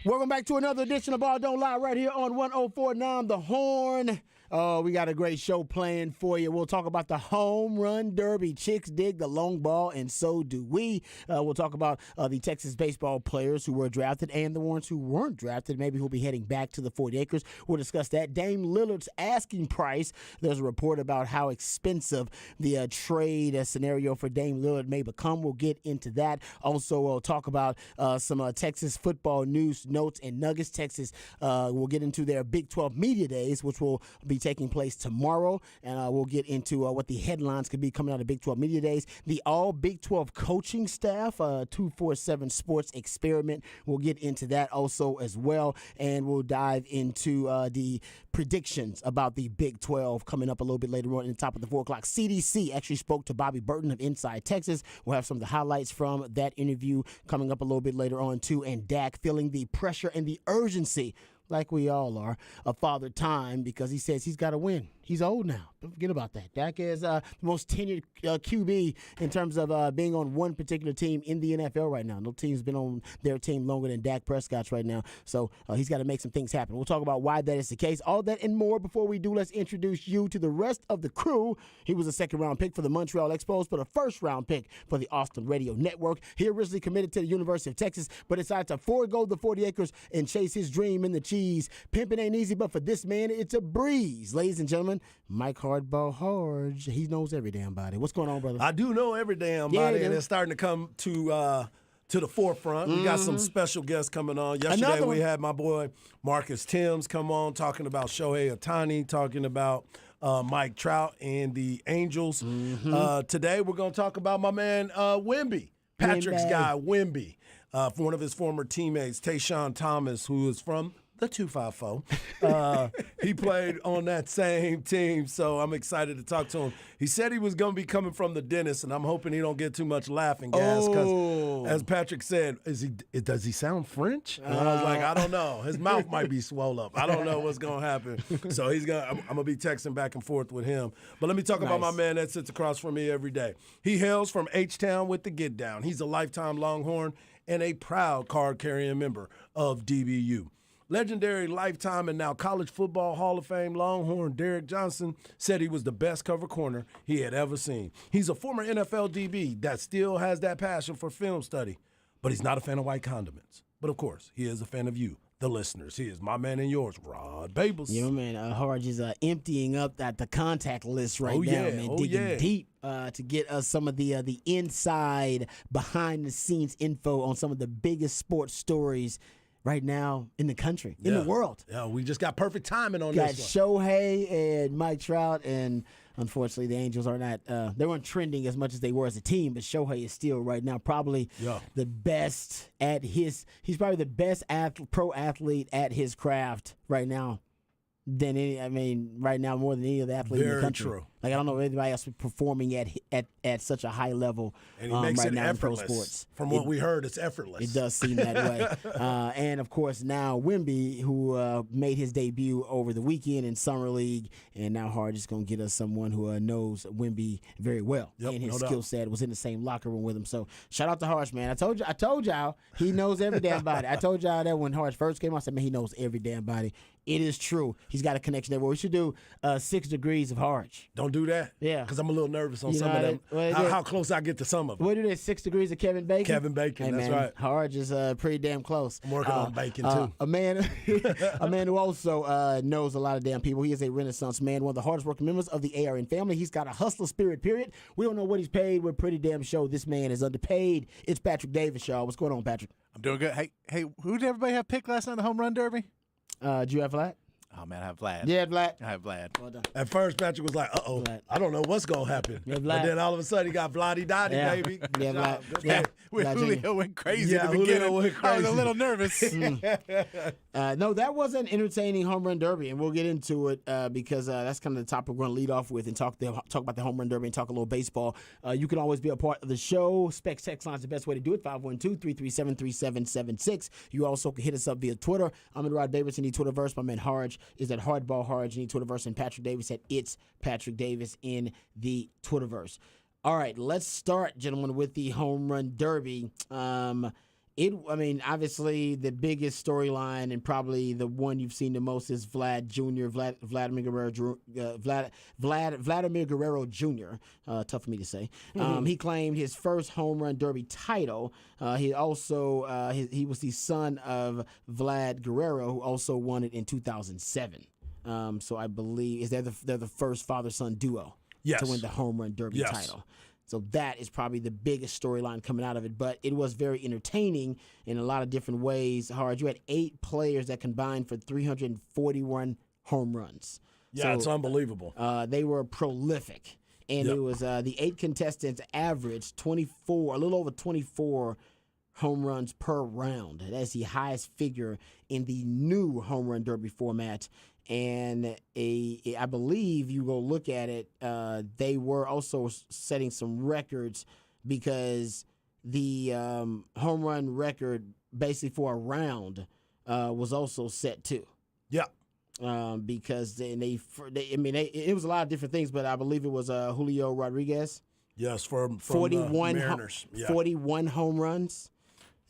Welcome back to another edition of Ball Don't Lie right here on 104.9 The Horn. We got a great show planned for you. We'll talk about the home run derby. Chicks dig the long ball, and so do we. We'll talk about the Texas baseball players who were drafted and the ones who weren't drafted, maybe who'll be heading back to the 40 acres. We'll discuss that. Dame Lillard's asking price. There's a report about how expensive the trade scenario for Dame Lillard may become. We'll get into that. Also, we'll talk about some Texas football news, notes, and nuggets. Texas will get into their Big 12 Media Days, which will be taking place tomorrow, and we'll get into what the headlines could be coming out of Big 12 Media Days. The all Big 12 coaching staff, 247 Sports Experiment. We'll get into that also as well, and we'll dive into the predictions about the Big 12 coming up a little bit later on in the top of the 4 o'clock. CDC actually spoke to Bobby Burton of Inside Texas. We'll have some of the highlights from that interview coming up a little bit later on too, and Dak feeling the pressure and the urgency, like we all are, of Father Time, because he says he's got to win. He's old now. Don't forget about that. Dak is the most tenured QB in terms of being on one particular team in the NFL right now. No team's been on their team longer than Dak Prescott's right now, so he's got to make some things happen. We'll talk about why that is the case. All that and more. Before we do, let's introduce you to the rest of the crew. He was a second-round pick for the Montreal Expos, but a first-round pick for the Austin Radio Network. He originally committed to the University of Texas, but decided to forego the 40 acres and chase his dream in the cheese. Pimping ain't easy, but for this man, it's a breeze. Ladies and gentlemen, Mike Hardball Harge. He knows every damn body. What's going on, brother? I do know every damn body, and it's starting to come to the forefront. We got some special guests coming on. Yesterday we had my boy Marcus Timms come on talking about Shohei Ohtani, talking about Mike Trout and the Angels. Today we're going to talk about my man Wemby, Patrick's guy Wemby, one of his former teammates, Tayshaun Thomas, who is from the 254. He played on that same team, so I'm excited to talk to him. He said he was going to be coming from the dentist, and I'm hoping he don't get too much laughing gas because, as Patrick said, does he sound French? And I was like, I don't know. His mouth might be swollen up. I don't know what's going to happen. So I'm going to be texting back and forth with him. But let me talk about my man that sits across from me every day. He hails from H-Town with the Get Down. He's a lifetime Longhorn and a proud card-carrying member of DBU. Legendary lifetime and now College Football Hall of Fame Longhorn Derek Johnson said he was the best cover corner he had ever seen. He's a former NFL DB that still has that passion for film study, but he's not a fan of white condiments. But, of course, he is a fan of you, the listeners. He is my man and yours, Rod Babels. Yeah, man, Harge is emptying up the contact list right now, man, digging deep to get us some of the inside, behind-the-scenes info on some of the biggest sports stories right now in the country, in the world. Yeah, we just got perfect timing on this one. Got Shohei and Mike Trout, and unfortunately the Angels are not, they weren't trending as much as they were as a team, but Shohei is still right now probably the best at he's probably the best pro athlete at his craft right now than right now more than any other athlete in the country. Very true. Like, I don't know anybody else performing at such a high level and he makes right it now effortless. in pro sports. From what we heard, it's effortless. It does seem that way. And, of course, now Wemby, who made his debut over the weekend in Summer League, and now Harge is going to get us someone who knows Wemby very well. Yep, and his skill set was in the same locker room with him. So, shout out to Harge, man. I told y'all he knows every damn body. I told y'all that when Harge first came out, I said, man, he knows every damn body. It is true. He's got a connection there. Well, we should do 6 degrees of Harge. Don't do that. Yeah. Because I'm a little nervous on some of them. How close I get to some of them. What do they, 6 degrees of Kevin Bacon? Kevin Bacon, that's right. Harge is pretty damn close. I'm working on bacon, too. A man who also knows a lot of damn people. He is a Renaissance man, one of the hardest working members of the ARN family. He's got a hustler spirit, period. We don't know what he's paid. We're pretty damn sure this man is underpaid. It's Patrick Davis, y'all. What's going on, Patrick? I'm doing good. Hey, who did everybody have picked last night in the home run derby? Do you have Vlad? Oh, man, I have Vlad. Yeah, Vlad. I have Vlad. Well done. At first, Patrick was like, Vlad. I don't know what's going to happen. Yeah, Vlad. But then all of a sudden, he got Vladdy Dotty, baby. Yeah, Vlad. Good Yeah. When Julio went crazy Yeah, at the beginning, Julio went I was crazy. a little nervous. No, that was an entertaining home run derby, and we'll get into it because that's kind of the topic we're going to lead off with and talk about the home run derby and talk a little baseball. You can always be a part of the show. Specs Text Line is the best way to do it, 512-337-3776. You also can hit us up via Twitter. I'm at Rod Davis in the Twitterverse. My man Harge is at Hardball Harge in the Twitterverse, and Patrick Davis at It's Patrick Davis in the Twitterverse. All right, let's start, gentlemen, with the home run derby. Obviously the biggest storyline and probably the one you've seen the most is Vladimir Guerrero Jr. Tough for me to say. He claimed his first home run derby title. He also he was the son of Vlad Guerrero, who also won it in 2007. So I believe they're the first father-son duo to win the home run derby title. So that is probably the biggest storyline coming out of it. But it was very entertaining in a lot of different ways. You had 8 players that combined for 341 home runs. Yeah, so, it's unbelievable. They were prolific. And it was the 8 contestants averaged a little over 24 home runs per round. That's the highest figure in the new home run derby format. And I believe you go look at it, they were also setting some records because the home run record basically for a round was also set too. Yeah. Because it was a lot of different things, but I believe it was Julio Rodriguez. Yes, from 41 Mariners. 41 home runs.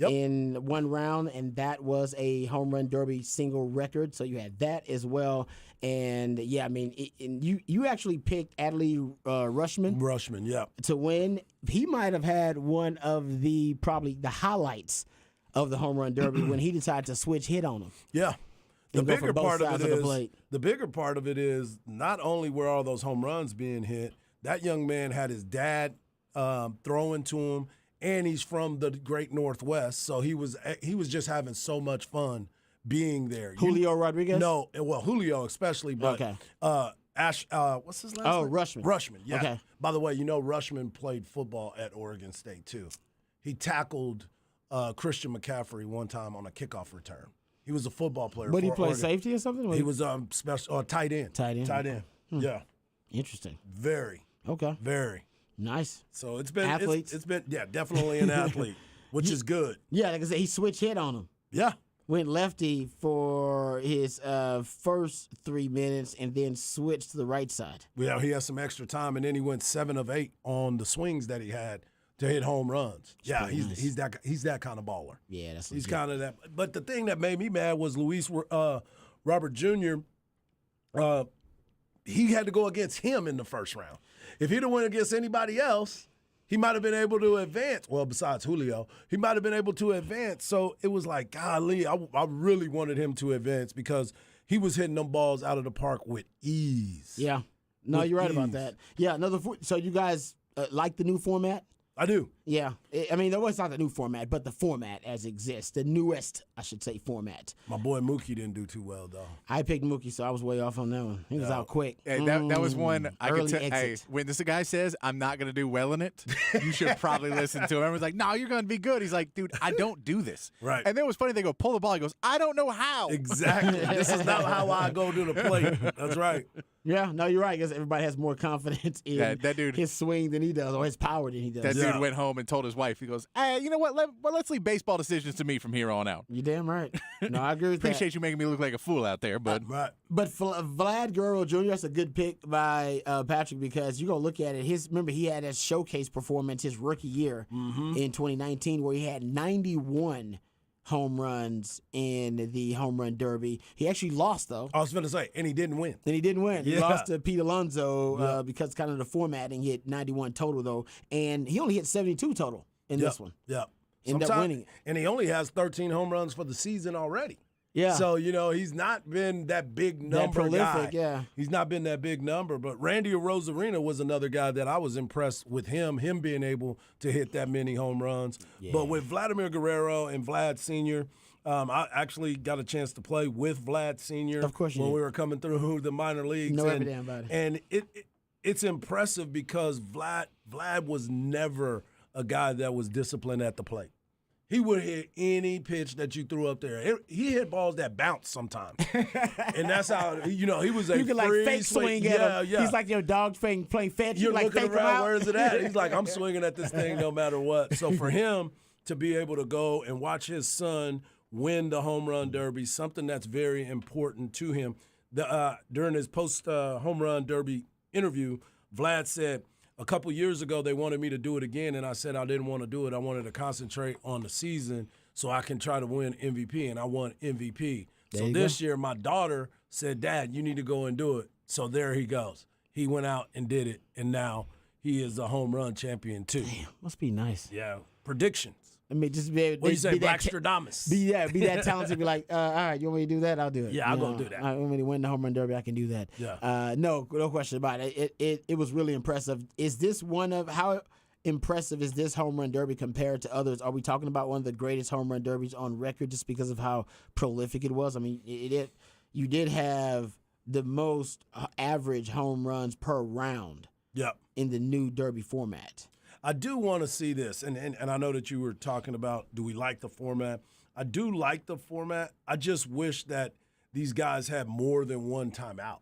In one round, and that was a home run derby single record. So you had that as well. And you actually picked Adley Rutschman to win. He might have had one of probably the highlights of the home run derby when he decided to switch hit on him. Yeah. The bigger part of it is not only were all those home runs being hit, that young man had his dad throwing to him. And he's from the Great Northwest, so he was just having so much fun being there. Julio Rodriguez? No, well, Julio especially, but what's his last name? Rutschman. Rutschman, yeah. Okay. By the way, Rutschman played football at Oregon State too. He tackled Christian McCaffrey one time on a kickoff return. He was a football player. But he played Oregon. Safety or something? He was special tight end. Tight end. Yeah. Interesting. Very. Okay. Very. Nice. So it's been athletes. It's been definitely an athlete, which is good. Yeah, like I said, he switched hit on him. Yeah. Went lefty for his first 3 minutes and then switched to the right side. Yeah, he had some extra time, and then he went 7 of 8 on the swings that he had to hit home runs. Yeah, he's that kind of baller. Yeah, he's kind of that. But the thing that made me mad was Luis Robert Jr. He had to go against him in the first round. If he'd have went against anybody else, he might have been able to advance. Well, besides Julio, he might have been able to advance. So it was like, golly, I really wanted him to advance because he was hitting them balls out of the park with ease. Yeah. No, you're right about that. Yeah. So you guys like the new format? I do. Yeah. It's not the new format, but the format as exists. The newest, I should say, format. My boy Mookie didn't do too well, though. I picked Mookie, so I was way off on that one. He was out quick. Hey, that was one I could tell. Hey, when this guy says, I'm not going to do well in it, you should probably listen to him. Everyone's like, no, you're going to be good. He's like, dude, I don't do this. Right. And then it was funny. They go, pull the ball. He goes, I don't know how. Exactly. This is not how I go to the plate. That's right. Yeah, no, you're right. I guess everybody has more confidence in that dude, his swing than he does, or his power than he does. That dude went home and told his wife, he goes, hey, you know what? Let's leave baseball decisions to me from here on out. You're damn right. No, I agree with Appreciate you making me look like a fool out there, but But Vlad Guerrero Jr., that's a good pick by Patrick because you're going to look at it. Remember, he had a showcase performance his rookie year in 2019 where he had 91 home runs in the home run derby. He actually lost, though. I was going to say, and he didn't win. And he didn't win. He lost to Pete Alonso because kind of the formatting. He hit 91 total, though. And he only hit 72 total in this one. Yeah. Ended up winning it. And he only has 13 home runs for the season already. Yeah. So, he's not been that big number guy. Yeah. He's not been that big number. But Randy Arozarena was another guy that I was impressed with him being able to hit that many home runs. Yeah. But with Vladimir Guerrero and Vlad Sr., I actually got a chance to play with Vlad Sr. Of course you when did. we were coming through the minor leagues. Know every damn about it. And it's impressive because Vlad was never a guy that was disciplined at the plate. He would hit any pitch that you threw up there. He hit balls that bounce sometimes. And that's how, he was a you can fake swing at him. Yeah. He's like your dog playing fetch. You're like looking fake around, him out. where's it at? He's like, I'm swinging at this thing no matter what. So for him to be able to go and watch his son win the home run derby, something that's very important to him. During his post-home run derby interview, Vlad said, a couple years ago, they wanted me to do it again, and I said I didn't want to do it. I wanted to concentrate on the season. so I can try to win MVP, and I won MVP. There So you this year, my daughter said, Dad, you need to go and do it. So there he goes. He went out and did it, and now he is a home run champion too. Damn, must be nice. Yeah, predictions. I mean, just be able What do you say, be that Blackstradamus? be that talented. Be like, all right, you want me to do that? I'll do it. Yeah, I'll go do that. I want me to win the home run derby. I can do that. Yeah. No question about it. It was really impressive. Is this one of how impressive is this home run derby compared to others? Are we talking about one of the greatest home run derbies on record just because of how prolific it was? I mean, you did have the most average home runs per round. Yep. In the new derby format. I do want to see this, and I know that you were talking about, do we like the format? I do like the format. I just wish that these guys had more than one timeout,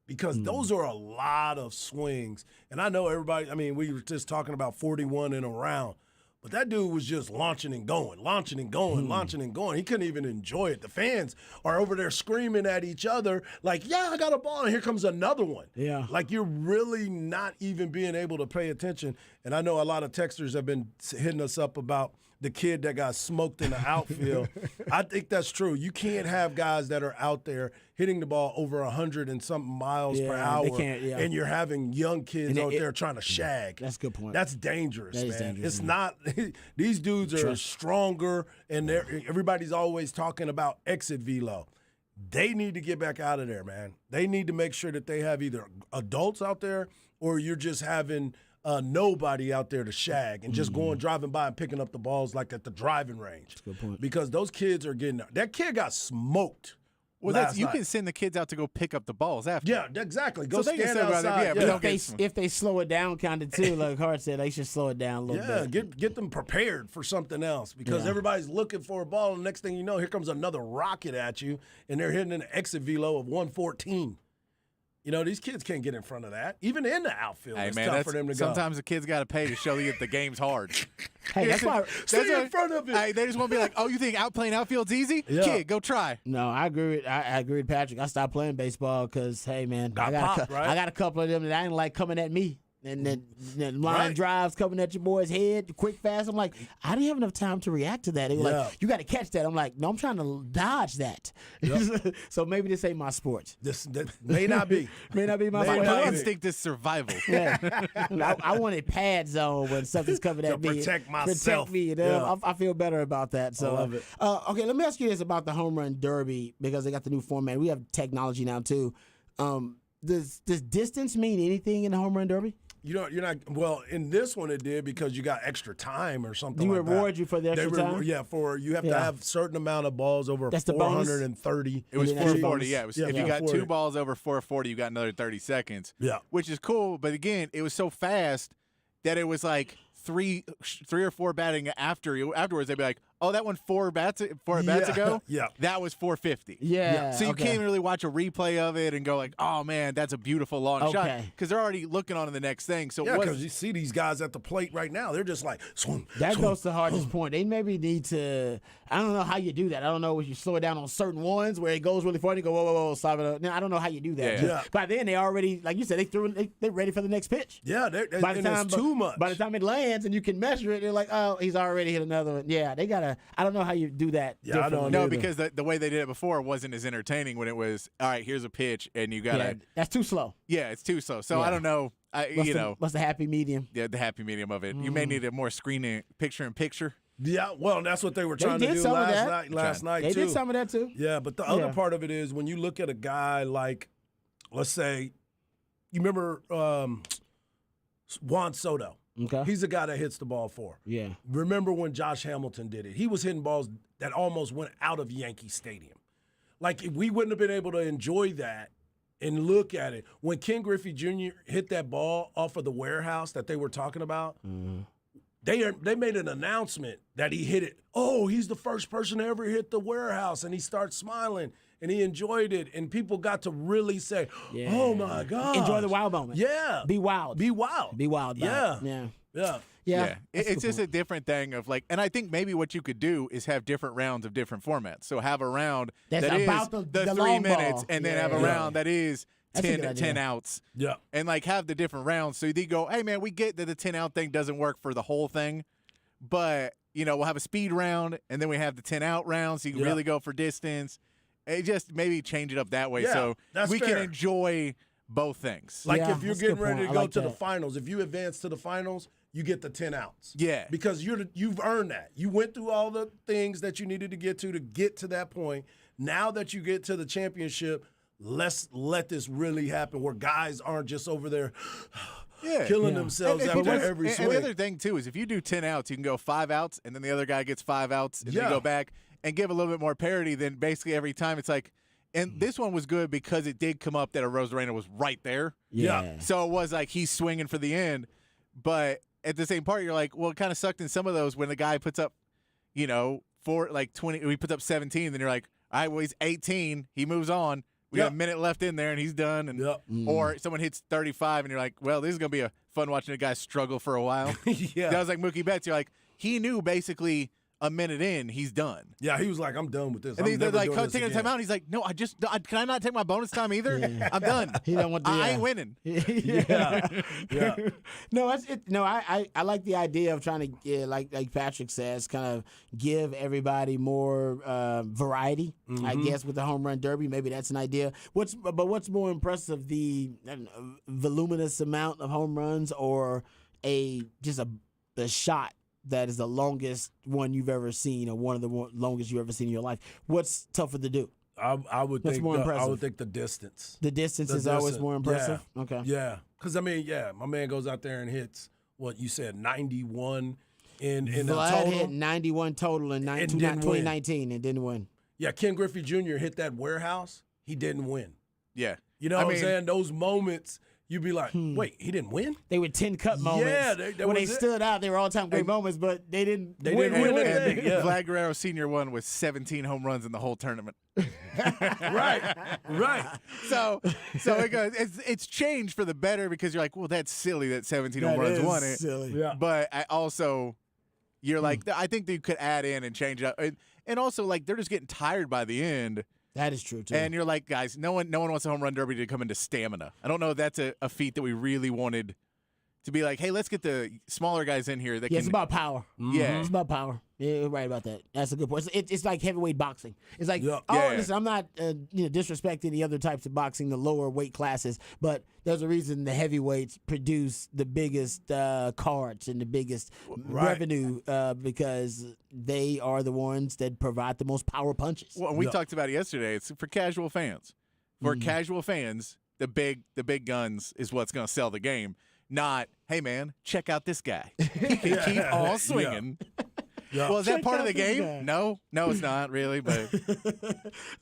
because those are a lot of swings. And I know everybody, I mean, we were just talking about 41 in a round, but that dude was just launching and going. He couldn't even enjoy it. The fans are over there screaming at each other like, yeah, I got a ball, and here comes another one. Yeah. Like, you're really not even being able to pay attention. And I know a lot of texters have been hitting us up about the kid that got smoked in the outfield. I think that's true. You can't have guys that are out there hitting the ball over 100 and something miles per hour, and you're having young kids out there trying to shag. That's a good point. That's dangerous, That man. is dangerous, It's man. not – these dudes are stronger, and everybody's always talking about exit velo. They need to get back out of there, man. They need to make sure that they have either adults out there, or you're just having nobody out there to shag and just going driving by and picking up the balls like at the driving range. That's a good point. Because those kids are getting – that kid got smoked. Well, last you night. can send the kids out to go pick up the balls after. Yeah, exactly. Go So they can stand still go out there, outside. yeah, but Yeah. If they slow it down kind of too, like Hart said, they should slow it down a little bit. Get them prepared for something else, because everybody's looking for a ball, and next thing you know, here comes another rocket at you, and they're hitting an exit velo of 114. You know, these kids can't get in front of that. Even in the outfield, Hey, it's man, tough for them to go. sometimes the kids got to pay to show you that the game's hard. Hey, that's why. Stay in front of it. Hey, they just want to be like, oh, you think playing outfield's easy? Yeah. Kid, go try. No, I agree with I agree with Patrick. I stopped playing baseball because, hey, man, Got I got popped, right? I got a couple of them that I didn't like coming at me. And then line Right. drives coming at your boy's head quick, fast. I'm like, I didn't have enough time to react to that. They were like, you got to catch that. I'm like, no, I'm trying to dodge that. So maybe this ain't my sport. That may not be. May not be my May sport. not My be. instinct is survival. Yeah. I wanted pad zone when something's coming at me. protect myself. Protect me. You know? Yeah. I feel better about that. So, I love it. Okay, let me ask you this about the home run derby, because they got the new format. We have technology now too. Does distance mean anything in the home run derby? You're not. Well, in this one it did, because you got extra time or something. Do like that. reward you for the They extra time? Yeah, you have to have a certain amount of balls over That's the bonus? 430. It was And then that's 440. bonus. Yeah, it was, Yeah, if you got 440. 2 balls over 440, you got another 30 seconds. Yeah. Which is cool, but again, it was so fast that it was like three or four batting afterwards. They'd be like, "Oh, that one four bats ago. Yeah. that was 450." Yeah. So you okay. can't really watch a replay of it and go like, "Oh man, that's a beautiful long shot," Okay. because they're already looking on to the next thing. So Yeah, it was because you see these guys at the plate right now. They're just like, swing, That swing. goes to the hardest point. They maybe need to. I don't know how you do that. I don't know if you slow it down on certain ones where it goes really far and you go, whoa, stop it up. Now, I don't know how you do that. Yeah. Yeah. By then, they already, like you said, they're ready for the next pitch. Yeah, By the and time it's too much. By the time it lands and you can measure it, they're like, oh, he's already hit another one. Yeah, they gotta. I don't know how you do that. Yeah, I don't differently. no, either. because the way they did it before wasn't as entertaining when it was, all right, here's a pitch and you Yeah, gotta, that's too slow. it's too slow. So Yeah. I don't know, What's the happy medium? the happy medium of it. You may need a more screening picture in picture. Yeah, well, that's what they were trying to did do some of that. last night They too. did some of that too. Yeah, but the other Yeah. part of it is when you look at a guy like, let's say, you remember Juan Soto. Okay. He's the guy that hits the ball for. Yeah. Remember when Josh Hamilton did it? He was hitting balls that almost went out of Yankee Stadium. Like, we wouldn't have been able to enjoy that and look at it. When Ken Griffey Jr. hit that ball off of the warehouse that they were talking about, they made an announcement that he hit it. Oh, he's the first person to ever hit the warehouse, and he starts smiling, and he enjoyed it, and people got to really say, Yeah. oh, my God. Enjoy the wild moment. Yeah. Be wild. Be wild. Be wild. About Yeah. it. Yeah. Yeah. Yeah. It's That's a just good a point. different thing of like, and I think maybe what you could do is have different rounds of different formats. So have a round That's that is about the 3 long minutes, ball. and then Yeah. have a round that is That's a 10, good 10 idea. outs. Yeah. And like have the different rounds. So you go, hey man, we get that the 10 out thing doesn't work for the whole thing, but we'll have a speed round, and then we have the 10 out round, so you can really go for distance. It just maybe change it up that way, so we can enjoy both things. Like if you're getting ready to go to the finals, if you advance to the finals, you get the 10 outs. Yeah. Because you've earned that. You went through all the things that you needed to get to that point. Now that you get to the championship, let's let this really happen where guys aren't just over there killing themselves after every swing. And the other thing, too, is if you do 10 outs, you can go 5 outs, and then the other guy gets 5 outs, and then you go back and give a little bit more parity than basically every time. It's like, and this one was good because it did come up that Arozarena was right there. Yeah. So it was like he's swinging for the end. But at the same part, you're like, well, it kind of sucked in some of those when the guy puts up, 20, he puts up 17, then you're like, all right, well, he's 18. He moves on. We got a minute left in there, and he's done. And or someone hits 35, and you're like, well, this is going to be a fun watching a guy struggle for a while. That was like Mookie Betts. You're like, he knew basically a minute in, he's done. Yeah, he was like, I'm done with this. And they're like, taking a timeout. He's like, no, can I not take my bonus time either? I'm done. He don't want to. I ain't winning. No, I like the idea of trying to, like Patrick says, kind of give everybody more variety. I guess with the home run derby, maybe that's an idea. What's more impressive, the voluminous amount of home runs or a shot that is the longest one you've ever seen, or one of the longest you've ever seen in your life? What's tougher to do? I would think the distance. The distance is always more impressive. Yeah. Okay. Yeah, because my man goes out there and hits what you said, 91 in Vlad the total. hit 91 total in 2019 and didn't win. Yeah, Ken Griffey Jr. hit that warehouse. He didn't win. Yeah. You know what I'm saying? Those moments. You'd be like, wait, he didn't win? They were 10-cut moments. Yeah, when they stood out, they were all-time great moments, but they didn't win. Vlad Guerrero Sr. won with 17 home runs in the whole tournament. Right. So it goes, it's changed for the better because you're like, well, that's silly that 17 home runs won it. Silly. Yeah. But you're like, I think that you could add in and change it up. And also, like, they're just getting tired by the end. That is true, too. And you're like, guys, no one wants a home run derby to come into stamina. I don't know if that's a feat that we really wanted to be like, hey, let's get the smaller guys in here. That it's about power. Yeah. It's about power. Yeah, you're right about that. That's a good point. It's like heavyweight boxing. It's like, listen, I'm not disrespecting the other types of boxing, the lower weight classes, but there's a reason the heavyweights produce the biggest cards and the biggest revenue because they are the ones that provide the most power punches. Well, we talked about it yesterday. It's for casual fans. For casual fans, the big guns is what's going to sell the game. Not, hey, man, check out this guy. He can keep on swinging. Yeah. Well, is that part of the game? No, it's not really. But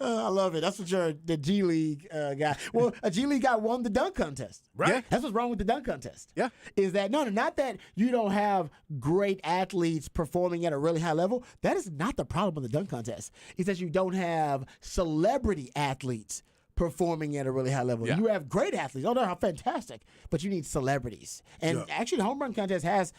I love it. That's what you're the G League guy. Well, a G League guy won the dunk contest. Right. Yeah. That's what's wrong with the dunk contest. Yeah. Is that not that you don't have great athletes performing at a really high level. That is not the problem with the dunk contest. It's that you don't have celebrity athletes performing at a really high level. Yeah. You have great athletes. Oh, they're fantastic. But you need celebrities. And actually, the home run contest has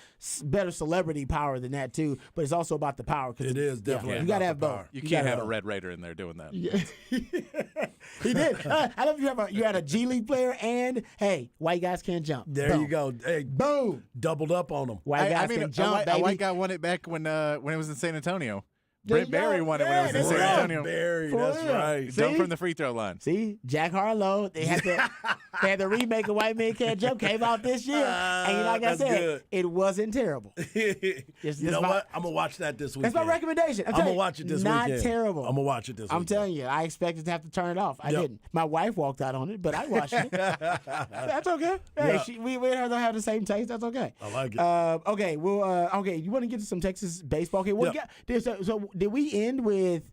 better celebrity power than that, too. But it's also about the power. It is definitely You got to have both. You can't have a Red Raider in there doing that. Yeah. He did. I love you had a G League player and, hey, white guys can't jump. There Boom. you go. Hey, boom. Doubled up on them. White guys can jump, baby. A white guy won it back when it was in San Antonio. Brent Barry won it when it was in San Antonio. Barry, that's right. Jump from the free throw line. See, Jack Harlow. They had the remake of White Man Can't Jump came out this year, and like I said, it wasn't terrible. You know what? I'm gonna watch that this weekend. That's my recommendation. I'm gonna watch it this weekend. Not terrible. I'm gonna watch it this weekend. I'm telling you, I expected to have to turn it off. I didn't. My wife walked out on it, but I watched it. That's okay. Hey, we don't have the same taste. That's okay. I like it. Okay, well, okay. You want to get to some Texas baseball? Okay, so did we end with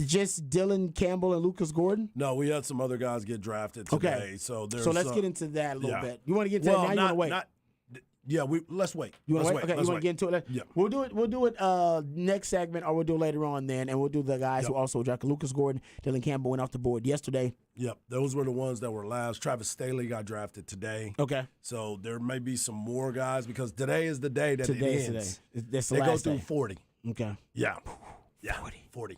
just Dylan Campbell and Lucas Gordon? No, we had some other guys get drafted today. Okay. So let's get into that a little bit. You want to get into that now? You want to wait? Let's wait. You want to wait? Okay, you want to get into it? Yeah. We'll do it next segment, or we'll do it later on then, and we'll do the guys who also drafted. Lucas Gordon, Dylan Campbell went off the board yesterday. Yep, those were the ones that were last. Travis Staley got drafted today. Okay. So there may be some more guys because today is the day that it ends. That's the they last go through day. 40. Okay. Yeah. 40.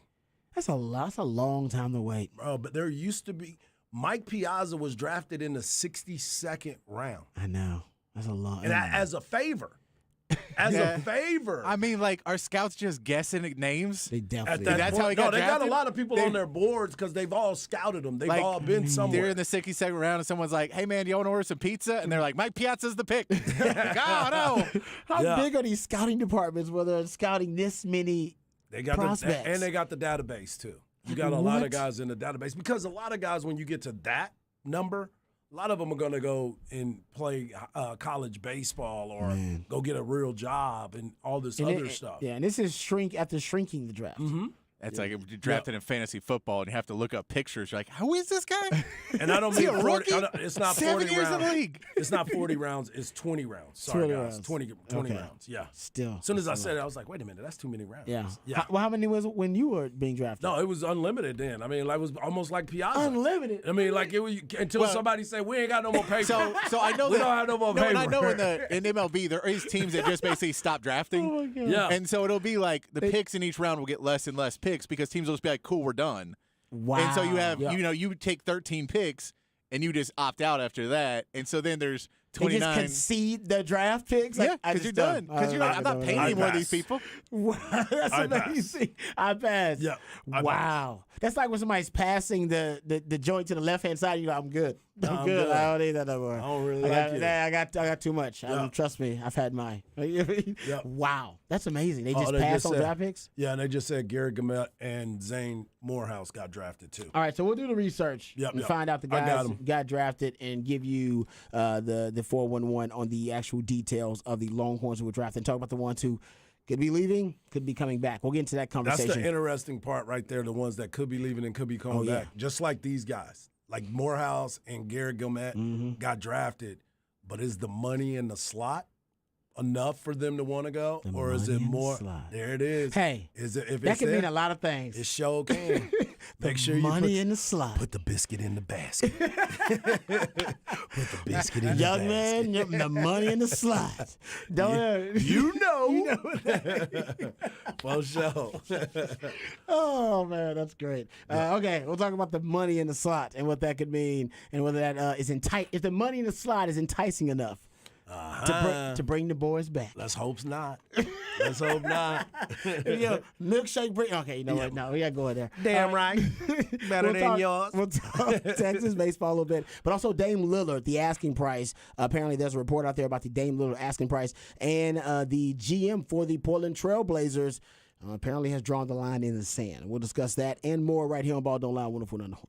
That's a lot. That's a long time to wait. Bro, but there used to be Mike Piazza was drafted in the 62nd round. I know. That's a long. And as a favor. as a favor. I mean, like, are scouts just guessing at names? They definitely. That's how he got they got drafted? a lot of people on their boards because they've all scouted them. They've all been somewhere. They're in the 62nd round, and someone's like, "Hey, man, do you want to order some pizza?" And they're like, "Mike Piazza's the pick." Like, oh no! How big are these scouting departments where they're scouting this many prospects? And they got the database too. You got a lot of guys in the database because a lot of guys, when you get to that number, a lot of them are going to go and play college baseball or go get a real job and all this other stuff. Yeah, and this is after shrinking the draft. Mm-hmm. That's like if you drafted in fantasy football and you have to look up pictures. You're like, who is this guy? And I don't mean 40. It's not 7 40 years rounds. in the league. It's not 40 rounds. It's 20 rounds. Sorry, 20 guys. rounds. 20 Okay. rounds. Yeah. Still. As soon as I said it, I was like, wait a minute. That's too many rounds. Yeah. Yeah. How many was it when you were being drafted? No, it was unlimited then. I mean, like, it was almost like Piazza. Unlimited. I mean, like, it was until somebody said, we ain't got no more paper. So I know we that, don't have no more no, paper. and I know in MLB there is teams that just basically stop drafting. Oh my God. Yeah. And so it'll be like the picks in each round will get less and less picks because teams will just be like, cool, we're done. Wow. And so you have, you take 13 picks and you just opt out after that. And so then there's They 29. just concede the draft picks? Yeah, I because just you're done. Because you're like, I'm not paying any more of these pass. people. Wow, that's I amazing. I passed. Yeah, I Wow. That's like when somebody's passing the joint to the left hand side. You go, I'm good. I'm good. good. I don't need that no more. I don't really got, like it. I got too much. Yeah. Trust me, I've had mine. Wow, that's amazing. They just they pass just on said- draft picks. Yeah, and they just said Gary Gumet and Zane Morehouse got drafted too. All right, so we'll do the research Yep, and yep. find out the I got guys 'em. got drafted and give you the 411 on the actual details of the Longhorns who were drafted and talk about the ones who could be leaving, could be coming back. We'll get into that That's conversation. the interesting part right there, the ones that could be leaving and could be coming yeah. back. Just like these guys. Like Morehouse and Gary Gumet got drafted, but is the money in the slot enough for them to want to go? Or is money it in the more? slot. There it is. Hey, is it, if that it's could there, mean a lot of things. it sure can. Make sure you money in the slot. put the biscuit in the basket. Put the biscuit in the Young basket. man, the money in the slot. Don't You know. For sure. Oh man, that's great. Okay, we'll talk about the money in the slot and what that could mean, and whether that is if the money in the slot is enticing enough to bring the boys back. Let's hope not. Let's hope not. Milkshake bring. Okay, you know what? No, we gotta go in there. Damn right. Better than yours. We'll talk Texas baseball a little bit, but also Dame Lillard, the asking price. Apparently, there's a report out there about the Dame Lillard asking price, and the GM for the Portland Trail Blazers apparently has drawn the line in the sand. We'll discuss that and more right here on Ball Don't Lie 104.9 The Horn.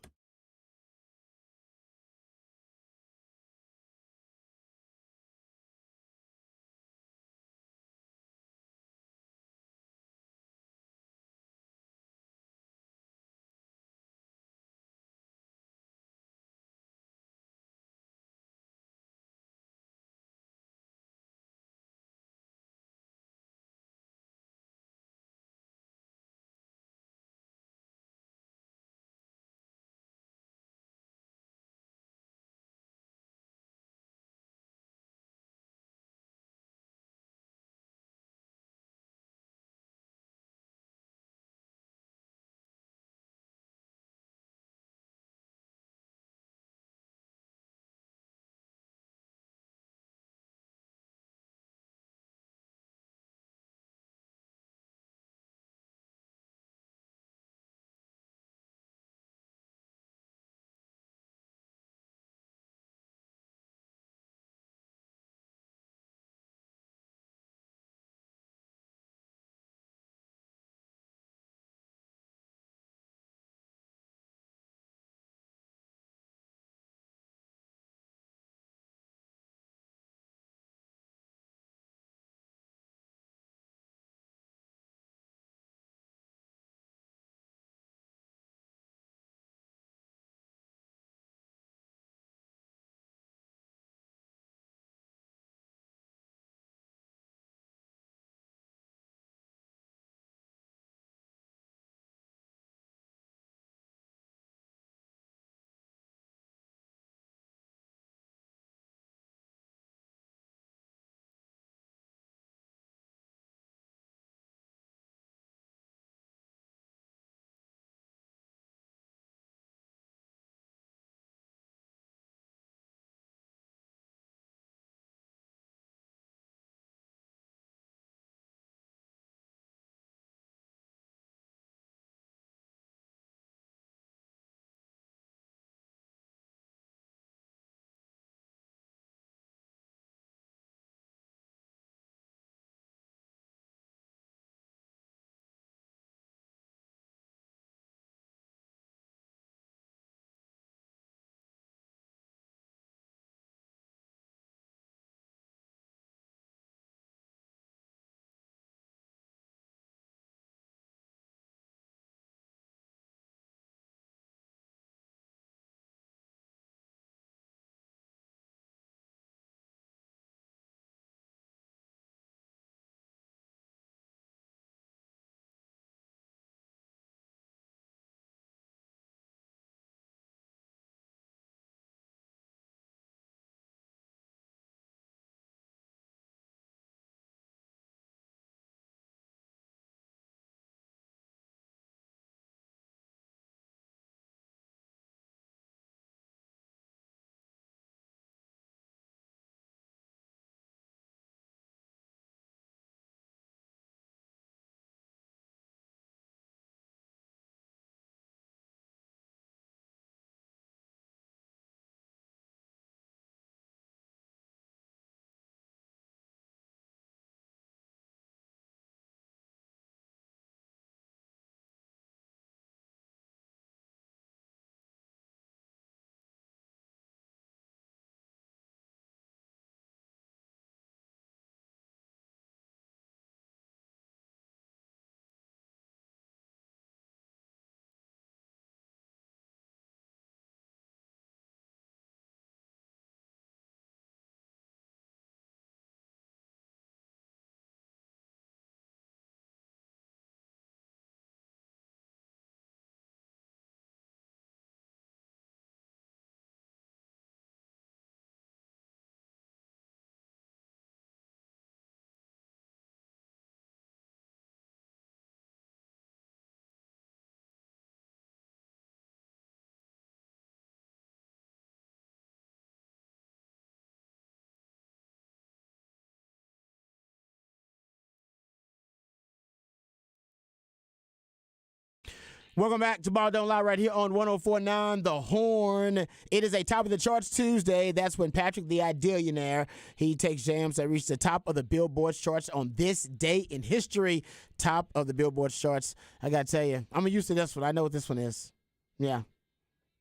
Welcome back to Ball Don't Lie right here on 104.9 The Horn. It is a Top of the Charts Tuesday. That's when Patrick the Idealionaire, he takes jams that reach the top of the Billboard charts on this day in history. Top of the Billboard charts. I got to tell you, I'm used to this one. I know what this one is. Yeah.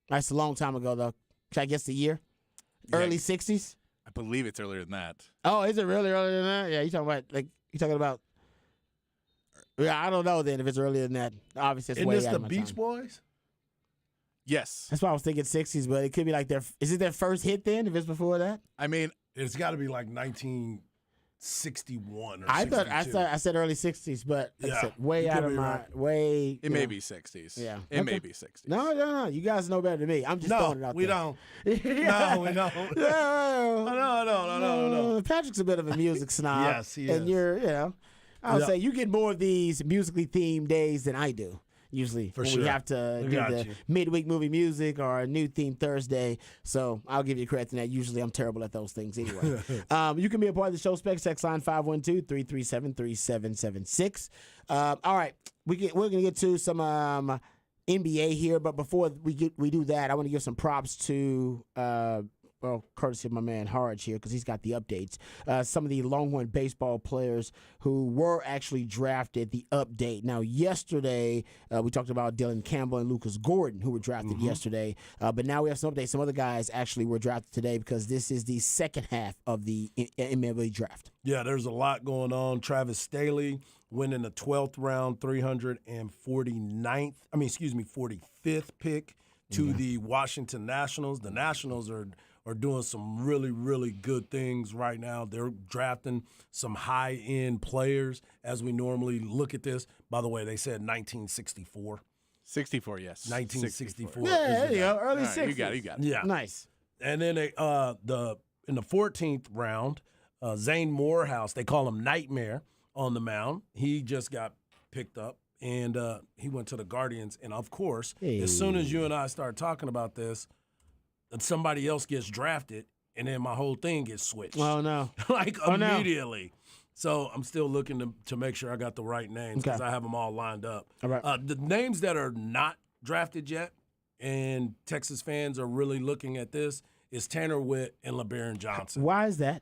That's a long time ago, though. Should I guess the year? Early 60s? I believe it's earlier than that. Oh, is it really earlier than that? Yeah, you talking about yeah, I don't know then if it's earlier than that. Obviously, it's way Isn't out this of the my Beach time. Boys? Yes. That's why I was thinking 60s, but it could be like is it their first hit then if it's before that? I mean, It's got to be like 1961 or I 62. said early 60s, but like I said, way you out could of be my right. way. it may be 60s. Yeah. It Okay. may be 60s. No. You guys know better than me. I'm just throwing it No, out we there. don't. Yeah. No, we don't. No. Patrick's a bit of a music snob. Yes, he and is. you're, I would Yeah. say you get more of these musically themed days than I do. Usually, For when sure. we have to We do got the you. midweek movie music or a new theme Thursday. So I'll give you credit in that. Usually, I'm terrible at those things anyway. You can be a part of the show. Specs text line 512-337-3776. All right, we're gonna get to some NBA here, but before we do that, I want to give some props to. Courtesy of my man Harge here, because he's got the updates. Some of the Longhorn baseball players who were actually drafted, the update. Now, yesterday, we talked about Dylan Campbell and Lucas Gordon, who were drafted yesterday. But now we have some updates. Some other guys actually were drafted today because this is the second half of the MLB draft. Yeah, there's a lot going on. Travis Staley went in the 12th round, 45th pick to the Washington Nationals. The Nationals are doing some really, really good things right now. They're drafting some high-end players as we normally look at this. By the way, they said 1964. 64, yes. 1964. Yeah, there you go. Early All right, 60s. you got it. Yeah. Nice. And then in the 14th round, Zane Morehouse, they call him Nightmare on the mound. He just got picked up, and he went to the Guardians. And, of course, as soon as you and I start talking about this, and somebody else gets drafted, and then my whole thing gets switched. Oh, no. Like Oh, no. immediately. So I'm still looking to make sure I got the right names because Okay. I have them all lined up. All right. The names that are not drafted yet, and Texas fans are really looking at this, is Tanner Witt and LeBaron Johnson. Why is that?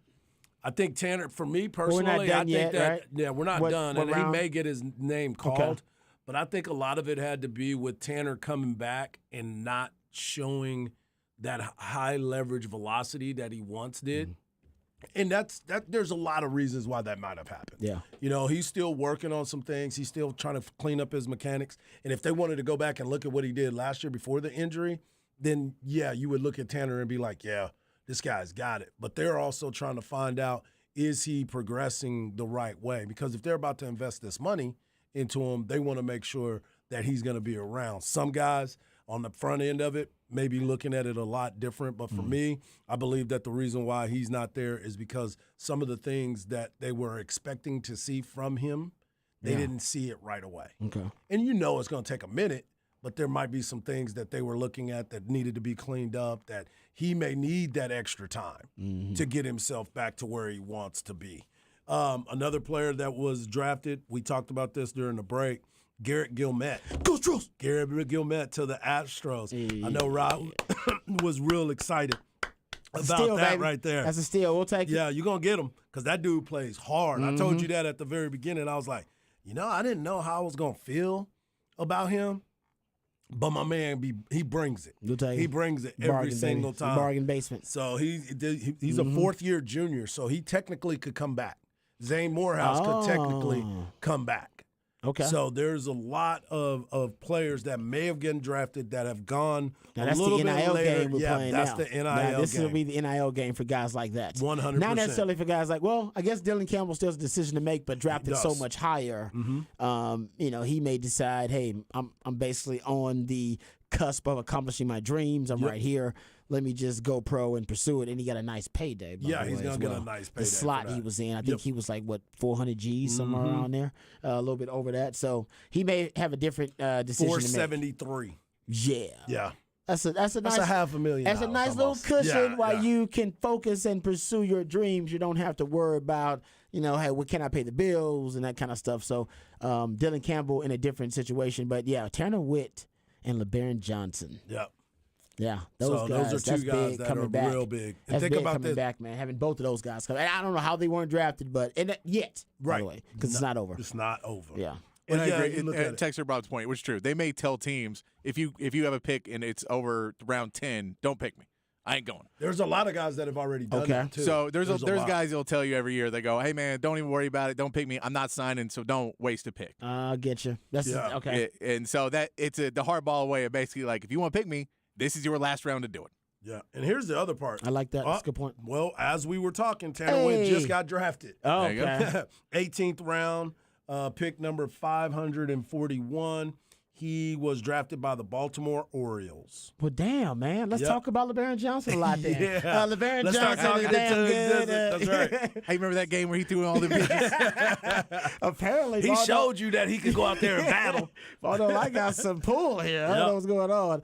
I think Tanner, for me we're personally, not done I think yet, that right? yeah, we're not What- done, what and round? he may get his name called. Okay. But I think a lot of it had to be with Tanner coming back and not showing that high leverage velocity that he once did. And that there's a lot of reasons why that might have happened. Yeah. You know, he's still working on some things. He's still trying to clean up his mechanics. And if they wanted to go back and look at what he did last year before the injury, then yeah, you would look at Tanner and be like, yeah, this guy's got it. But they're also trying to find out, is he progressing the right way? Because if they're about to invest this money into him, they want to make sure that he's going to be around. Some guys on the front end of it may be looking at it a lot different. But for me, I believe that the reason why he's not there is because some of the things that they were expecting to see from him, they didn't see it right away. Okay. And you know it's going to take a minute, but there might be some things that they were looking at that needed to be cleaned up, that he may need that extra time to get himself back to where he wants to be. Another player that was drafted, we talked about this during the break, Garrett Gilmet. Go Astros! Garrett Gilmet to the Astros. I know Rob was real excited about Steal, that baby. right there. That's a steal. We'll take it. Yeah, you're going to get him because that dude plays hard. I told you that at the very beginning. I was like, I didn't know how I was going to feel about him. But my man, he brings it. We'll take He it. brings it every Bargain, single baby. time. Bargain basement. So he's a fourth-year junior, so he technically could come back. Zane Morehouse could technically come back. Okay. So there's a lot of players that may have gotten drafted that have gone Now, a that's little the bit NIL later. game we're Yeah, playing that's now. the NIL now, this game. will be the NIL game for guys like that. 100%. Not necessarily for guys like, well, I guess Dylan Campbell still has a decision to make, but drafted so does. much higher, he may decide, hey, I'm basically on the cusp of accomplishing my dreams. I'm right here. Let me just go pro and pursue it. And he got a nice payday. By Yeah, the he's way, gonna as get a well. nice The payday slot for that. he was in, I think he was like, 400 G's, somewhere around there, a little bit over that. So he may have a different decision to make. 473. Yeah. Yeah. That's a nice $500,000. That's a nice little cushion while you can focus and pursue your dreams. You don't have to worry about, hey, what can I pay the bills and that kind of stuff. So Dylan Campbell in a different situation. But, yeah, Tanner Witt and LeBaron Johnson. Yep. Yeah, those are two guys that are real big. And that's think big about coming back, man. Having both of those guys come. And I don't know how they weren't drafted, but yet, by the way, because it's not over. It's not over. Yeah. And I agree. And Texter Bob's point was true. They may tell teams, if you have a pick and it's over round 10, don't pick me. I ain't going. There's a lot of guys that have already done that, too. So there's guys that'll tell you every year, they go, hey, man, don't even worry about it. Don't pick me. I'm not signing, so don't waste a pick. I'll get you. Okay. And so it's the hardball way of basically like, if you want to pick me, this is your last round to do it. Yeah, and here's the other part. I like that. That's a good point. Well, as we were talking, Tanner Witt just got drafted. Oh, okay. 18th round, pick number 541. He was drafted by the Baltimore Orioles. Well, damn, man. Let's talk about LeBaron Johnson a lot then. Yeah. LeBaron Johnson is damn good. That's right. Hey, remember that game where he threw all the pitches? Apparently. He showed you that he could go out there and battle. Although I got some pull here. I don't know what's going on.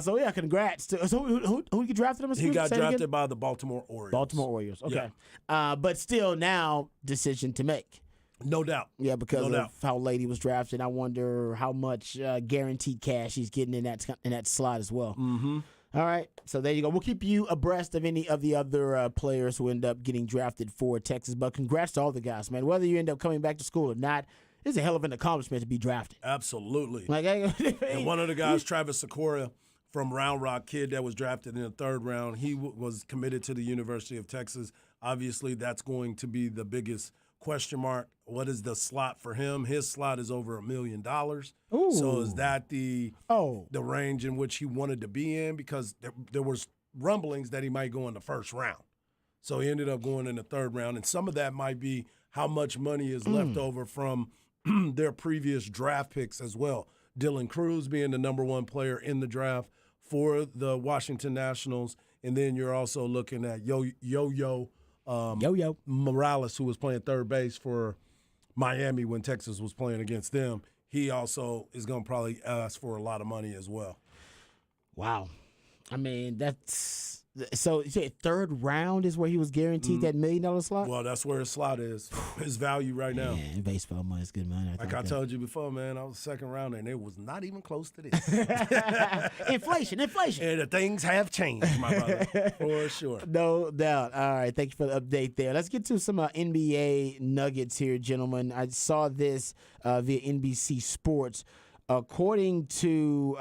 So, yeah, congrats. So who you drafted him? He got drafted by the Baltimore Orioles. Baltimore Orioles, okay. Yeah. But still now decision to make. No doubt. Yeah, because of how late he was drafted. I wonder how much guaranteed cash he's getting in that slot as well. Mm-hmm. All right, so there you go. We'll keep you abreast of any of the other players who end up getting drafted for Texas. But congrats to all the guys, man. Whether you end up coming back to school or not, it's a hell of an accomplishment to be drafted. Absolutely. And one of the guys, Travis Sikora, from Round Rock, kid that was drafted in the third round, he was committed to the University of Texas. Obviously, that's going to be the biggest question mark. What is the slot for him? His slot is over $1 million. Ooh. So is that the range in which he wanted to be in? Because there was rumblings that he might go in the first round. So he ended up going in the third round. And some of that might be how much money is left over from their previous draft picks as well. Dylan Cruz being the number one player in the draft for the Washington Nationals. And then you're also looking at Yo-Yo Morales, who was playing third base for Miami when Texas was playing against them. He also is going to probably ask for a lot of money as well. Wow. I mean, so you say third round is where he was guaranteed that $1 million slot? Well, that's where his slot is, his value right now. Man, baseball money is good money. Like I told you before, man, I was second round and it was not even close to this. Inflation. And the things have changed, my brother, for sure. No doubt. All right, thank you for the update there. Let's get to some NBA nuggets here, gentlemen. I saw this via NBC Sports. According to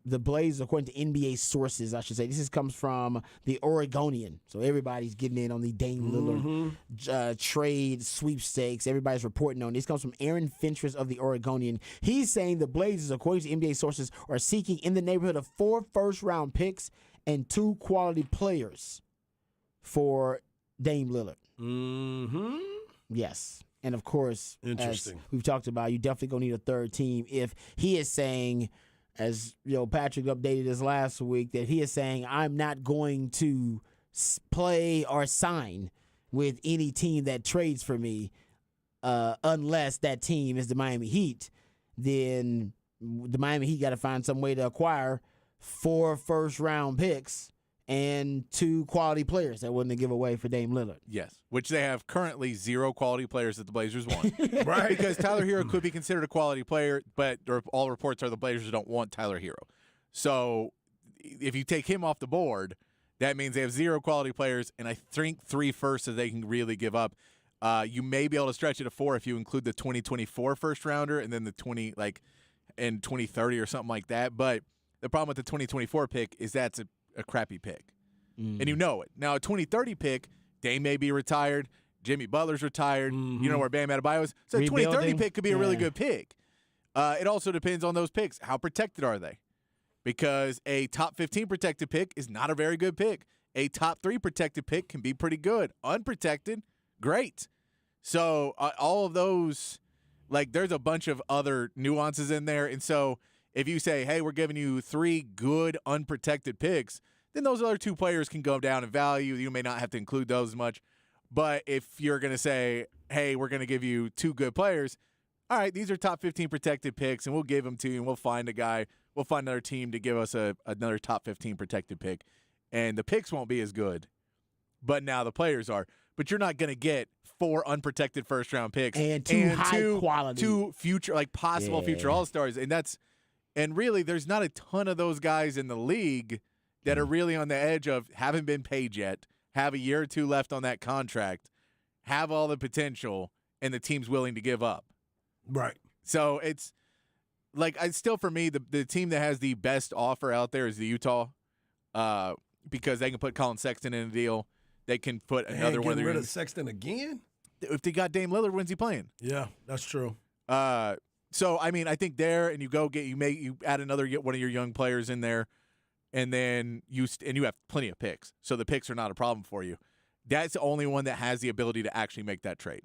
the Blazers, according to NBA sources, I should say, this comes from the Oregonian. So everybody's getting in on the Dame Lillard trade sweepstakes. Everybody's reporting on this. Comes from Aaron Fentress of the Oregonian. He's saying the Blazers, according to NBA sources, are seeking in the neighborhood of 4 first-round picks and 2 quality players for Dame Lillard. Mm-hmm. Yes. And, of course, as we've talked about, you definitely going to need a third team. If he is saying, as Patrick updated us last week, that he is saying, I'm not going to play or sign with any team that trades for me unless that team is the Miami Heat, then the Miami Heat got to find some way to acquire 4 first-round picks and 2 quality players that wouldn't give away for Dame Lillard. Yes, which they have currently 0 quality players that the Blazers want. Right. Because Tyler Hero could be considered a quality player, but all reports are the Blazers don't want Tyler Hero. So if you take him off the board, that means they have 0 quality players, and I think 3 firsts that they can really give up. You may be able to stretch it to 4 if you include the 2024 first rounder and then the 2030 or something like that. But the problem with the 2024 pick is that's a crappy pick. And you know it. Now, a 2030 pick, Dame may be retired. Jimmy Butler's retired. You know where Bam Adebayo is. So a 2030 pick could be a really good pick. It also depends on those picks. How protected are they? Because a top 15 protected pick is not a very good pick. A top 3 protected pick can be pretty good. Unprotected, great. So all of those, there's a bunch of other nuances in there. And so if you say, hey, we're giving you 3 good unprotected picks, then those other 2 players can go down in value. You may not have to include those as much. But if you're going to say, hey, we're going to give you 2 good players, all right, these are top 15 protected picks, and we'll give them to you, and we'll find a guy we'll find another team to give us another top 15 protected pick, and the picks won't be as good, but now the players are. But you're not going to get 4 unprotected first-round picks and two quality, 2 future, like possible future All-Stars, and really there's not a ton of those guys in the league that are really on the edge of haven't been paid yet, have a year or 2 left on that contract, have all the potential, and the team's willing to give up. Right. So it's like still for me the team that has the best offer out there is the Utah, because they can put Colin Sexton in a deal. They can put another one of their. Rid of Sexton again? If they got Dame Lillard, when's he playing? Yeah, that's true. So I mean, I think there, and you add another one of your young players in there, and then you have plenty of picks, so the picks are not a problem for you. That's the only one that has the ability to actually make that trade.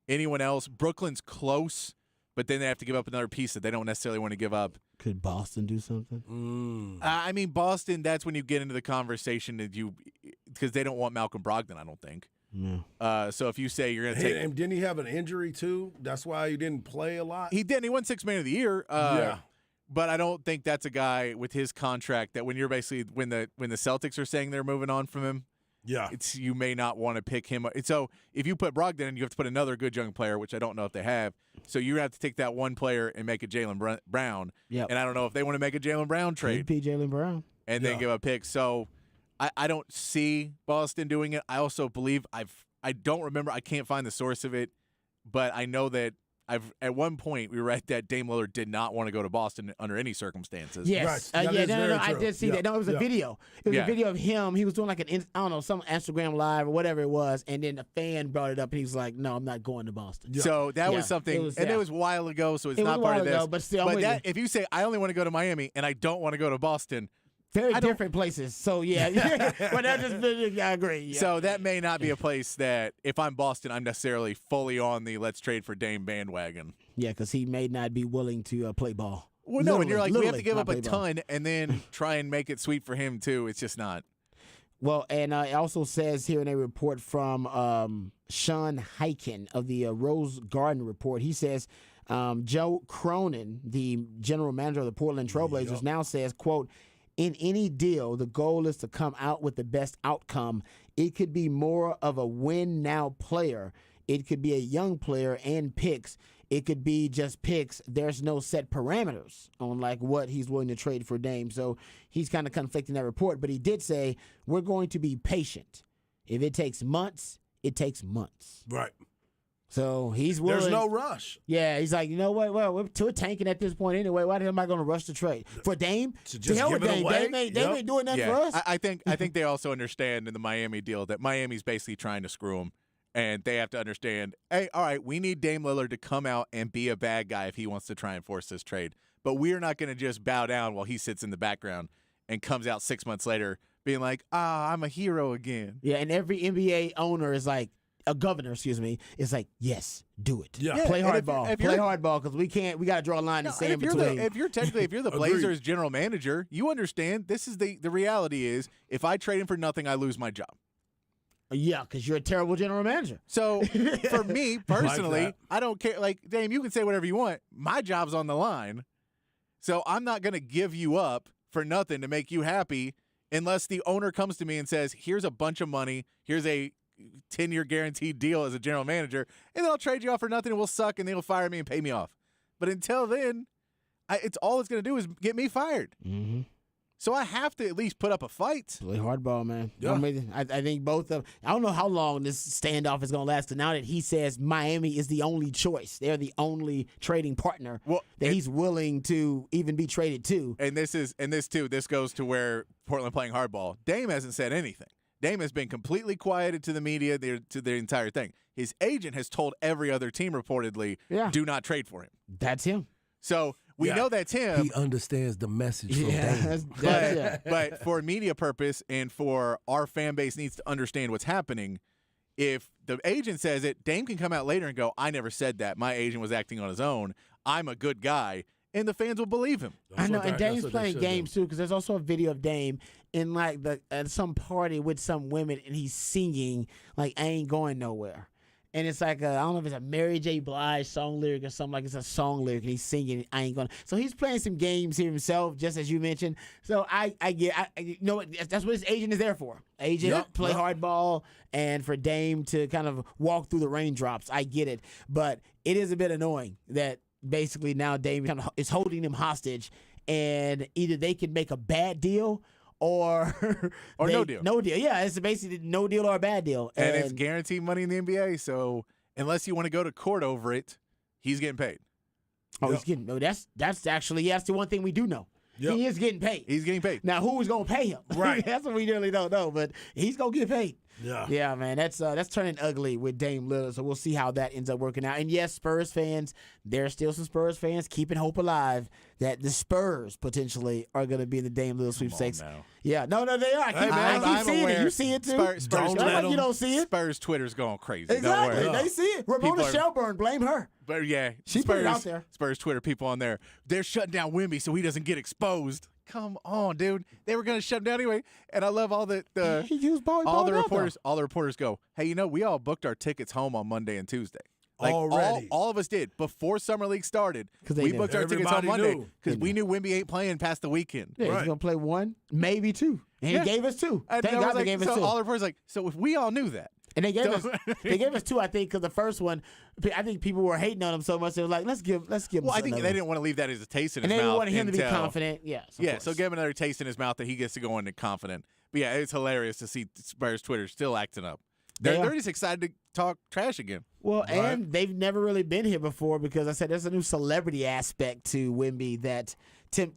Anyone else? Brooklyn's close, but then they have to give up another piece that they don't necessarily want to give up. Could Boston do something? I mean, Boston, that's when you get into the conversation because they don't want Malcolm Brogdon, I don't think. No. So if you say you're going to take. And didn't he have an injury too? That's why he didn't play a lot? He did. He won 6th Man of the Year. Yeah. But I don't think that's a guy with his contract that when you're basically when the Celtics are saying they're moving on from him. Yeah. You may not want to pick him up. So if you put Brogdon in, you have to put another good young player, which I don't know if they have. So you have to take that one player and make it Jaylen Brown. Yep. And I don't know if they want to make a Jaylen Brown trade. Jaylen Brown. And then give a pick. So I don't see Boston doing it. I also believe I don't remember. I can't find the source of it. But I know that at one point we read that Dame Lillard did not want to go to Boston under any circumstances. Yes. Right. No. I did see that. No, it was a video. It was a video of him. He was doing like some Instagram Live or whatever it was, and then a fan brought it up, and he was like, "No, I'm not going to Boston." Yeah. So that was something, it was a while ago, so it's not part of this. But still, if you say I only want to go to Miami and I don't want to go to Boston. Very different places. So, yeah. But that just, I agree. Yeah. So that may not be a place that, if I'm Boston, I'm necessarily fully on the let's trade for Dame bandwagon. Yeah, because he may not be willing to play ball. Well, no, and you're like, we have to give up a ton and then try and make it sweet for him, too. It's just not. Well, and it also says here in a report from Sean Highkin of the Rose Garden Report, he says Joe Cronin, the general manager of the Portland Trailblazers, now says, quote, "In any deal, the goal is to come out with the best outcome. It could be more of a win-now player. It could be a young player and picks. It could be just picks. There's no set parameters on like what he's willing to trade for Dame." So he's kind of conflicting that report, but he did say, we're going to be patient. If it takes months, it takes months. Right. So he's willing. There's no rush. Yeah, he's like, you know what? Well, we're tanking at this point anyway. Why the hell am I going to rush the trade for Dame? To hell with Dame. Dame ain't doing nothing for us. I think they also understand in the Miami deal that Miami's basically trying to screw him, and they have to understand. Hey, all right, we need Dame Lillard to come out and be a bad guy if he wants to try and force this trade, but we're not going to just bow down while he sits in the background and comes out 6 months later being like, I'm a hero again. Yeah, and every NBA owner is like. A governor, is like, yes, do it. Yeah. Play hardball. Play hardball because we got to draw a line in the sand between. If you're the Blazers general manager, you understand this is the reality is if I trade him for nothing, I lose my job. Yeah, because you're a terrible general manager. So for me personally, I don't care. Like, Dame, you can say whatever you want. My job's on the line. So I'm not going to give you up for nothing to make you happy unless the owner comes to me and says, here's a bunch of money. Here's a 10-year guaranteed deal as a general manager, and then I'll trade you off for nothing and we'll suck and they'll fire me and pay me off. But until then, it's all it's going to do is get me fired. Mm-hmm. So I have to at least put up a fight. Play hardball, man. Yeah. I think both of I don't know how long this standoff is going to last. Now that he says Miami is the only choice, they're the only trading partner that he's willing to even be traded to. And this goes to where Portland playing hardball. Dame hasn't said anything. Dame has been completely quieted to the media, to the entire thing. His agent has told every other team reportedly, do not trade for him. That's him. So we know that's him. He understands the message from Dame. But for media purpose and for our fan base needs to understand what's happening, if the agent says it, Dame can come out later and go, I never said that. My agent was acting on his own. I'm a good guy. And the fans will believe him. I know, and Dame's playing games too, because there's also a video of Dame in like at some party with some women, and he's singing like "I Ain't Going Nowhere," and it's like I don't know if it's a Mary J. Blige song lyric or something, like it's a song lyric, and he's singing. I ain't gonna. So he's playing some games here himself, just as you mentioned. So I you know what? That's what his agent is there for. Agent play hardball, and for Dame to kind of walk through the raindrops. I get it, but it is a bit annoying that basically now Dame kind of is holding him hostage, and either they can make a bad deal. Or no deal. No deal. Yeah, it's basically no deal or a bad deal. And it's guaranteed money in the NBA. So unless you want to go to court over it, he's getting paid. Oh, he's getting. No, that's actually that's the one thing we do know. Yep. He is getting paid. He's getting paid. Now, who is going to pay him? Right. That's what we really don't know. But he's going to get paid. Yeah. Yeah, man. That's turning ugly with Dame Lillard. So we'll see how that ends up working out. And yes, Spurs fans, there's still some Spurs fans keeping hope alive that the Spurs potentially are going to be in the Dame Lillard sweepstakes. Yeah. No, they are. I keep seeing it. You see it too. Spurs you don't see it. Spurs Twitter's going crazy. Exactly. Don't worry. They see it. Ramona Shelburne, blame her. But yeah, she put it out there. Spurs Twitter people on there. They're shutting down Wemby so he doesn't get exposed. Come on, dude. They were going to shut him down anyway. And I love all the reporters. All the reporters go, hey, we all booked our tickets home on Monday and Tuesday. Like already. All of us did before Summer League started. We booked our tickets on Monday because we knew Wemby ain't playing past the weekend. Yeah, he's going to play one, maybe two. And he gave us two. Thank God they gave us two. All the reporters so if we all knew that. And they gave us two, I think, because the first one, I think people were hating on him so much they were like, let's give him. Well, I think they didn't want to leave that as a taste in his mouth. And they didn't want him to be confident. Yes. Yeah. So give him another taste in his mouth that he gets to go into confident. But yeah, it's hilarious to see Spurs Twitter still acting up. They're just excited to talk trash again. Well, and they've never really been here before because I said there's a new celebrity aspect to Wemby that Tim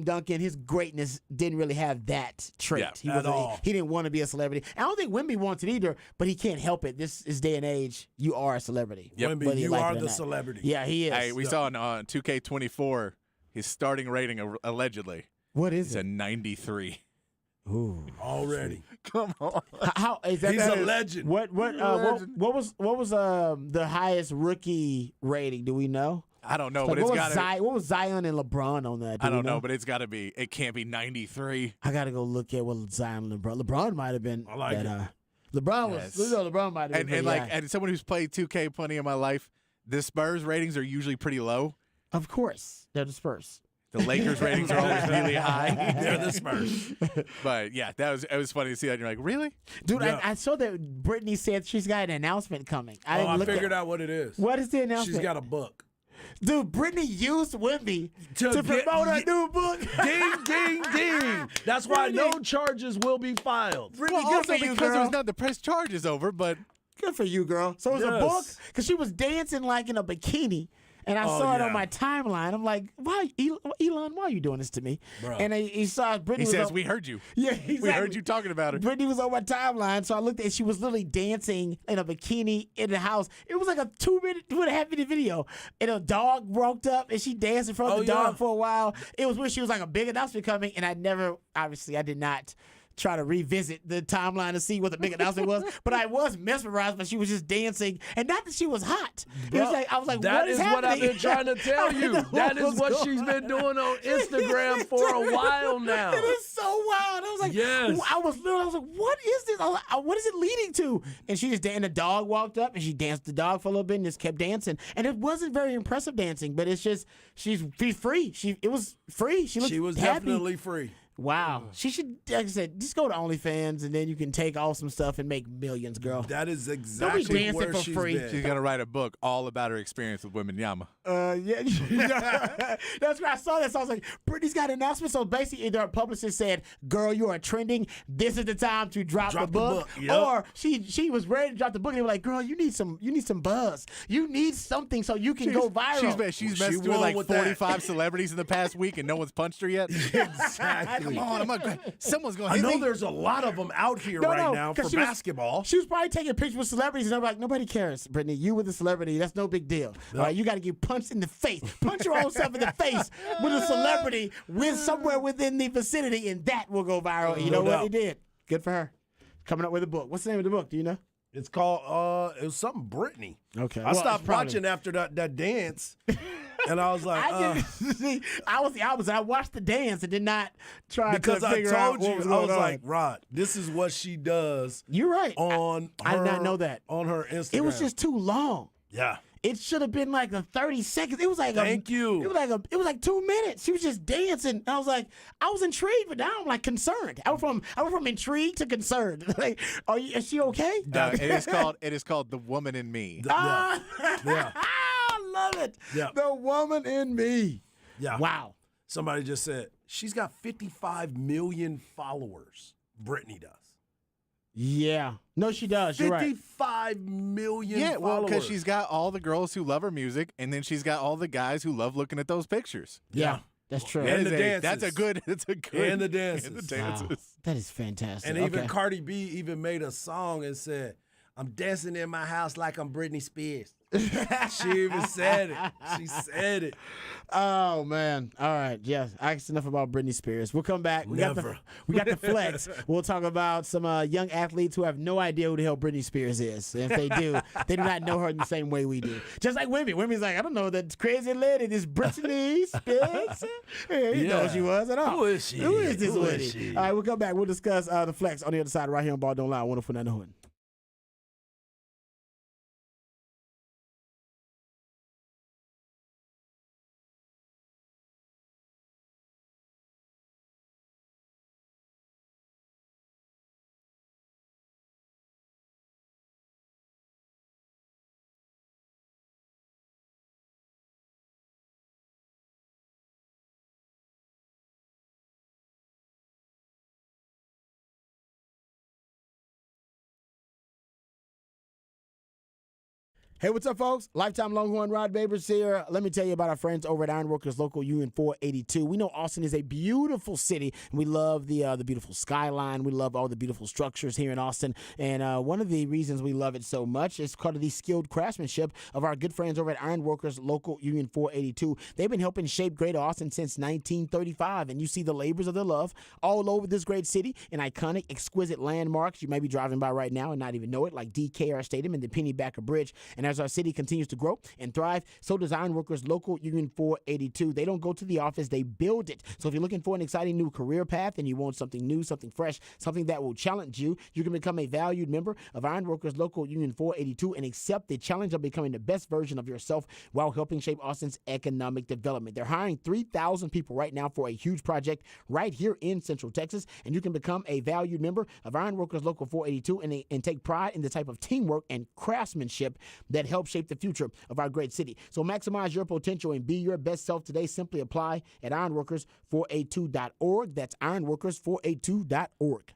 Duncan, his greatness didn't really have that trait. He didn't want to be a celebrity. I don't think Wemby wants it either, but he can't help it. This is day and age. You are a celebrity. Yep. Wemby, you are the celebrity. Yeah, he is. Hey, we saw on 2K24 his starting rating allegedly. What is it? It's a 93. Ooh, already. Come on. How is that? He's a legend. What was the highest rookie rating? Do we know? I don't know, but it's got to. What was Zion and LeBron on that? I don't know, but it's got to be. It can't be 93. I got to go look at what Zion and LeBron. LeBron might have been. I like it. LeBron was. LeBron might have been. And someone who's played 2K plenty in my life, the Spurs ratings are usually pretty low. Of course, they're the Spurs. The Lakers ratings are always really high. They're the Spurs. But yeah, it was funny to see that. You're like, really? Dude, yeah. I saw that Brittany said she's got an announcement coming. I figured out what it is. What is the announcement? She's got a book. Dude, Brittany used Wemby to promote her new book. Ding, ding, ding. That's why no charges will be filed. Brittany, also because it was not the press charge is over, but good for you, girl. So it was a book because she was dancing like in a bikini. And I saw it on my timeline. I'm like, why, Elon, why are you doing this to me? Bro. And he saw Brittany. He says, we heard you. Yeah, exactly. We heard you talking about her. Brittany was on my timeline, so I looked at she was literally dancing in a bikini in the house. It was like a 2.5 minute video. And a dog walked up, and she danced in front of the dog for a while. It was when she was like a big announcement coming, and I did not try to revisit the timeline to see what the big announcement was, but I was mesmerized when she was just dancing, and not that she was hot. It was like I was like, that what is what happening? I've been trying to tell you. That is what she's been doing on Instagram for a while now. It is so wild. I was like, I was like, what is this? What is it leading to? And she just and the dog walked up and she danced the dog for a little bit and just kept dancing, and it wasn't very impressive dancing, but it's just she's free. It was free. She was happy. Definitely free. Wow. She should, like I said, just go to OnlyFans and then you can take awesome stuff and make millions, girl. That is exactly Don't be dancing where for she's free. been. She's going to write a book all about her experience with Wembanyama. Yeah. That's where I saw that. So I was like, Brittany's got an announcement. So basically, either a publicist said, girl, you are trending. This is the time to drop the book. Yep. Or she was ready to drop the book. And they were like, girl, you need some buzz. You need something so you can go viral. She's messed with like 45 celebrities in the past week and no one's punched her yet. Exactly. Come on, someone's going to I hit know me. there's a lot of them out here now for basketball. She was probably taking pictures with celebrities, and I'm like, nobody cares, Brittany. You with a celebrity, that's no big deal. All right, you got to get punched in the face. Punch your own self in the face with a celebrity somewhere within the vicinity, and that will go viral. And you know what? It did. Good for her. Coming up with a book. What's the name of the book? Do you know? It's called, it was something Brittany. Okay. I stopped watching after that dance. And I was like, I didn't see. I was the opposite. I watched the dance and did not try because to I figure out told what you, was I going was on. like, Rod, this is what she does. You're right. I did not know that. On her Instagram. It was just too long. Yeah. It should have been like a 30 seconds. It was like Thank you. It was like 2 minutes. She was just dancing. I was like, I was intrigued, but now I'm like concerned. I went from intrigued to concerned. Like, is she okay? It is called The Woman in Me. Yeah. I love it. Yeah. The woman in me. Yeah. Wow. Somebody just said she's got 55 million followers. Brittany does. Yeah. No, she does. You're right. 55 million Yeah, well, followers. because she's got all the girls who love her music, and then she's got all the guys who love looking at those pictures. Yeah. That's true. And the dances. That's a good. And the dances. And the dances. Wow. That is fantastic. And even Okay. Cardi B even made a song and said, I'm dancing in my house like I'm Britney Spears. She even said it. She said it. Oh man! All right, yes. I asked enough about Britney Spears. We'll come back. We got the flex. We'll talk about some young athletes who have no idea who the hell Britney Spears is. And if they do, they do not know her in the same way we do. Just like women. Women's like, I don't know that crazy lady, this Britney Spears. You know who she was at all. Who is she? Who is this Who lady? is she? All right, we'll come back. We'll discuss the flex on the other side right here on Ball Don't Lie. 104.9 The Horn. Hey, what's up, folks? Lifetime Longhorn Rod Babers here. Let me tell you about our friends over at Ironworkers Local Union 482. We know Austin is a beautiful city, and we love the beautiful skyline. We love all the beautiful structures here in Austin. And one of the reasons we love it so much is because of the skilled craftsmanship of our good friends over at Ironworkers Local Union 482. They've been helping shape Greater Austin since 1935, and you see the labors of their love all over this great city in iconic, exquisite landmarks you may be driving by right now and not even know it, like DKR Stadium and the Pennybacker Bridge. And as our city continues to grow and thrive, so does Ironworkers Local Union 482. They don't go to the office, they build it. So if you're looking for an exciting new career path and you want something new, something fresh, something that will challenge you, you can become a valued member of Ironworkers Local Union 482 and accept the challenge of becoming the best version of yourself while helping shape Austin's economic development. They're hiring 3,000 people right now for a huge project right here in Central Texas, and you can become a valued member of Ironworkers Local 482 and take pride in the type of teamwork and craftsmanship that helps shape the future of our great city. So maximize your potential and be your best self today. Simply apply at ironworkers482.org. That's ironworkers482.org.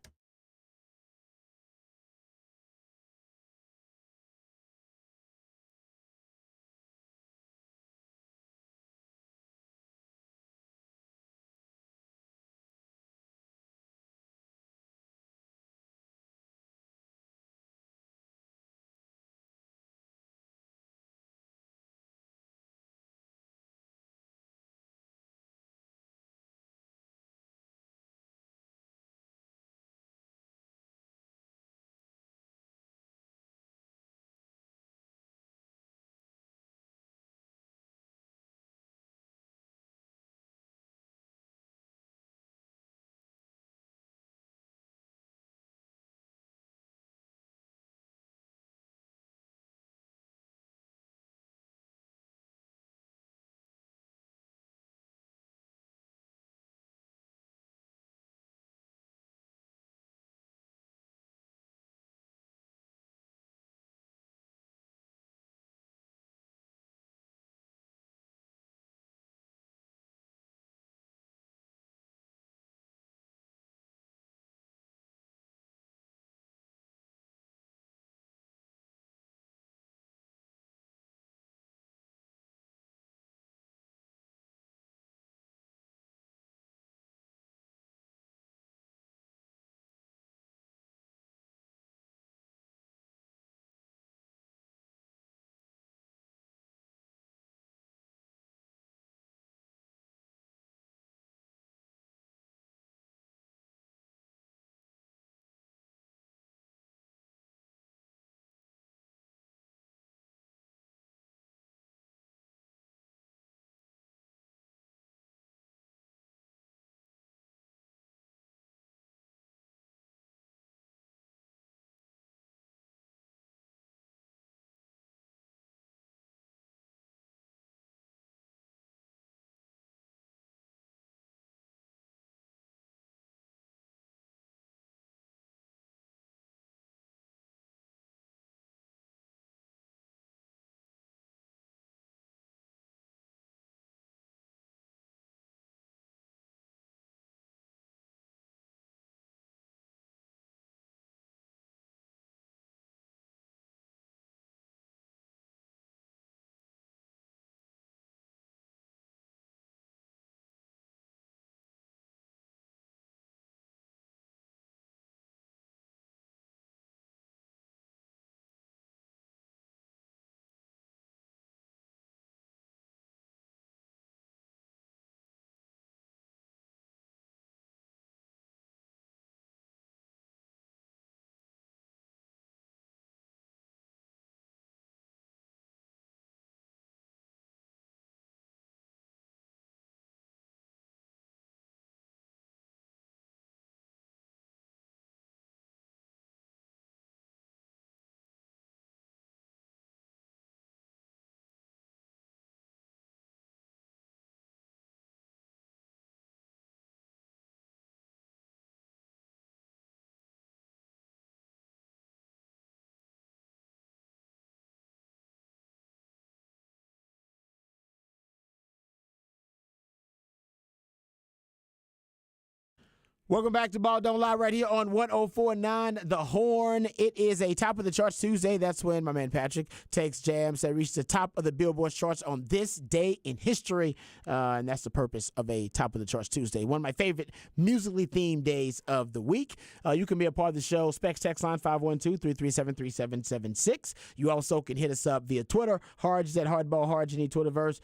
Welcome back to Ball Don't Lie right here on 104.9 The Horn. It is a Top of the Charts Tuesday. That's when my man Patrick takes jams that reach the top of the Billboard charts on this day in history. And that's the purpose of a Top of the Charts Tuesday. One of my favorite musically themed days of the week. You can be a part of the show. Specs text line 512-337-3776. You also can hit us up via Twitter. Harge is at Hardball Harge in the Twitterverse.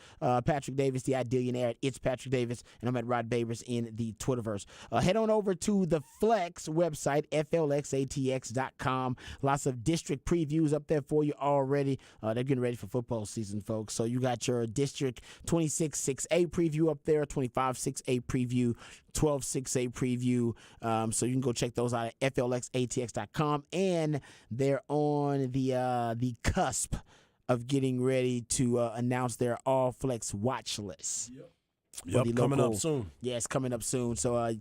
Patrick Davis, the Ideallionaire at It's Patrick Davis. And I'm at Rod Babers in the Twitterverse. Head on over to the Flex website, flxatx.com. Lots of district previews up there for you already. They're getting ready for football season, folks. So you got your District 26-6A preview up there, 25-6A preview, 12-6A preview. So you can go check those out at flxatx.com. And they're on the cusp of getting ready to announce their All Flex watch list. Yep, coming up soon. Yeah, it's coming up soon. So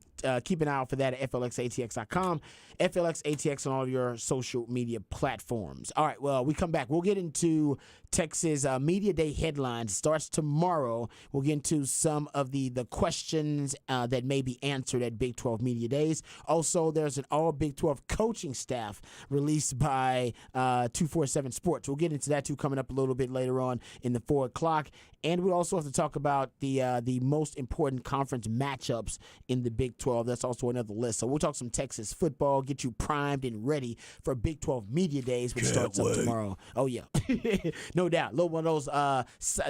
keep an eye out for that at flxatx.com. FLXATX on all of your social media platforms. All right, well, we come back. We'll get into Texas Media Day headlines. Starts tomorrow. We'll get into some of the questions that may be answered at Big 12 Media Days. Also, there's an all Big 12 coaching staff released by 247 Sports. We'll get into that, too, coming up a little bit later on in the 4 o'clock. And we also have to talk about the most important conference matchups in the Big 12. That's also another list. So we'll talk some Texas football, get you primed and ready for Big 12 Media Days, which starts up tomorrow. Oh, yeah. No doubt. One of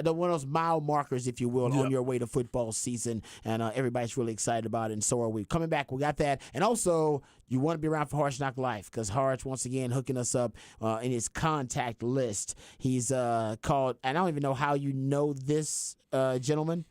those mile markers, if you will, on your way to football season. And everybody's really excited about it, and so are we. Coming back, we got that. And also, you want to be around for Harge Knock Life, because Harge, once again, hooking us up in his contact list. He's called, and I don't even know how you know this gentleman.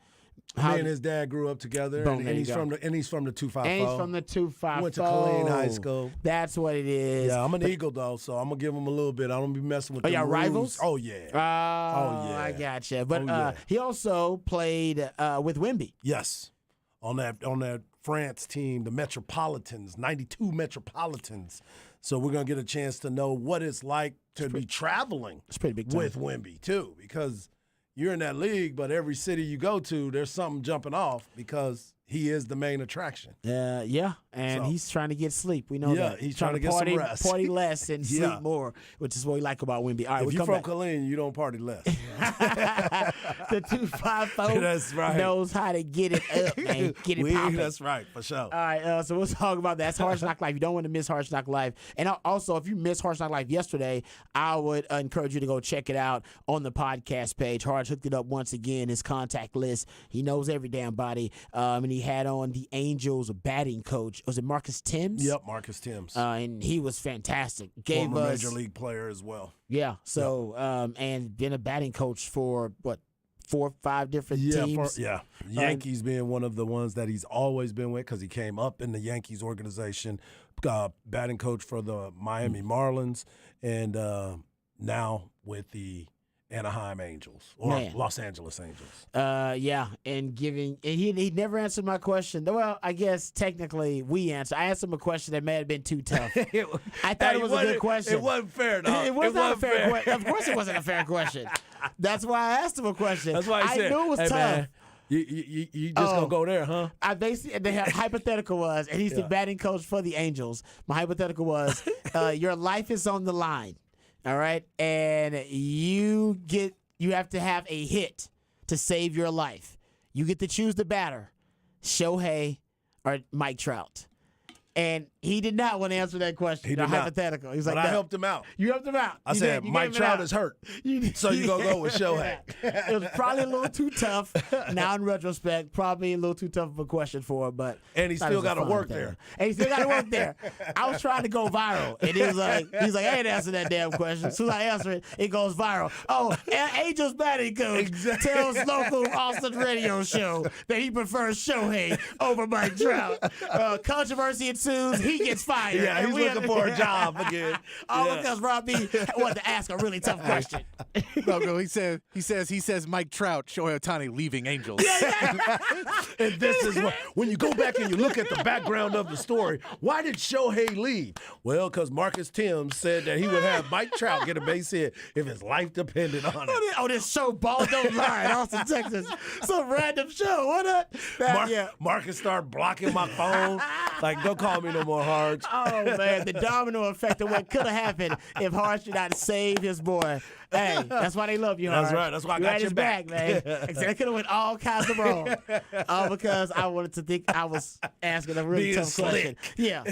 Me and his dad grew up together, and he's from the 250. And he's from the 250. Went to Killeen High School. That's what it is. Yeah, I'm an Eagle, though, so I'm going to give him a little bit. I don't be messing with the y'all rivals? Oh, yeah. Oh, yeah. I gotcha. But he also played with Wemby. Yes, on that France team, the Metropolitans, 92 Metropolitans. So we're going to get a chance to know what it's like to be traveling with Wemby, too, because you're in that league, but every city you go to, there's something jumping off because he is the main attraction. And he's trying to get sleep. We know that. He's trying to get some rest. Party less and sleep more, which is what we like about Wemby. All right, if you're from Killeen, you don't party less. The 250 that's right. knows how to get it up, man. Get it popping. That's right, for sure. All right, so we'll talk about that. That's Harge Knock Life. You don't want to miss Harge Knock Life. And also, if you missed Harge Knock Life yesterday, I would encourage you to go check it out on the podcast page. Harge hooked it up once again, his contact list. He knows every damn body. And he had on the Angels batting coach. Was it Marcus Timms? Yep, Marcus Timms. And he was fantastic. Former Major League player as well. Yeah, so, and been a batting coach for, 4 or 5 different teams? Yankees being one of the ones that he's always been with because he came up in the Yankees organization, batting coach for the Miami Marlins, and now with the Anaheim Angels or Los Angeles Angels. And he never answered my question. Well, I guess technically we answered. I asked him a question that may have been too tough. I thought it was a good question. It wasn't fair, dog. It was not a fair question. Of course it wasn't a fair question. That's why I asked him a question. That's why I said, knew it was tough. Man, you just gonna go there, huh? I basically, the hypothetical was, and he's the batting coach for the Angels. My hypothetical was, your life is on the line. All right, and you have to have a hit to save your life. You get to choose the batter, Shohei or Mike Trout. And he did not want to answer that question. He did hypothetical. He's like, I helped him out. You helped him out. I said, Mike Trout is hurt. So you're going to go with Shohei. It was probably a little too tough. Now, in retrospect, probably a little too tough of a question for him. And he still got to work there. I was trying to go viral. And he's like, I ain't answer that damn question. As soon as I answer it, it goes viral. Oh, Angels batting coach tells local Austin radio show that he prefers Shohei over Mike Trout. Controversy ensues. He gets fired. Yeah, he's looking for a job again. All because Rob B wanted to ask a really tough question. No, he says Mike Trout, Shohei Ohtani leaving Angels. And this is when you go back and you look at the background of the story. Why did Shohei leave? Well, because Marcus Timms said that he would have Mike Trout get a base hit if his life depended on it. Oh, this show, Ball Don't Lie in Austin, Texas. Some random show. What up? Marcus started blocking my phone Like, don't call me no more, Harge. Oh, man, the domino effect of what could have happened if Harge did not save his boy. Hey, that's why they love you, Harge. That's right. That's why I got your back, man. Like I said, I could have went all kinds of wrong. All because I wanted to think I was asking a really tough question. Yeah.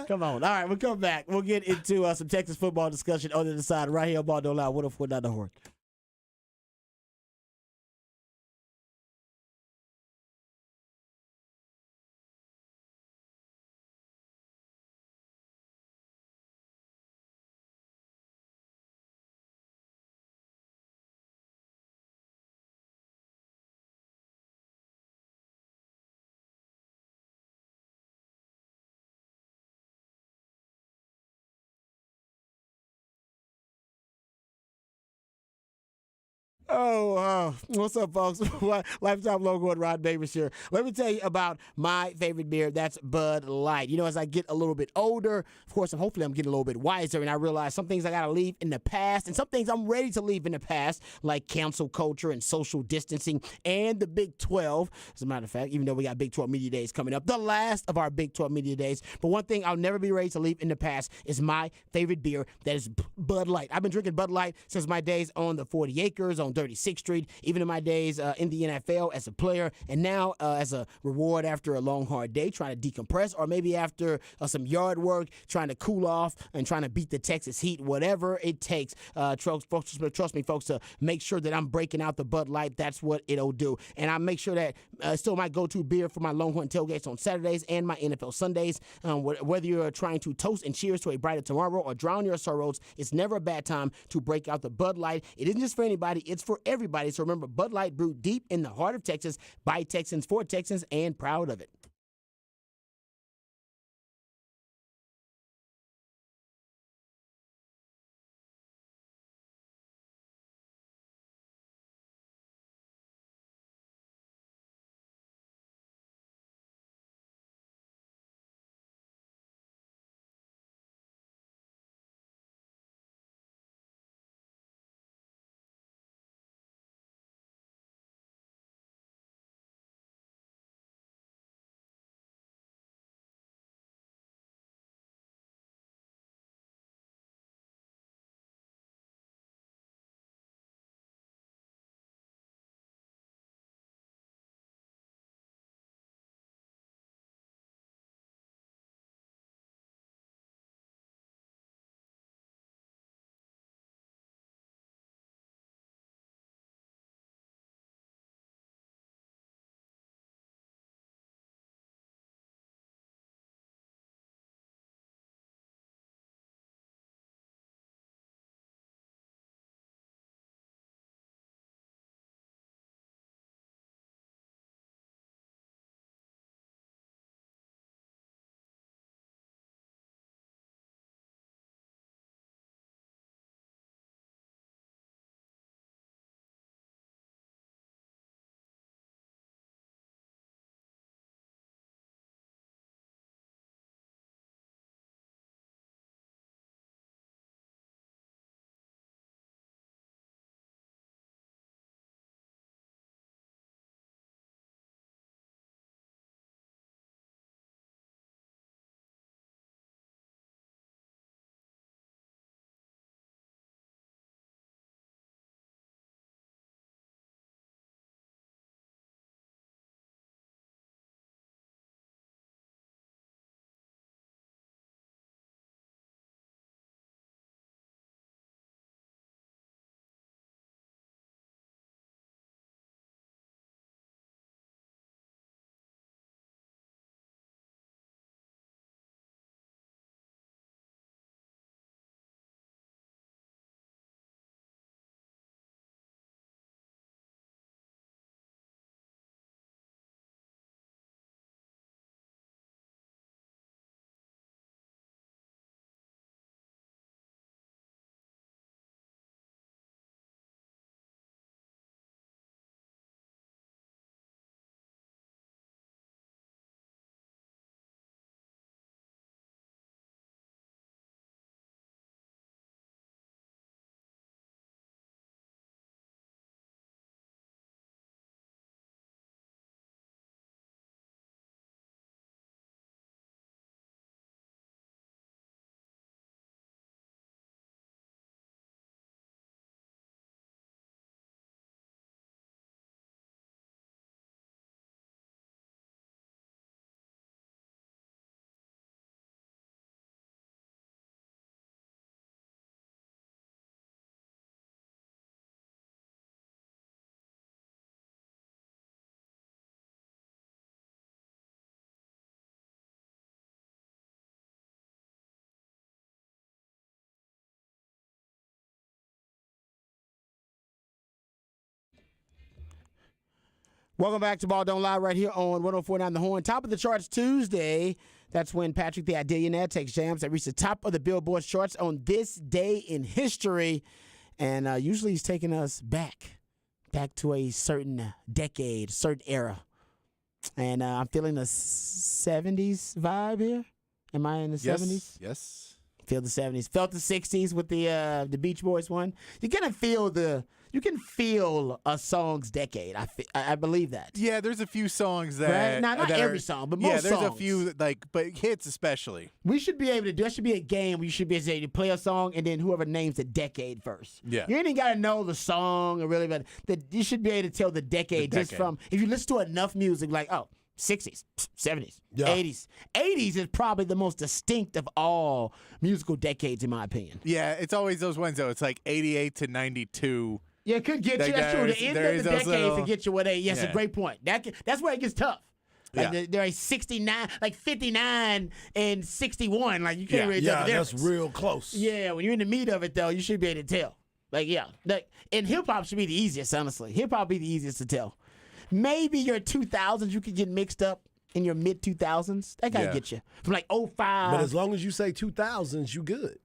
Come on. All right, we'll come back. We'll get into some Texas football discussion on the other side right here on Ball Don't Lie, 104.9 The Horn. What's up, folks? Lifetime logo and Rod Davis here. Let me tell you about my favorite beer. That's Bud Light. You know, as I get a little bit older, of course, hopefully I'm getting a little bit wiser, and I realize some things I got to leave in the past, and some things I'm ready to leave in the past, like cancel culture and social distancing and the Big 12. As a matter of fact, even though we got Big 12 Media Days coming up, the last of our Big 12 Media Days. But one thing I'll never be ready to leave in the past is my favorite beer. That is Bud Light. I've been drinking Bud Light since my days on the 40 Acres, on 36th Street, even in my days in the NFL as a player, and now as a reward after a long, hard day, trying to decompress, or maybe after some yard work, trying to cool off and trying to beat the Texas heat, whatever it takes. Trust me, folks, to make sure that I'm breaking out the Bud Light. That's what it'll do. And I make sure that it's still my go-to beer for my Longhorn tailgates on Saturdays and my NFL Sundays. Whether you're trying to toast and cheers to a brighter tomorrow or drown your sorrows, it's never a bad time to break out the Bud Light. It isn't just for anybody, it's for everybody. So remember, Bud Light brewed deep in the heart of Texas by Texans for Texans, and proud of it. Welcome back to Ball Don't Lie right here on 104.9 The Horn. Top of the charts Tuesday. That's when Patrick the Idillionaire takes jams that reach the top of the Billboard charts on this day in history. And usually he's taking us back to a certain decade, certain era. And I'm feeling the 70s vibe here. Am I in the 70s? Yes. Feel the 70s. Felt the 60s with the Beach Boys one. You can feel a song's decade. I believe that. Yeah, there's a few songs that right? Not that every are, song, but most songs. Yeah, there's a few but hits especially. We should be able to do. That should be a game where you should be able to play a song and then whoever names the decade first. Yeah. You ain't got to know the song or really, but you should be able to tell the decade just from if you listen to enough music, like 60s, 70s, 80s. 80s is probably the most distinct of all musical decades, in my opinion. Yeah, it's always those ones, though. It's like 88 to 92. Yeah, it could get you. That's true. The end of the decades to get you what they. Yes, yeah. A great point. That's where it gets tough. Like there are 69, like 59 and 61. Like you can't really tell the difference. That's real close. Yeah, when you're in the meat of it, though, you should be able to tell. And hip hop should be the easiest, honestly. Hip hop be the easiest to tell. Maybe your 2000s, you could get mixed up in your mid 2000s. That gotta get you from like 05. But as long as you say 2000s, you good.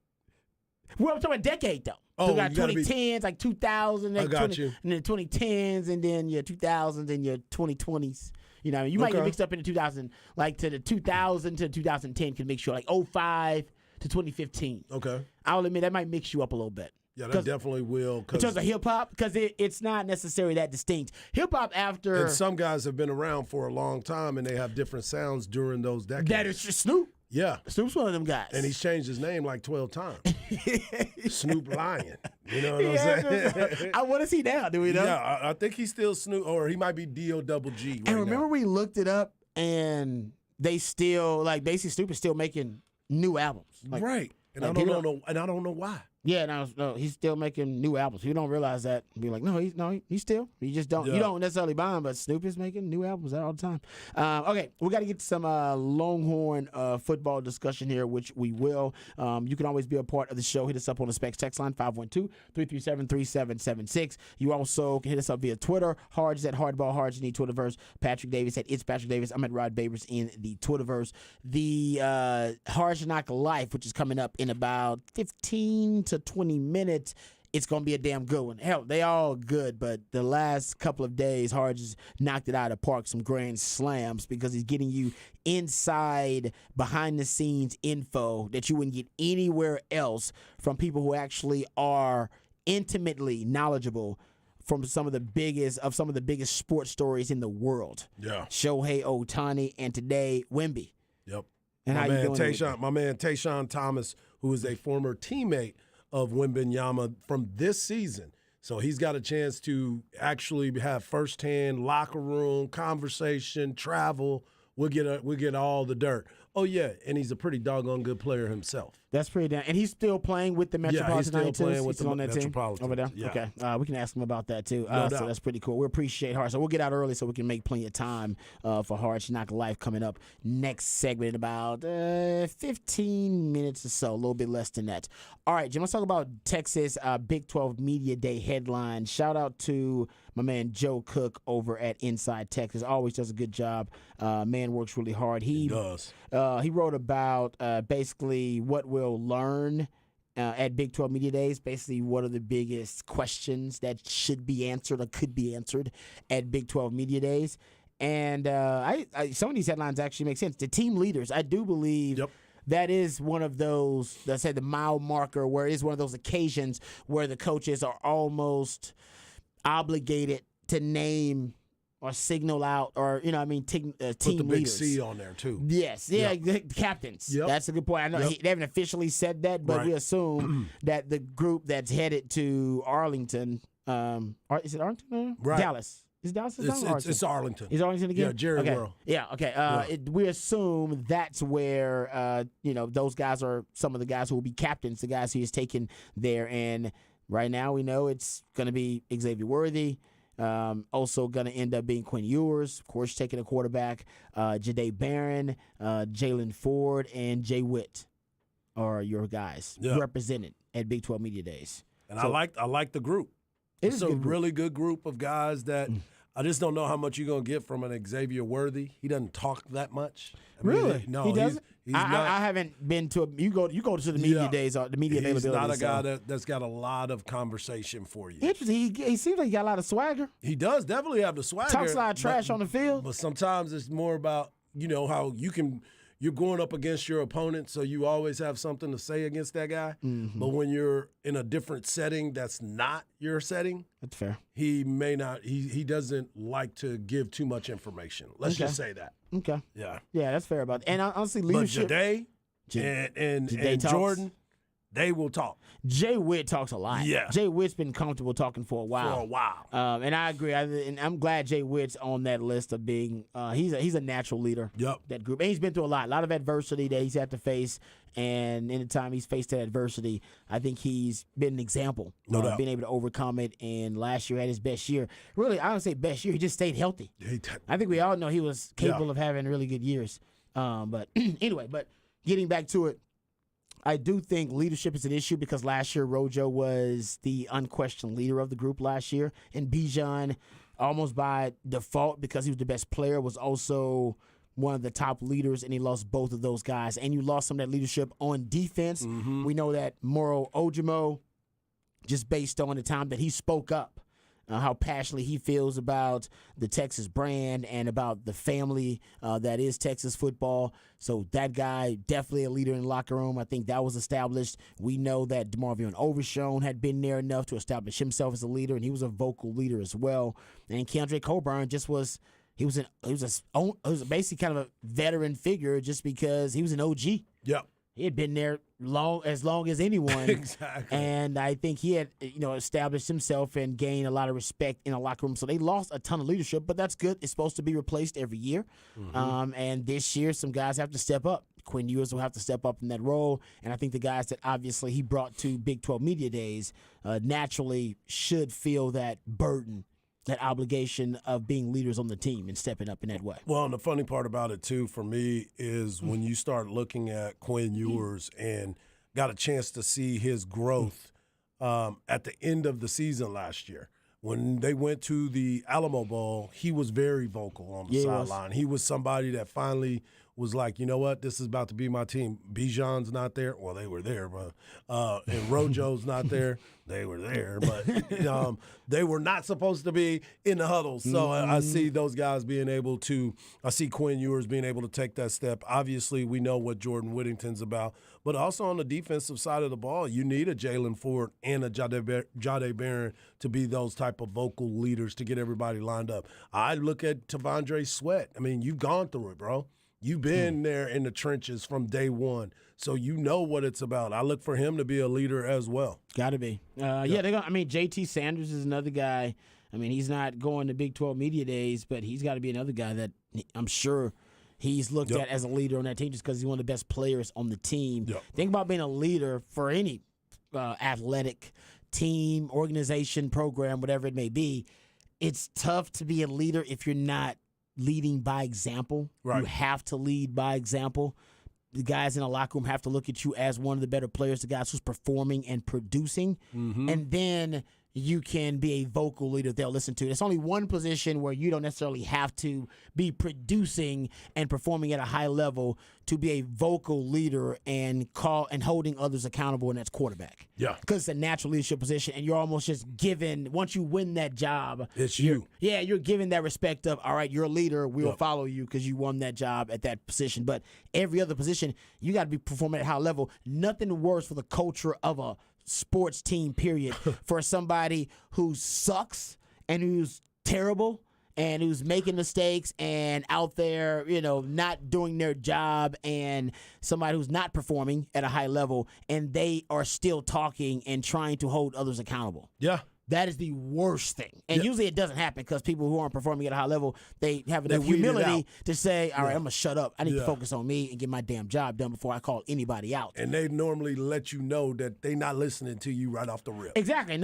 Well, I'm talking about decade though. Oh, you got 2010s, like 2000, I got you. And then 2010s, and then your 2000s and your 2020s. You know, you might get mixed up in the 2000, like to the 2000 to 2010 can mix you like 05 to 2015. Okay. I'll admit that might mix you up a little bit. Yeah, that definitely will. In terms of hip hop, because it's not necessarily that distinct. Hip hop after. And some guys have been around for a long time and they have different sounds during those decades. That is just Snoop. Yeah. Snoop's one of them guys. And he's changed his name like 12 times. Snoop Lion. You know what I'm saying? What is he now? Do we know? Yeah, I think he's still Snoop, or he might be D-O-double-G right And remember now. we looked it up and they still, like, basically Snoop is still making new albums. Like, right. And like I don't know why. Yeah, no, he's still making new albums. You don't realize that. Be like, he's still. You just don't. You don't necessarily buy him, but Snoop is making new albums all the time. Okay, we got to get to some Longhorn football discussion here, which we will. You can always be a part of the show. Hit us up on the Specs text line 512-337-3776. You also can hit us up via Twitter. Hards at Hardball Hards in the Twitterverse. Patrick Davis at It's Patrick Davis. I'm at Rod Babers in the Twitterverse. The Hard Knock Life, which is coming up in about 15 to 20 minutes, it's going to be a damn good one. Hell, they all good, but the last couple of days, Hard just knocked it out of the park, some grand slams, because he's getting you inside, behind-the-scenes info that you wouldn't get anywhere else from people who actually are intimately knowledgeable from some of the biggest sports stories in the world. Yeah. Shohei Ohtani, and today, Wemby. Yep. And my man Tayshaun Thomas, who is a former teammate of Wembanyama from this season. So he's got a chance to actually have firsthand locker room conversation, travel. We'll get all the dirt. Oh yeah, and he's a pretty doggone good player himself. That's pretty damn. And he's still playing with the Metropolitan. Yeah, he's still playing with the on that Metropolitan team over there. Yeah. Okay, we can ask him about that too. No So doubt. that's pretty cool. We appreciate Hard. So we'll get out early so we can make plenty of time for Hard Knock Life coming up next segment in about 15 minutes or so, a little bit less than that. All right, Jim. Let's talk about Texas Big 12 Media Day headline. Shout out to my man Joe Cook over at Inside Texas. Always does a good job. Man works really hard. He does. He wrote about basically what we'll learn at Big 12 Media Days. Basically, what are the biggest questions that should be answered or could be answered at Big 12 Media Days. And some of these headlines actually make sense. The team leaders, I do believe. Yep. That is one of those, let's say the mile marker, where it is one of those occasions where the coaches are almost obligated to name or signal out or, team Put the big leaders. C on there, too. Yes. Yeah, the captains. Yep. That's a good point. I know they haven't officially said that, but Right. we assume that the group that's headed to Arlington, is it Arlington? Right. Dallas. Is it Dallas? It's Arlington. Is Arlington again? Yeah, Jerry okay. World. Yeah, okay. We assume that's where, those guys are some of the guys who will be captains, the guys he has taken there. And right now we know it's going to be Xavier Worthy. Also going to end up being Quinn Ewers, of course, taking a quarterback. Jahdae Barron, Jalen Ford, and Jay Witt are your guys represented at Big 12 Media Days. And I like the group. It's a really good group of guys that I just don't know how much you're going to get from an Xavier Worthy. He doesn't talk that much. Really? No, he doesn't. He's not. I haven't been to you go to the media days or the media availability. He's not a guy that's got a lot of conversation for you. Interesting. He seems like he got a lot of swagger. He does definitely have the swagger. Talks a lot of trash on the field. But sometimes it's more about, how you're going up against your opponent, so you always have something to say against that guy. Mm-hmm. But when you're in a different setting that's not your setting, that's fair. He may not. He doesn't like to give too much information. Let's just say that. Okay. Yeah. Yeah, that's fair about it. And honestly, leadership. But Jade and Jordan, they will talk. Jay Witt talks a lot. Yeah. Jay Witt's been comfortable talking for a while. And I agree. And I'm glad Jay Witt's on that list of being he's a natural leader. Yep. That group. And he's been through a lot of adversity that he's had to face. And in the time he's faced that adversity, I think he's been an example of being able to overcome it. And last year had his best year. Really, I don't say best year. He just stayed healthy. I think we all know he was capable of having really good years. But anyway, getting back to it, I do think leadership is an issue because last year Rojo was the unquestioned leader of the group last year. And Bijan, almost by default because he was the best player, was also one of the top leaders, and he lost both of those guys. And you lost some of that leadership on defense. Mm-hmm. We know that Moro Ojomo, just based on the time that he spoke up, how passionately he feels about the Texas brand and about the family that is Texas football. So that guy, definitely a leader in the locker room. I think that was established. We know that DeMarvion Overshown had been there enough to establish himself as a leader, and he was a vocal leader as well. And Keandre Coburn just was – he was basically kind of a veteran figure just because he was an OG. Yep. He had been there as long as anyone. Exactly. And I think he had, established himself and gained a lot of respect in the locker room. So they lost a ton of leadership, but that's good. It's supposed to be replaced every year. Mm-hmm. And this year, some guys have to step up. Quinn Ewers will have to step up in that role. And I think the guys that obviously he brought to Big 12 Media Days naturally should feel that burden, that obligation of being leaders on the team and stepping up in that way. Well, and the funny part about it, too, for me, is when you start looking at Quinn Ewers and got a chance to see his growth at the end of the season last year. When they went to the Alamo Bowl, he was very vocal on the sideline. He was somebody that finally was like, you know what, this is about to be my team. Bijan's not there. Well, they were there, but and Rojo's not there. They were there, but they were not supposed to be in the huddle. So I see those guys being able to – I see Quinn Ewers being able to take that step. Obviously, we know what Jordan Whittington's about. But also on the defensive side of the ball, you need a Jalen Ford and a Jahdae Barron to be those type of vocal leaders to get everybody lined up. I look at T'Vondre Sweat. I mean, you've gone through it, bro. You've been there in the trenches from day one, so you know what it's about. I look for him to be a leader as well. Got to be. JT Sanders is another guy. I mean, he's not going to Big 12 Media Days, but he's got to be another guy that I'm sure he's looked at as a leader on that team just because he's one of the best players on the team. Think about being a leader for any athletic team, organization, program, whatever it may be. It's tough to be a leader if you're not leading by example. Right. You have to lead by example. The guys in the locker room have to look at you as one of the better players, the guys who's performing and producing. Mm-hmm. And then you can be a vocal leader they'll listen to. There's only one position where you don't necessarily have to be producing and performing at a high level to be a vocal leader and holding others accountable, and that's quarterback. Yeah. Because it's a natural leadership position, and you're almost just given, once you win that job, it's you. Yeah, you're given that respect of, all right, you're a leader, we'll follow you because you won that job at that position. But every other position, you got to be performing at a high level. Nothing worse for the culture of a sports team, period, for somebody who sucks and who's terrible and who's making mistakes and out there, not doing their job, and somebody who's not performing at a high level, and they are still talking and trying to hold others accountable. Yeah. That is the worst thing. And usually it doesn't happen because people who aren't performing at a high level, they have enough humility to say, all right, I'm going to shut up. I need to focus on me and get my damn job done before I call anybody out. And they normally let you know that they're not listening to you right off the rip. Exactly.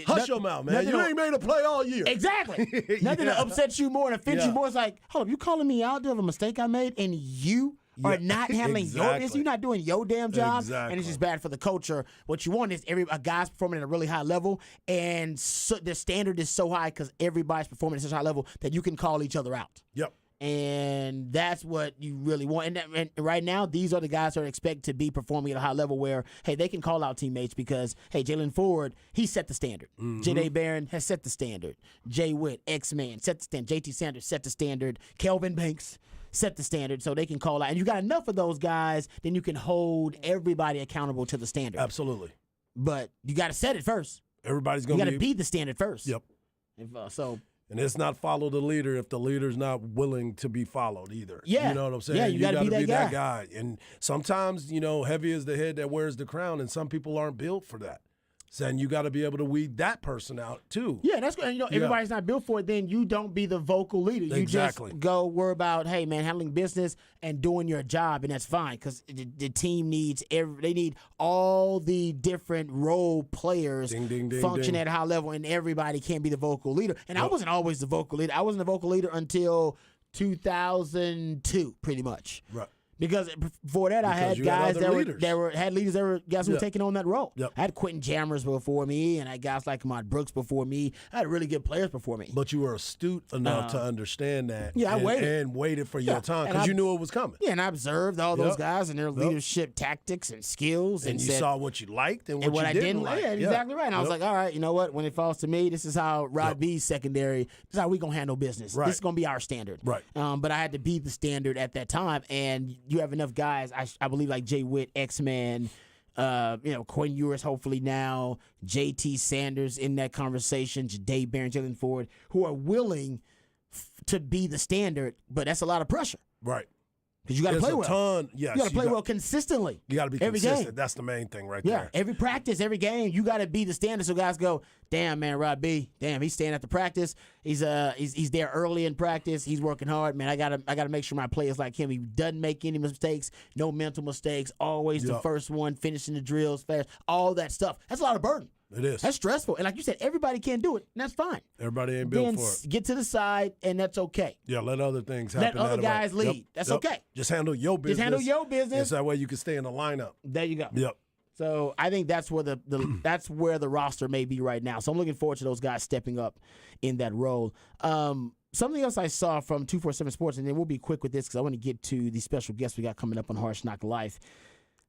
Hush your mouth, man. You ain't made a play all year. Exactly. Nothing to upset you more and offend you more. It's like, hold up, you calling me out? Do you have a mistake I made? And you or not handling your business. Exactly. You're not doing your damn job, Exactly. and it's just bad for the culture. What you want is a guy's performing at a really high level, and the standard is so high because everybody's performing at such a high level that you can call each other out. Yep. And that's what you really want. And right now, these are the guys that are expected to be performing at a high level where, hey, they can call out teammates because, hey, Jalen Ford, he set the standard. Jadae Barron has set the standard. Jay Witt, X-Man, set the standard. JT Sanders set the standard. Kelvin Banks set the standard so they can call out. And you got enough of those guys, then you can hold everybody accountable to the standard. Absolutely. But you got to set it first. Everybody's You going got to to be the standard first. Yep. And And it's not follow the leader if the leader's not willing to be followed either. Yeah. You know what I'm saying? Yeah, you gotta be that guy. And sometimes, heavy is the head that wears the crown, and some people aren't built for that. So then you got to be able to weed that person out too. Yeah, that's good. Everybody's not built for it. Then you don't be the vocal leader. You Exactly. just go worry about, hey man, handling business and doing your job, and that's fine because the team needs they need all the different role players function at a high level, and everybody can't be the vocal leader. And I wasn't always the vocal leader. I wasn't the vocal leader until 2002, pretty much. Right. Because before that, I had guys that were guys who were taking on that role. Yep. I had Quentin Jammers before me, and I had guys like Ahmad Brooks before me. I had really good players before me. But you were astute enough to understand that. Yeah, I waited. And waited for your time because you knew it was coming. Yeah, and I observed all those guys and their leadership tactics and skills. And you said, saw what you liked and what what you I didn't like. Yeah, exactly right. And I was like, all right, you know what? When it falls to me, this is how Rod B's secondary, this is how we going to handle business. Right. This is going to be our standard. Right. But I had to be the standard at that time, and you have enough guys, I believe, like Jay Witt, X-Man, Quinn Ewers, hopefully now, JT Sanders in that conversation, Jadae Barron, Jalen Ford, who are willing to be the standard, but that's a lot of pressure. Right. Because you got to play well. Yes, you got to play well consistently. You got to be every consistent. Game. That's the main thing right yeah, there. Every practice, every game, you got to be the standard. So guys go, damn man, Rod B, damn, he's staying at the practice. He's there early in practice. He's working hard, man. I gotta make sure my players like him. He doesn't make any mistakes, no mental mistakes. Always the first one, finishing the drills fast. All that stuff. That's a lot of burden. It is. That's stressful. And like you said, everybody can't do it, and that's fine. Everybody ain't built then for it. Get to the side, and that's okay. Yeah, let other things happen. Let other guys lead. That's okay. Just handle your business. Just handle your business. So that way you can stay in the lineup. There you go. Yep. So I think that's where that's where the roster may be right now. So I'm looking forward to those guys stepping up in that role. Something else I saw from 247 Sports, and then we'll be quick with this because I want to get to the special guests we got coming up on Harsh Knock Life.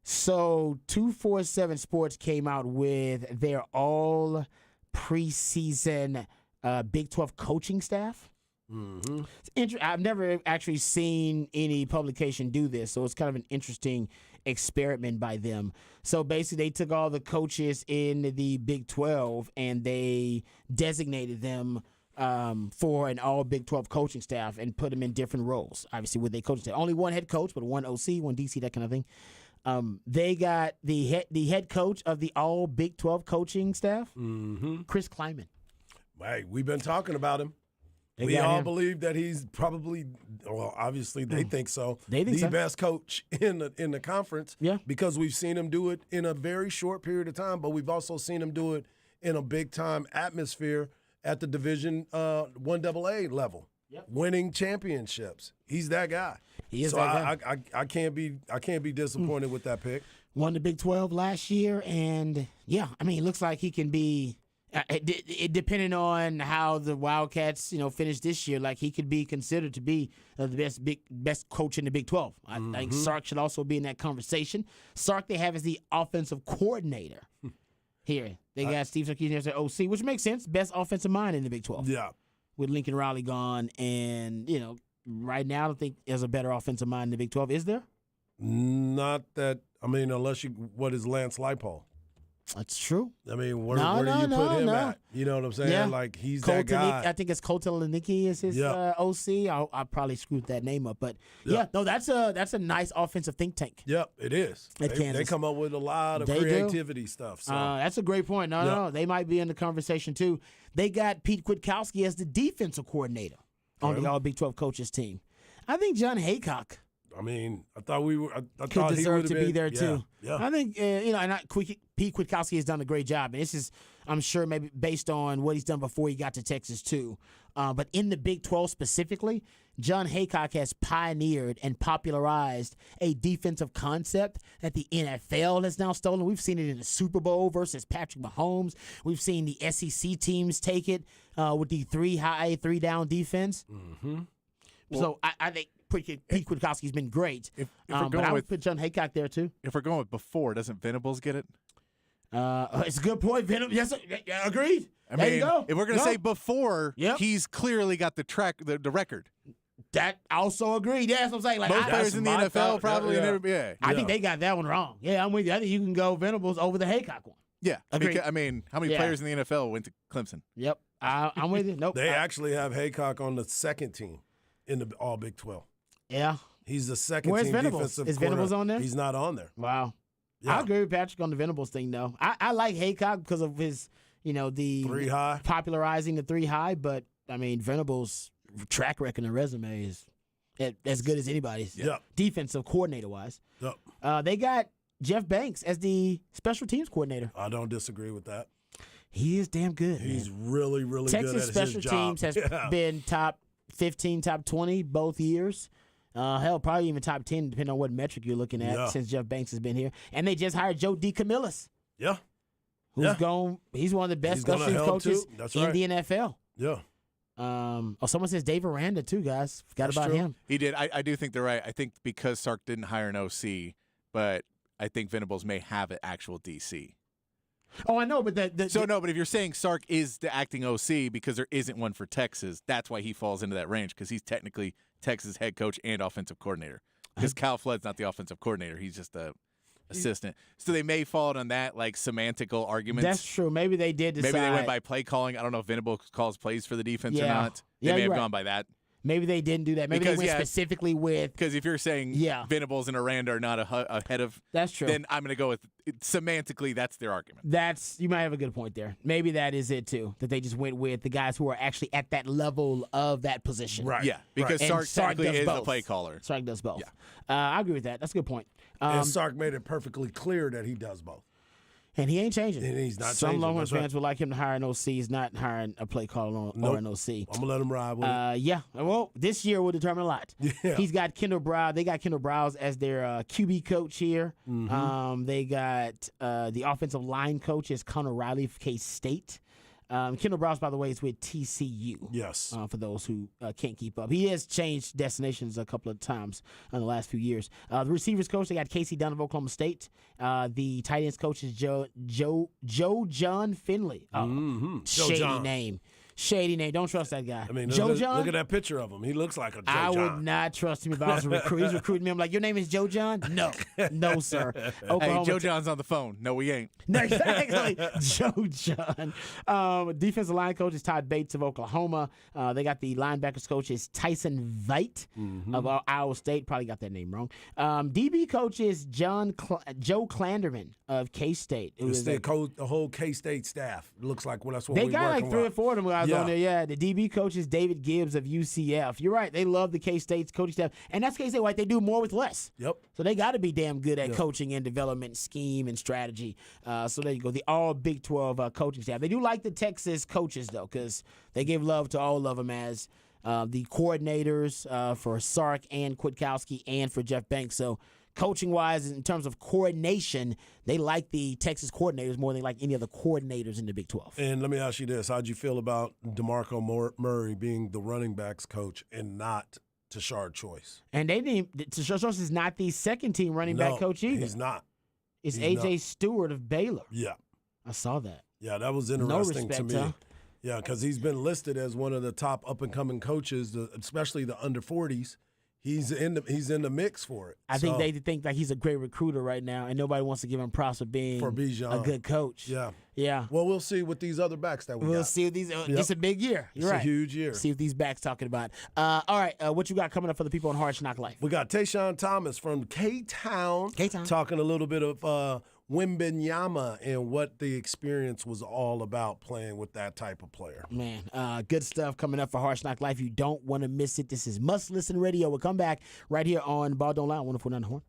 So 247 Sports came out with their all preseason Big 12 coaching staff. Mm-hmm. I've never actually seen any publication do this, so it's kind of an interesting experiment by them. So basically, they took all the coaches in the Big 12 and they designated them for an all Big 12 coaching staff and put them in different roles. Obviously, with their coaching staff, only one head coach, but one OC, one DC, that kind of thing. They got the head coach of the all Big 12 coaching staff, Chris Kleiman. Hey, we've been talking about him. We all believe that he's probably, well, obviously they think so. They think the best coach in the conference. Yeah. Because we've seen him do it in a very short period of time, but we've also seen him do it in a big time atmosphere at the Division 1AA level, winning championships. He's that guy. He is so that guy. I can't be disappointed with that pick. Won the Big 12 last year, and yeah, I mean, it looks like he can be. It depending on how the Wildcats, finish this year, like he could be considered to be the best coach in the Big 12. I think Sark should also be in that conversation. Sark they have as the offensive coordinator here. They got Steve Sarkisian as their OC, which makes sense. Best offensive mind in the Big 12. Yeah, with Lincoln Riley gone, and right now I don't think there's a better offensive mind in the Big 12. Is there? Not that. I mean, unless what is Lance Leipold? That's true. I mean, where do you put him at? You know what I'm saying? Yeah. Like, he's Cole that guy. I think it's Colt Telenicki is his OC. I probably screwed that name up. But, that's a nice offensive think tank. Yep, it is. They come up with a lot of creativity stuff. So. That's a great point. No, they might be in the conversation, too. They got Pete Kwiatkowski as the defensive coordinator on the All Big 12 coaches team. I think John Haycock. I mean, I thought we were. I could thought deserve he to be there too. Yeah. I think Pete Kwiatkowski has done a great job, and this is I'm sure maybe based on what he's done before he got to Texas too. But in the Big 12 specifically, John Haycock has pioneered and popularized a defensive concept that the NFL has now stolen. We've seen it in the Super Bowl versus Patrick Mahomes. We've seen the SEC teams take it with the three down defense. Mm-hmm. So I think Pete Kwiatkowski's been great. If But I would put John Haycock there too. If we're going with before, doesn't Venables get it? It's a good point, Venom. Yes, agreed. I there mean, you go. if we're gonna say before, he's clearly got the record. That also agreed. Yeah, that's what I'm saying. Like most players in the NFL thought. probably never. I think they got that one wrong. Yeah, I'm with you. I think you can go Venables over the Haycock one. Yeah, agreed. Because, I mean, how many players in the NFL went to Clemson? Yep, I'm with you. Nope. They actually have Haycock on the second team in the All Big 12. Yeah, he's the second Where's team Venables? defensive. Is Venables on there? He's not on there. Wow. Yeah. I agree with Patrick on the Venables thing, though. I like Haycock because of his, the 3 high, popularizing the 3 high. But I mean, Venables' track record and resume is as good as anybody's. Yep. Defensive coordinator wise. Yep. They got Jeff Banks as the special teams coordinator. I don't disagree with that. He is damn good. He's really, really Texas good at special his job. teams has been top 15, top 20 both years. Hell, probably even top 10, depending on what metric you're looking at since Jeff Banks has been here. And they just hired Joe DeCamillis. Yeah. He's one of the best special teams coaches in the NFL. Yeah. Someone says Dave Aranda too, guys. Forgot about him. He did. I do think they're right. I think because Sark didn't hire an OC, but I think Venables may have an actual DC. Oh, I know, but but if you're saying Sark is the acting OC because there isn't one for Texas, that's why he falls into that range because he's technically Texas head coach and offensive coordinator. Because Cal Flood's not the offensive coordinator; he's just the assistant. So they may fall on that like semantical arguments. That's true. Maybe they did decide. Maybe they went by play calling. I don't know if Venables calls plays for the defense or not. They may have gone by that. Maybe they didn't do that. Maybe they went specifically with. Because if you're saying Venables and Aranda are not ahead of. That's true. Then I'm going to go with semantically, that's their argument. You might have a good point there. Maybe that is it too. That they just went with the guys who are actually at that level of that position. Right. Yeah. Because Sark technically is the play caller. Sark does both. Yeah. I agree with that. That's a good point. And Sark made it perfectly clear that he does both. And he ain't changing. And he's not Some changing. Longhorn fans would like him to hire an OC. He's not hiring a play caller or an OC. I'm going to let him ride with it. Yeah. Well, this year will determine a lot. Yeah. He's got Kendall Browse. They got Kendall Browse as their QB coach here. Mm-hmm. They got the offensive line coach is Connor Riley of K-State. Kendall Browse, by the way, is with TCU. Yes. For those who can't keep up. He has changed destinations a couple of times in the last few years. The receivers coach, they got Casey Dunn of Oklahoma State. The tight ends coach is Joe John Finley. Shady name. Shady name. Don't trust that guy. I mean, Joe John? Look at that picture of him. He looks like a Joe I John. would not trust him if I was a recruit. He's recruiting me. I'm like, your name is Joe John? No. No, sir. Hey, Joe John's on the phone. No, we ain't. No, exactly. Joe John. Defensive line coach is Todd Bates of Oklahoma. They got the linebackers coach is Tyson Veit of Iowa State. Probably got that name wrong. DB coach is Joe Clanderman of K-State. It's the whole K-State staff. It looks like that's what they we're got working like 3 or 4 of them when I was on there. Yeah, the DB coach is David Gibbs of UCF. You're right. They love the K-State's coaching staff. And that's K-State. Right? They do more with less. Yep. So they got to be damn good at coaching and development, scheme and strategy. So there you go. The all Big 12 coaching staff. They do like the Texas coaches, though, because they give love to all of them as the coordinators for Sark and Kwiatkowski and for Jeff Banks. So coaching-wise, in terms of coordination, they like the Texas coordinators more than they like any other coordinators in the Big 12. And let me ask you this. How'd you feel about DeMarco Murray being the running backs coach and not Tashard Choice? And they didn't. Tashard Choice is not the second-team running back coach either. He's not. It's A.J. Stewart of Baylor. Yeah. I saw that. Yeah, that was interesting to me. Huh? Yeah, because he's been listed as one of the top up-and-coming coaches, especially the under 40s. He's in the mix for it. I think they think like he's a great recruiter right now, and nobody wants to give him props for being a good coach. Yeah, yeah. Well, we'll see with these other backs that we'll see with these. It's a big year. You're it's right. A huge year. See what these backs talking about. All right, what you got coming up for the people on Hard Knock Life? We got Tayshawn Thomas from K-Town talking a little bit of Wimbenyama and what the experience was all about playing with that type of player. Man, good stuff coming up for Hard Knock Life. You don't want to miss it. This is Must Listen Radio. We'll come back right here on Ball Don't Lie, 104.9 The Horn.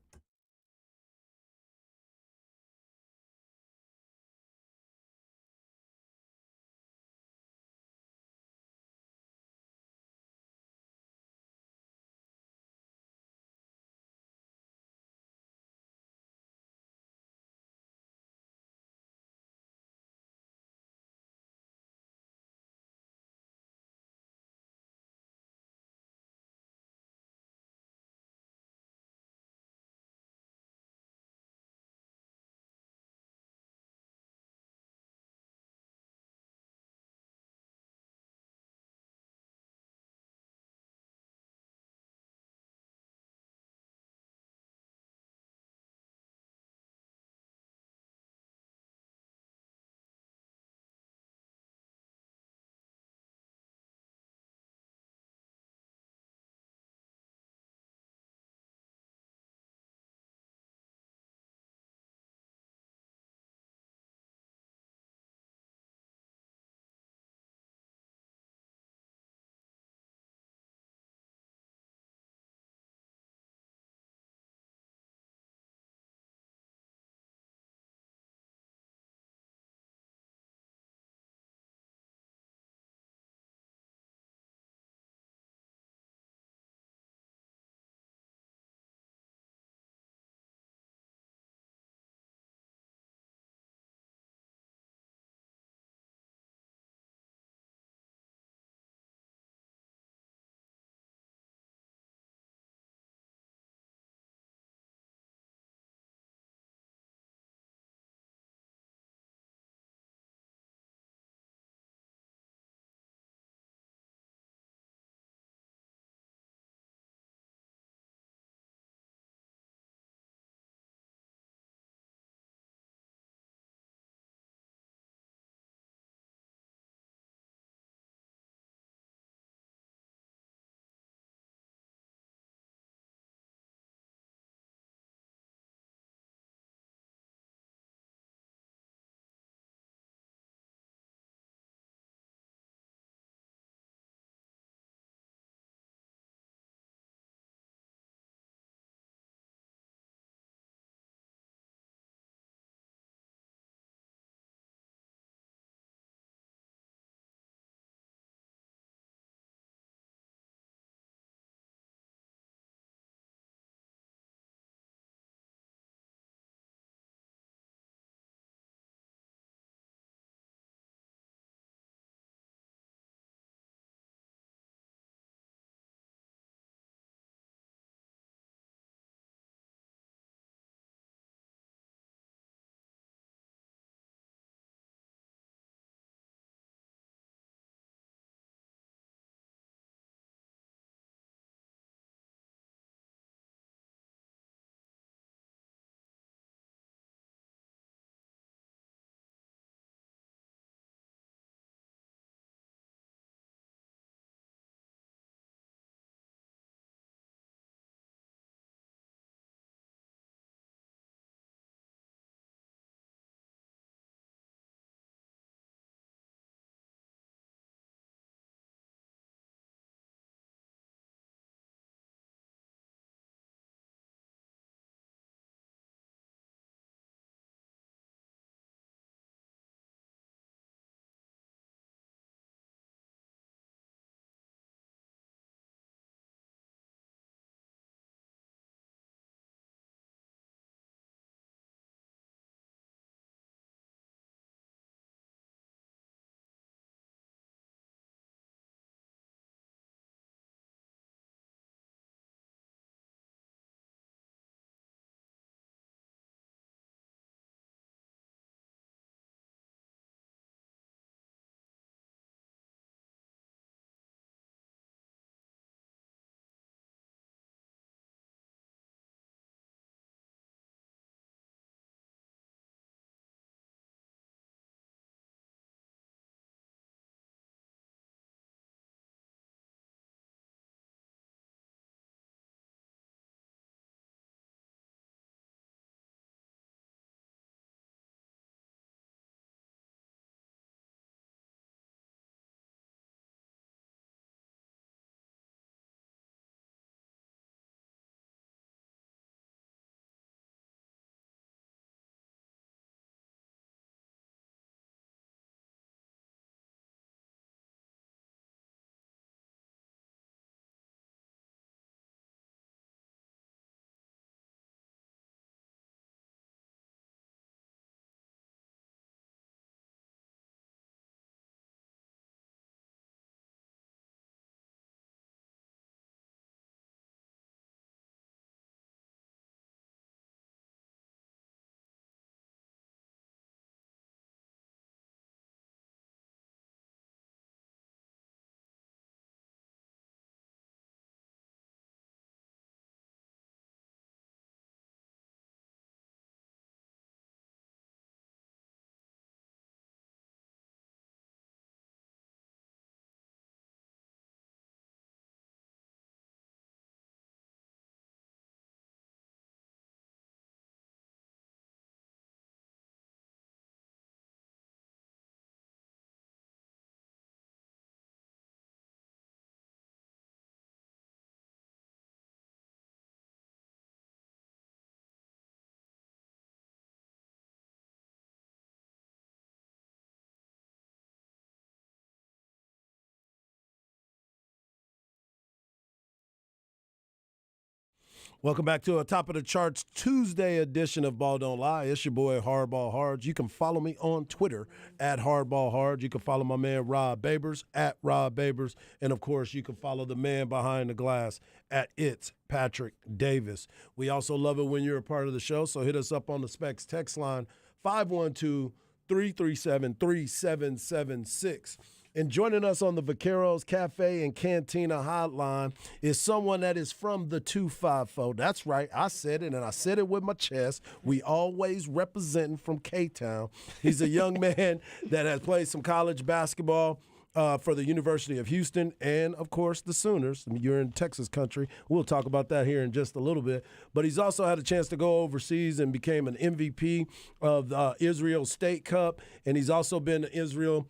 Welcome back to a Top of the Charts Tuesday edition of Ball Don't Lie. It's your boy, Hardball Hard. You can follow me on Twitter at Hardball Hard. You can follow my man, Rob Babers, at Rob Babers. And, of course, you can follow the man behind the glass at It's Patrick Davis. We also love it when you're a part of the show, so hit us up on the Specs text line, 512-337-3776. And joining us on the Vaqueros Cafe and Cantina hotline is someone that is from the 254. That's right. I said it, and I said it with my chest. We always representing from K-Town. He's a young man that has played some college basketball for the University of Houston and, of course, the Sooners. I mean, you're in Texas country. We'll talk about that here in just a little bit. But he's also had a chance to go overseas and became an MVP of the Israel State Cup, and he's also been to Israel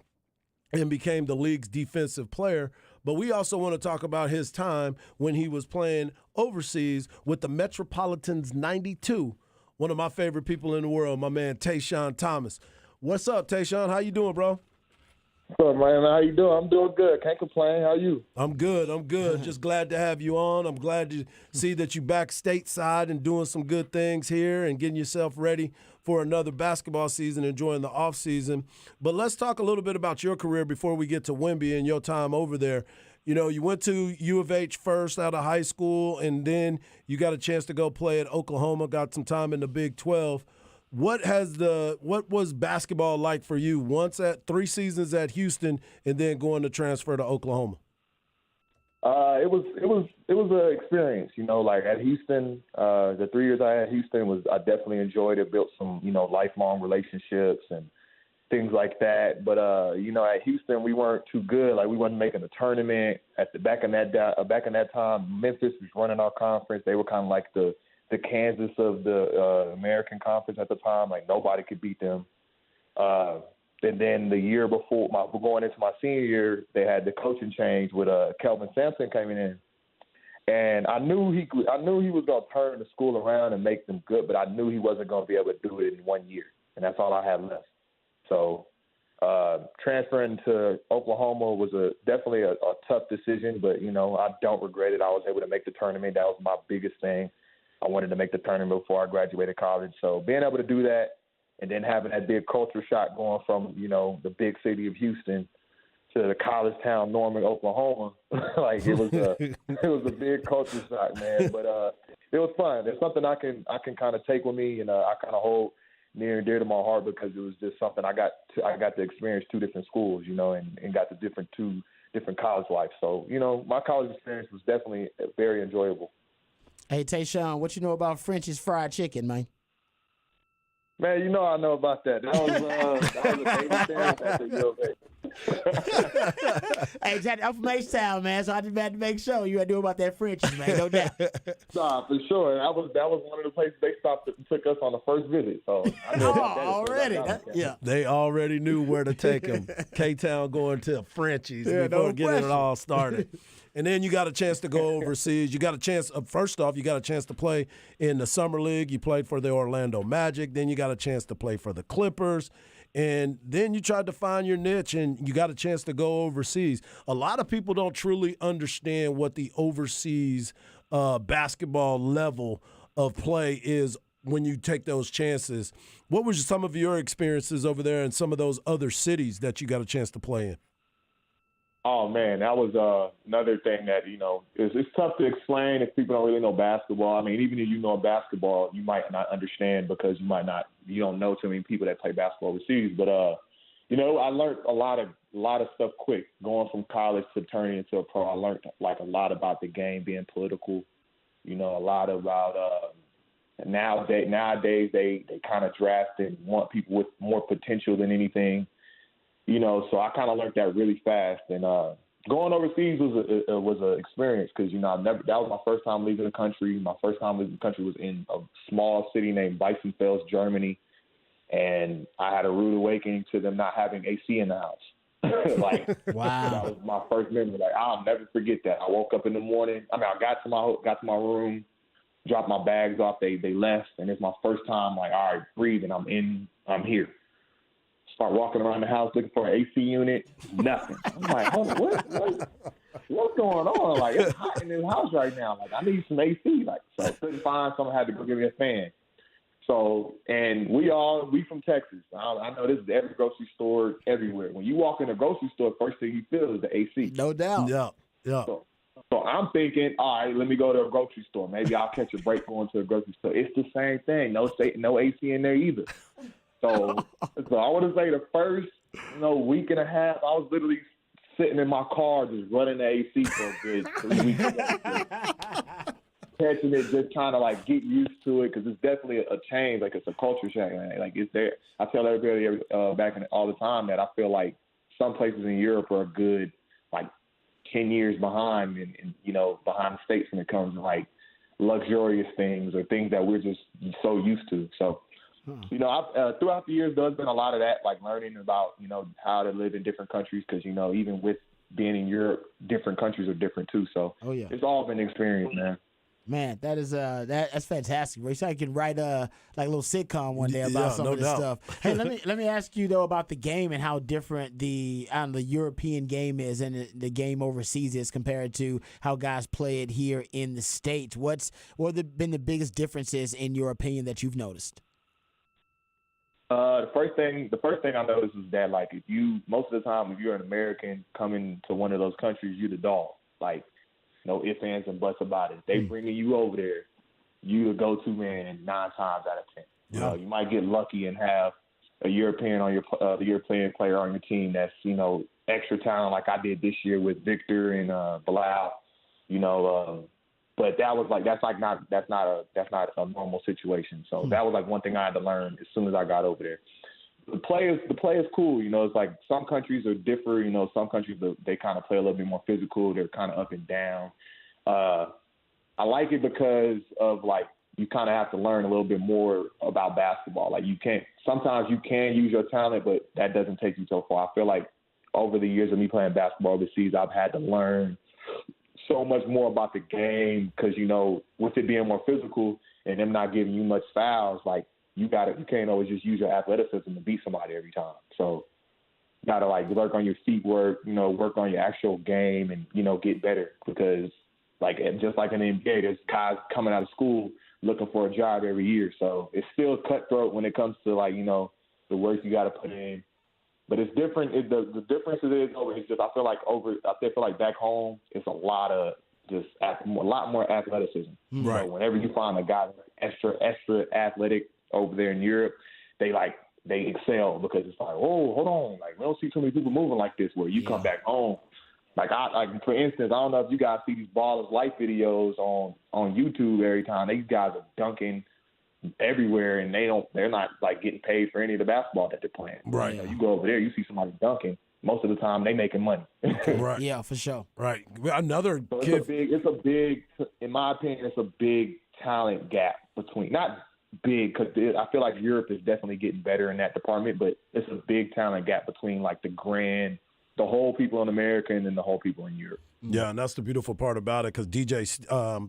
and became the league's defensive player. But we also want to talk about his time when he was playing overseas with the Metropolitans 92. One of my favorite people in the world, my man Tayshawn Thomas. What's up, Tayshawn? How you doing, bro? What's up, man? How you doing? I'm doing good. Can't complain. How are you? I'm good. Just glad to have you on. I'm glad to see that you back stateside and doing some good things here and getting yourself ready for another basketball season, enjoying the offseason. But let's talk a little bit about your career before we get to Wemby and your time over there. You know, you went to U of H first out of high school, and then you got a chance to go play at Oklahoma, got some time in the Big 12. What was basketball like for you once at 3 seasons at Houston and then going to transfer to Oklahoma? It was an experience, you know, like at Houston, the 3 years I had at Houston I definitely enjoyed it, built some, you know, lifelong relationships and things like that. But, you know, at Houston, we weren't too good. Like we wasn't making a tournament back in that time. Memphis was running our conference. They were kind of like the Kansas of the American Conference at the time. Like nobody could beat them. And then the year before, going into my senior year, they had the coaching change with Kelvin Sampson coming in, and I knew he was going to turn the school around and make them good, but I knew he wasn't going to be able to do it in 1 year, and that's all I had left. So transferring to Oklahoma was definitely a tough decision, but you know I don't regret it. I was able to make the tournament. That was my biggest thing. I wanted to make the tournament before I graduated college, so being able to do that. And then having that big culture shock going from, you know, the big city of Houston to the college town Norman, Oklahoma, like it was a big culture shock, man. But it was fun. It's something I can kind of take with me, and I kind of hold near and dear to my heart because it was just something I got to experience 2 different schools, you know, and got the 2 different college life. So, you know, my college experience was definitely very enjoyable. Hey, Tayshawn, what you know about French's Fried Chicken, man? Man, you know I know about that. That was a favorite sandwich at the U of A. Hey, Jack, I'm from H-Town, man, so I just had to make sure you had to know about that French's, man, no doubt. Nah, for sure. That was one of the places they stopped and took us on the first visit. So I know about that. Already. Yeah. They already knew where to take him. K-Town going to Frenchie's before getting it all started. And then you got a chance to go overseas. You got a chance, first off, you got a chance to play in the Summer League. You played for the Orlando Magic. Then you got a chance to play for the Clippers. And then you tried to find your niche, and you got a chance to go overseas. A lot of people don't truly understand what the overseas basketball level of play is when you take those chances. What was some of your experiences over there in some of those other cities that you got a chance to play in? Oh, man, that was another thing that, you know, it's tough to explain if people don't really know basketball. I mean, even if you know basketball, you might not understand because you don't know too many people that play basketball overseas. But, you know, I learned a lot of stuff quick going from college to turning into a pro. I learned, like, a lot about the game being political, you know, a lot about nowadays they kind of draft and want people with more potential than anything. You know, so I kind of learned that really fast. And going overseas was an experience because, you know, that was my first time leaving the country. My first time leaving the country was in a small city named Weissenfels, Germany. And I had a rude awakening to them not having AC in the house. Like, wow. That was my first memory. Like, I'll never forget that. I woke up in the morning. I mean, I got to my room, dropped my bags off. They left. And it's my first time, like, all right, breathing. I'm here. Start walking around the house looking for an AC unit. Nothing. I'm like, hold on, what? what's going on? Like, it's hot in this house right now. Like, I need some AC. Like, so I couldn't find someone, had to go get me a fan. So, and we from Texas. I know this is every grocery store everywhere. When you walk in a grocery store, first thing you feel is the AC. No doubt. Yeah. So I'm thinking, all right, let me go to a grocery store. Maybe I'll catch a break going to a grocery store. It's the same thing. No AC in there either. So I want to say the first, week and a half, I was literally sitting in my car just running the AC for a good 3 weeks. Catching it, just trying to like get used to it because it's definitely a change. Like it's a culture change. Like it's there. I tell everybody all the time that I feel like some places in Europe are good, like 10 years behind, and behind the States when it comes to like luxurious things or things that we're just so used to. So. Throughout the years, there's been a lot of that, like learning about, how to live in different countries because, even with being in Europe, different countries are different too. So It's all been experience, man. Man, that is that's fantastic. Ray, so I can write like a little sitcom one day about some of this stuff. Hey, let me ask you though about the game and how different the European game is and the game overseas is compared to how guys play it here in the States. What have been the biggest differences in your opinion that you've noticed? The first thing I noticed is that like most of the time if you're an American coming to one of those countries, you're the dog. Like no ifs, ands, and buts about it. They bringing you over there, you the go-to man 9 times out of 10. Yeah. You might get lucky and have a European on the European player on your team that's extra talent like I did this year with Victor and Bilal. But that was like that's not a normal situation. So that was like one thing I had to learn as soon as I got over there. The play is cool. It's like some countries are different. Some countries they kind of play a little bit more physical. They're kind of up and down. I like it because of like you kind of have to learn a little bit more about basketball. Like sometimes you can use your talent, but that doesn't take you so far. I feel like over the years of me playing basketball overseas, I've had to learn so much more about the game because, with it being more physical and them not giving you much fouls, like you can't always just use your athleticism to beat somebody every time. So you got to like work on your feet work, work on your actual game and, get better because like just like in the NBA, there's guys coming out of school looking for a job every year. So it's still cutthroat when it comes to like, the work you got to put in. But it's different. The difference is just I feel like back home it's a lot more athleticism. Right. So whenever you find a guy extra athletic over there in Europe, they excel because it's like, oh, hold on, like we don't see too many people moving like this. Where you come back home, like for instance, I don't know if you guys see these Ballers Life videos on YouTube every time. These guys are dunking everywhere and they're not like getting paid for any of the basketball that they're playing. Right. You go over there, you see somebody dunking. Most of the time, they making money. Right. Yeah, for sure. Right. Another so kid. It's a big. In my opinion, it's a big talent gap between not big because I feel like Europe is definitely getting better in that department, but it's a big talent gap between like the whole people in America and then the whole people in Europe. Yeah, and that's the beautiful part about it because DJ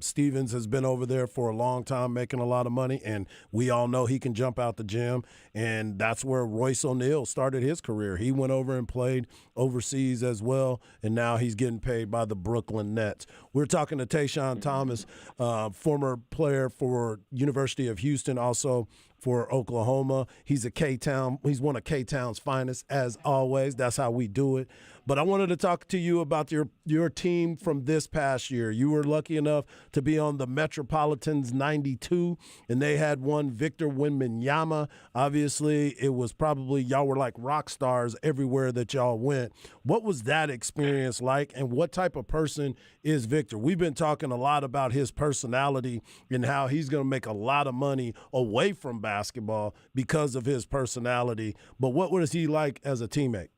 Stevens has been over there for a long time making a lot of money, and we all know he can jump out the gym, and that's where Royce O'Neal started his career. He went over and played overseas as well, and now he's getting paid by the Brooklyn Nets. We're talking to Tayshawn Thomas, former player for University of Houston, also for Oklahoma. He's one of K-Town's finest, as always. That's how we do it. But I wanted to talk to you about your team from this past year. You were lucky enough to be on the Metropolitans 92, and they had one Victor Wembanyama. Obviously, it was probably y'all were like rock stars everywhere that y'all went. What was that experience like, and what type of person is Victor? We've been talking a lot about his personality and how he's going to make a lot of money away from basketball because of his personality. But what was he like as a teammate?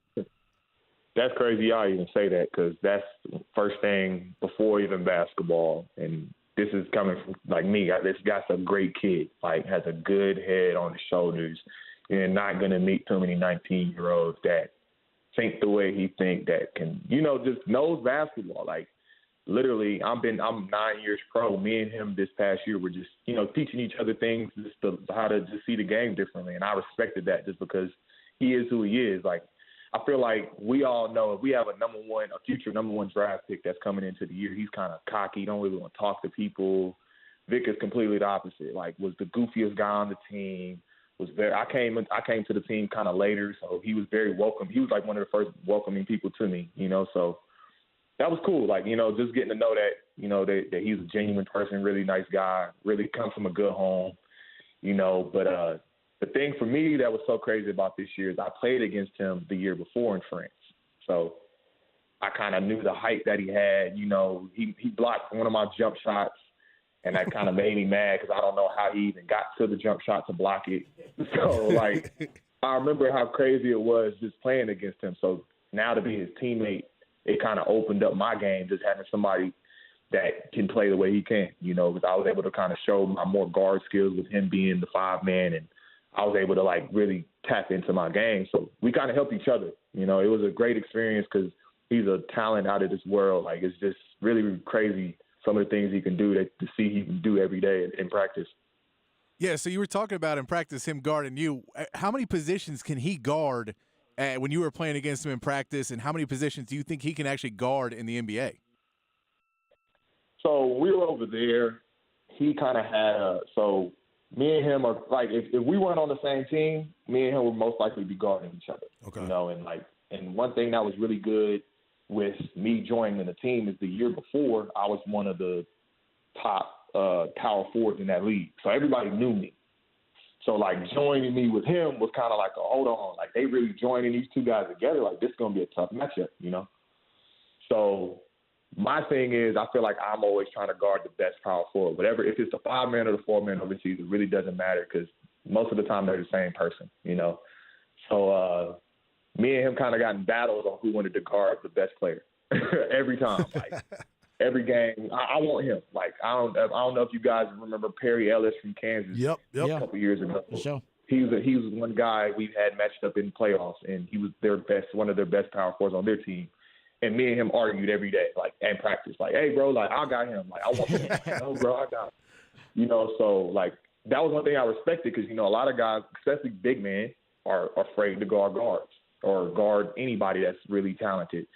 That's crazy y'all even say that because that's the first thing before even basketball. And this is coming from, like me, this guy's a great kid, like has a good head on his shoulders. You're not going to meet too many 19-year-olds that think the way he think that can, just knows basketball. Like literally, I'm 9 years pro. Me and him this past year were just, teaching each other things, how to just see the game differently. And I respected that just because he is who he is. Like, I feel like we all know if we have a future number one draft pick that's coming into the year, he's kind of cocky, don't really want to talk to people. Vic is completely the opposite. Like, was the goofiest guy on the team. I came to the team kind of later, so he was very welcome. He was like one of the first welcoming people to me, so that was cool. Like, just getting to know that, that he's a genuine person, really nice guy, really comes from a good home, but the thing for me that was so crazy about this year is I played against him the year before in France. So I kind of knew the height that he had, he blocked one of my jump shots. And that kind of made me mad because I don't know how he even got to the jump shot to block it. So, I remember how crazy it was just playing against him. So now to be his teammate, it kind of opened up my game, just having somebody that can play the way he can, because I was able to kind of show my more guard skills with him being the 5-man, and I was able to, really tap into my game. So we kind of helped each other. It was a great experience because he's a talent out of this world. It's just really crazy some of the things he can do to see he can do every day in practice. Yeah, so you were talking about in practice him guarding you. How many positions can he guard when you were playing against him in practice, and how many positions do you think he can actually guard in the NBA? So we were over there. He kind of had so me and him are if we weren't on the same team, me and him would most likely be guarding each other. Okay. And one thing that was really good with me joining the team is the year before I was one of the top power forwards in that league. So everybody knew me. So joining me with him was kind of hold on, they really joining these two guys together. This is going to be a tough matchup, So my thing is I feel like I'm always trying to guard the best power forward. Whatever, if it's the 5-man or the 4-man overseas, it really doesn't matter because most of the time they're the same person, So me and him kind of got in battles on who wanted to guard the best player every time. Every game, I want him. I don't know if you guys remember Perry Ellis from Kansas. Yep. A couple years ago. For sure. He was one guy we've had matched up in playoffs, and he was one of their best power forwards on their team. And me and him argued every day, in practice. Hey, bro, I got him. I want him. No, bro, I got him. So that was one thing I respected because a lot of guys, especially big men, are afraid to guard guards or guard anybody that's really talented.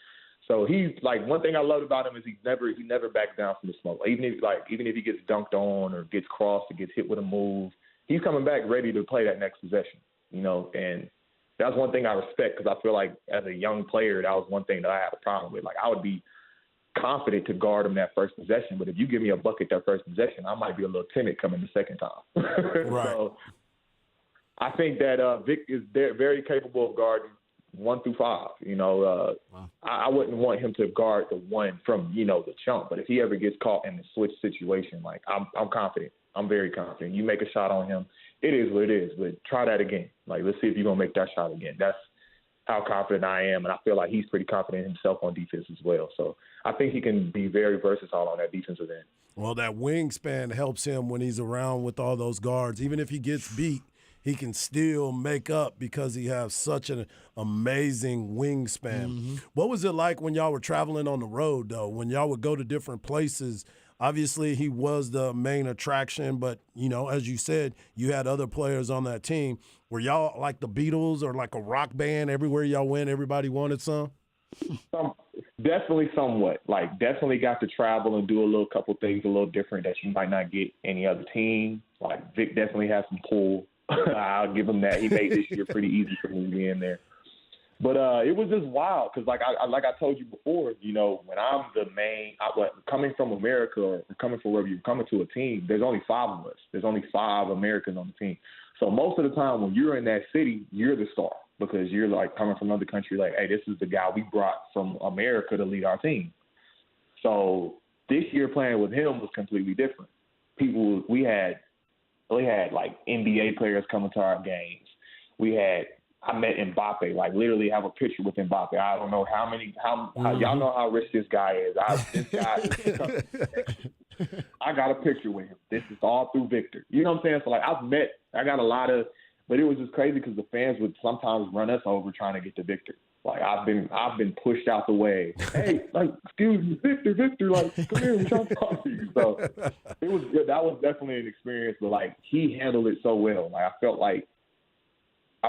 So he's one thing I loved about him is he never backs down from the smoke. Even if he gets dunked on or gets crossed or gets hit with a move, he's coming back ready to play that next possession. And that's one thing I respect because I feel like as a young player, that was one thing that I had a problem with. I would be confident to guard him that first possession, but if you give me a bucket that first possession, I might be a little timid coming the second time. Right. So I think that Vic is very capable of guarding 1 through 5. Wow. I wouldn't want him to guard the 1 from the chump, but if he ever gets caught in the switch situation, I'm confident. I'm very confident. You make a shot on him, it is what it is. But try that again. Let's see if you're gonna make that shot again. That's how confident I am, and I feel like he's pretty confident himself on defense as well. So I think he can be very versatile on that defensive end. Well, that wingspan helps him when he's around with all those guards. Even if he gets beat, he can still make up because he has such an amazing wingspan. Mm-hmm. What was it like when y'all were traveling on the road, though, when y'all would go to different places? Obviously, he was the main attraction, but, as you said, you had other players on that team. Were y'all like the Beatles or like a rock band? Everywhere y'all went, everybody wanted some? Definitely somewhat. Definitely got to travel and do a couple things a little different that you might not get any other team. Vic definitely has some pull. I'll give him that. He made this year pretty easy for me to be in there. But it was just wild because, I told you before, when I'm the main, coming from America or coming from wherever you're coming to a team, there's only 5 of us. There's only 5 Americans on the team. So most of the time when you're in that city, you're the star because you're coming from another country. Hey, this is the guy we brought from America to lead our team. So this year playing with him was completely different. We had NBA players coming to our games. I met Mbappe, literally have a picture with Mbappe. I don't know how y'all know how rich this guy is. I got a picture with him. This is all through Victor. You know what I'm saying? So I got a lot of, but it was just crazy because the fans would sometimes run us over trying to get to Victor. I've been pushed out the way. Hey, excuse me, Victor, come here, we're trying to talk to you. So it was good. That was definitely an experience, but he handled it so well. I felt like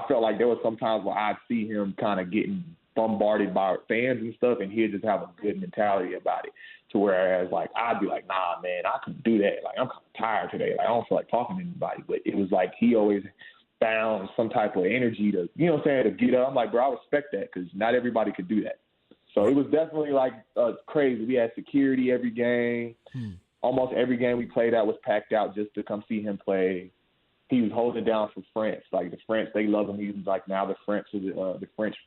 I felt like there was some times where I'd see him kind of getting bombarded by fans and stuff, and he'd just have a good mentality about it. To whereas, like, I'd be like, nah, man, I couldn't do that. Like, I'm kind of tired today. Like, I don't feel like talking to anybody. But it was like he always found some type of energy to, you know what I'm saying, to get up. I'm like, bro, I respect that because not everybody could do that. So it was definitely, like, crazy. We had security every game. Almost every game we played out was packed out just to come see him play. He was holding it down for France. Like, the French, they love him. He's, like, now the French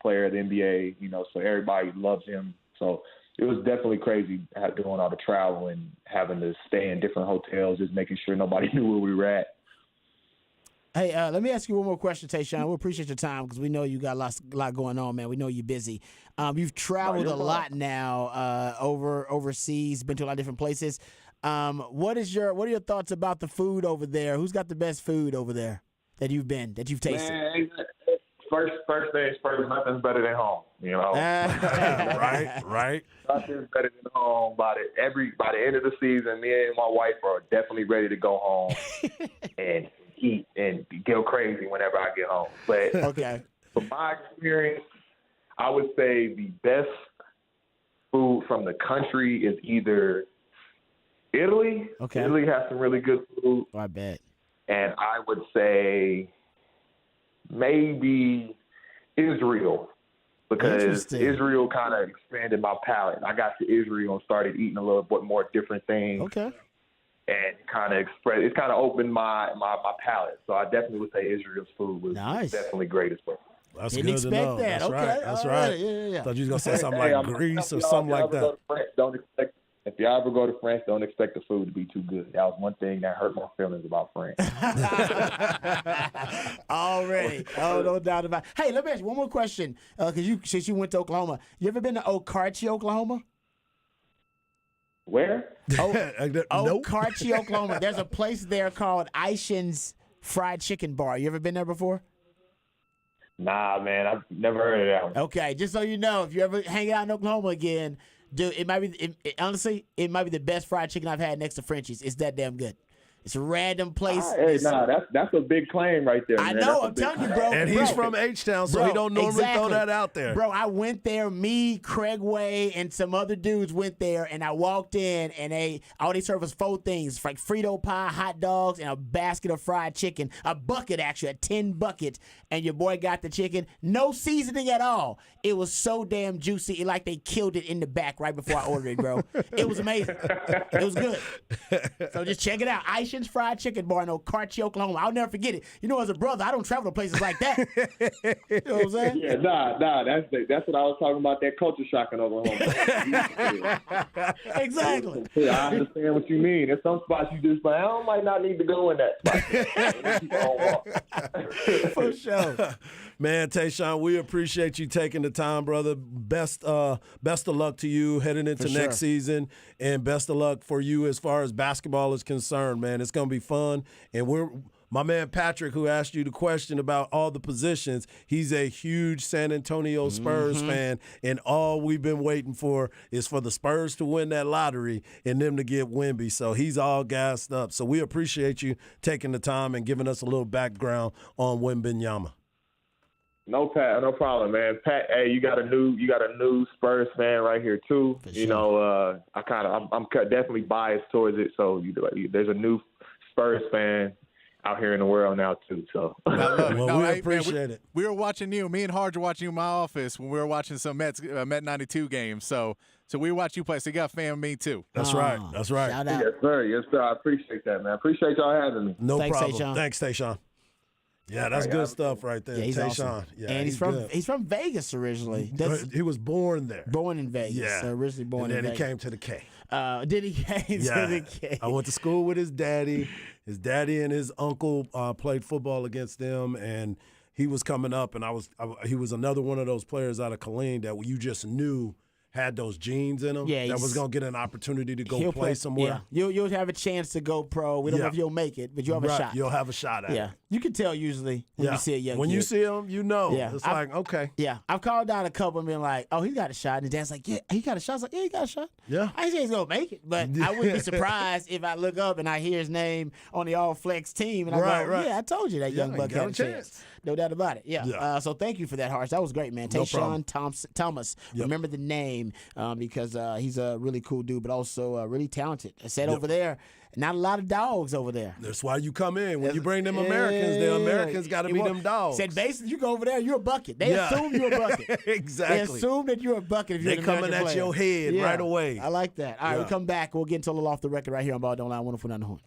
player of the NBA, you know, so everybody loves him. So it was definitely crazy doing all the travel and having to stay in different hotels, just making sure nobody knew where we were at. Hey, let me ask you one more question, Tayshaun. We appreciate your time because we know you got a lot going on, man. We know you're busy. You've traveled a lot now overseas, been to a lot of different places. What are your thoughts about the food over there? Who's got the best food over there that you've tasted? Man, first things first, nothing's better than home. You know, right. Nothing's better than home. By the end of the season, me and my wife are definitely ready to go home and eat and go crazy whenever I get home. But okay, from my experience, I would say the best food from the country is either Italy. Okay, Italy has some really good food. I bet. And I would say maybe Israel, because Israel kind of expanded my palate. I got to Israel and started eating a little bit more different things. Okay. And it kind of opened my palate. So I definitely would say Israel's food was definitely great as well. That's Didn't good to expect know. that. That's okay. right. That's right. Yeah. Thought you was gonna say something like Greece or something like that. If you ever go to France, don't expect the food to be too good. That was one thing that hurt my feelings about France. Already. Oh, no doubt about it. Hey, let me ask you one more question. Since you went to Oklahoma, you ever been to Okarche, Oklahoma? Where? Okarche, Oklahoma. There's a place there called Aishin's Fried Chicken Bar. You ever been there before? Nah, man. I've never heard of that one. Okay, just so you know, if you ever hang out in Oklahoma again, dude, it might be honestly, it might be the best fried chicken I've had next to Frenchie's. It's that damn good. It's a random place. That's a big claim right there. I know. I'm telling you, bro. And he's from H-Town, so he don't normally throw that out there. Bro, I went there. Me, Craig Way, and some other dudes went there, and I walked in, and all they served was 4 things, like Frito pie, hot dogs, and a basket of fried chicken. A bucket, actually, a 10 bucket. And your boy got the chicken. No seasoning at all. It was so damn juicy. Like they killed it in the back right before I ordered it, bro. It was amazing. It was good. So just check it out. Aishin's Fried Chicken Bar in Okarche, Oklahoma. I'll never forget it. You know, as a brother, I don't travel to places like that. You know what I'm saying? Yeah, that's what I was talking about, that culture shock in Oklahoma. Exactly. I understand what you mean. There's some spots you just like, I might not need to go in that spot. For sure. Man, Tayshaun, we appreciate you taking the time, brother. Best of luck to you heading into next season, and best of luck for you as far as basketball is concerned, man. It's going to be fun, and my man Patrick, who asked you the question about all the positions, he's a huge San Antonio Spurs fan, and all we've been waiting for is for the Spurs to win that lottery and them to get Wemby. So he's all gassed up. So we appreciate you taking the time and giving us a little background on Wembanyama. No, Pat, no problem, man. Pat, hey, you got a new Spurs fan right here too. For you sure. know, I'm definitely biased towards it. So there's a new Spurs fan out here in the world now too. So we appreciate it. We were watching you. Me and Harge were watching you in my office when we were watching some Met 92 games. So we watch you play. So you got a fan of me too. That's right. That's right. Shout out. Yes, sir. Yes, sir. I appreciate that, man. I appreciate y'all having me. No Thanks, problem. Tayshaun. Thanks, Tayshaun. Yeah, that's good stuff right there. Yeah, he's Tayshaun. awesome. Yeah, and he's from Vegas originally. He was born there. Born in Vegas. Yeah. Originally born and in then Vegas. he came to the K. Did he came to the K? I went to school with his daddy. His daddy and his uncle played football against them, and he was coming up, and he was another one of those players out of Killeen that you just knew had those genes in him. Yeah, that was gonna get an opportunity to go play somewhere. Yeah, you'll have a chance to go pro. We don't know if you'll make it, but you'll have a shot. You'll have a shot at it. Yeah, you can tell usually when you see a young kid. You see him, you know. Yeah. It's like, okay. Yeah, I've called down a couple and been like, "Oh, he got a shot," and his dad's like, "Yeah, he got a shot." I was like, "Yeah, he got a shot." Yeah. I ain't say he's gonna make it, but I wouldn't be surprised if I look up and I hear his name on the All Flex team and I go, "Yeah, I told you that young buck had a chance." No doubt about it. Yeah. So thank you for that, Harsh. That was great, man. No Tayshawn Thomas. Yep. Remember the name because he's a really cool dude, but also really talented. I said over there, not a lot of dogs over there. That's why you come in. When you bring them Americans, the Americans got to be them dogs. Said basically, you go over there, you're a bucket. They assume you're a bucket. Exactly. They assume that you're a bucket if you're an American coming at player. your head right away. I like that. All right, we'll come back. We'll get into a little off the record right here on Ball Don't Lie, 104.9 The Horn.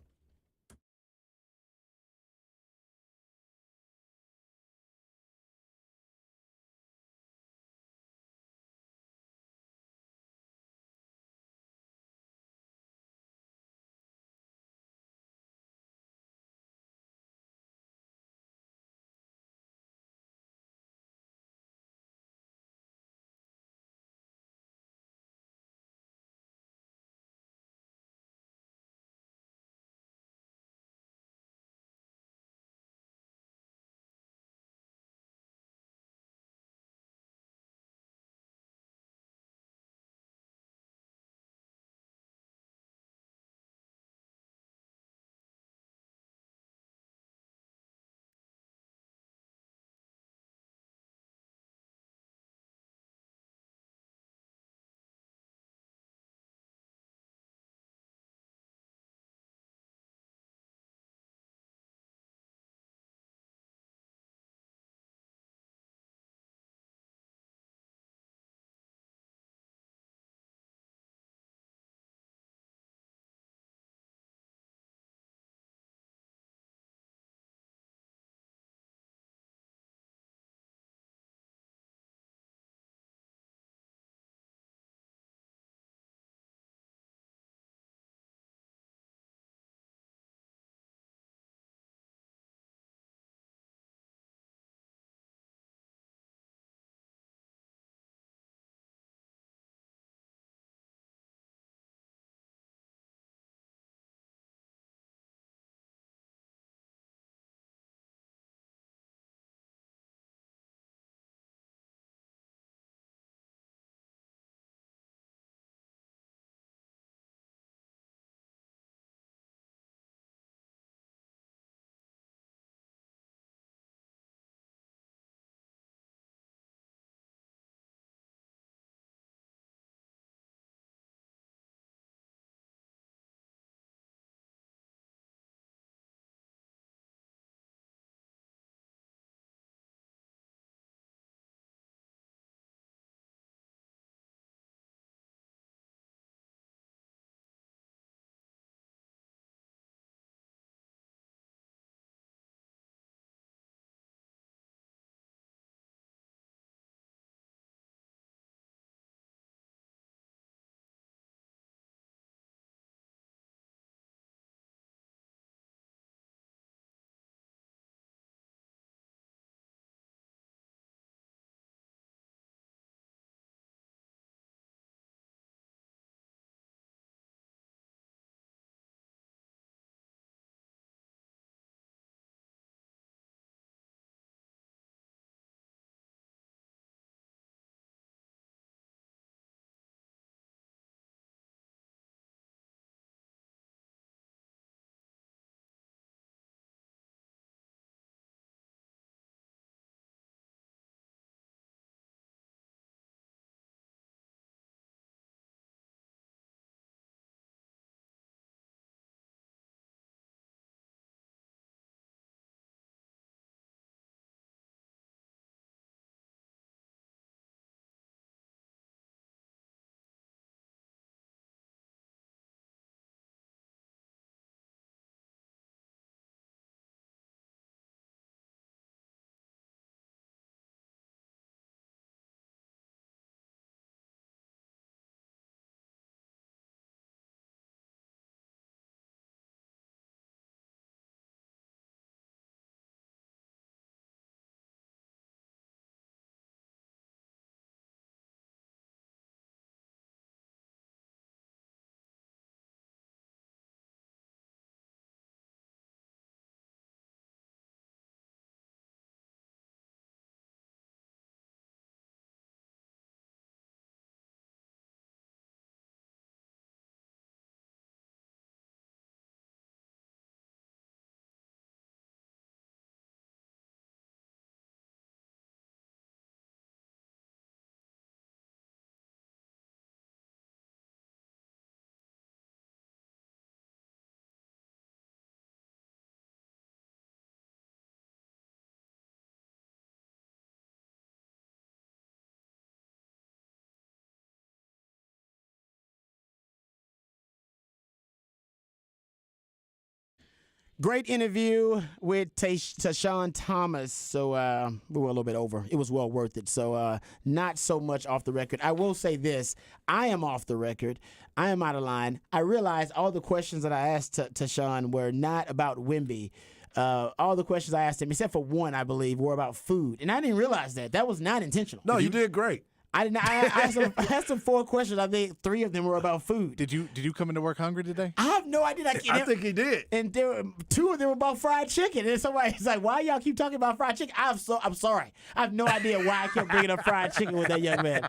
Great interview with Tashawn Thomas. So we were a little bit over. It was well worth it. So not so much off the record. I will say this. I am off the record. I am out of line. I realized all the questions that I asked Tashawn were not about Wemby. All the questions I asked him, except for one, I believe, were about food. And I didn't realize that. That was not intentional. No, you did great. I did not. I asked him 4 questions. I think 3 of them were about food. Did you come into work hungry today? I have no idea. I think he did. And there were 2 of them were about fried chicken. And somebody's like, "Why y'all keep talking about fried chicken?" I'm sorry. I have no idea why I kept bringing up fried chicken with that young man.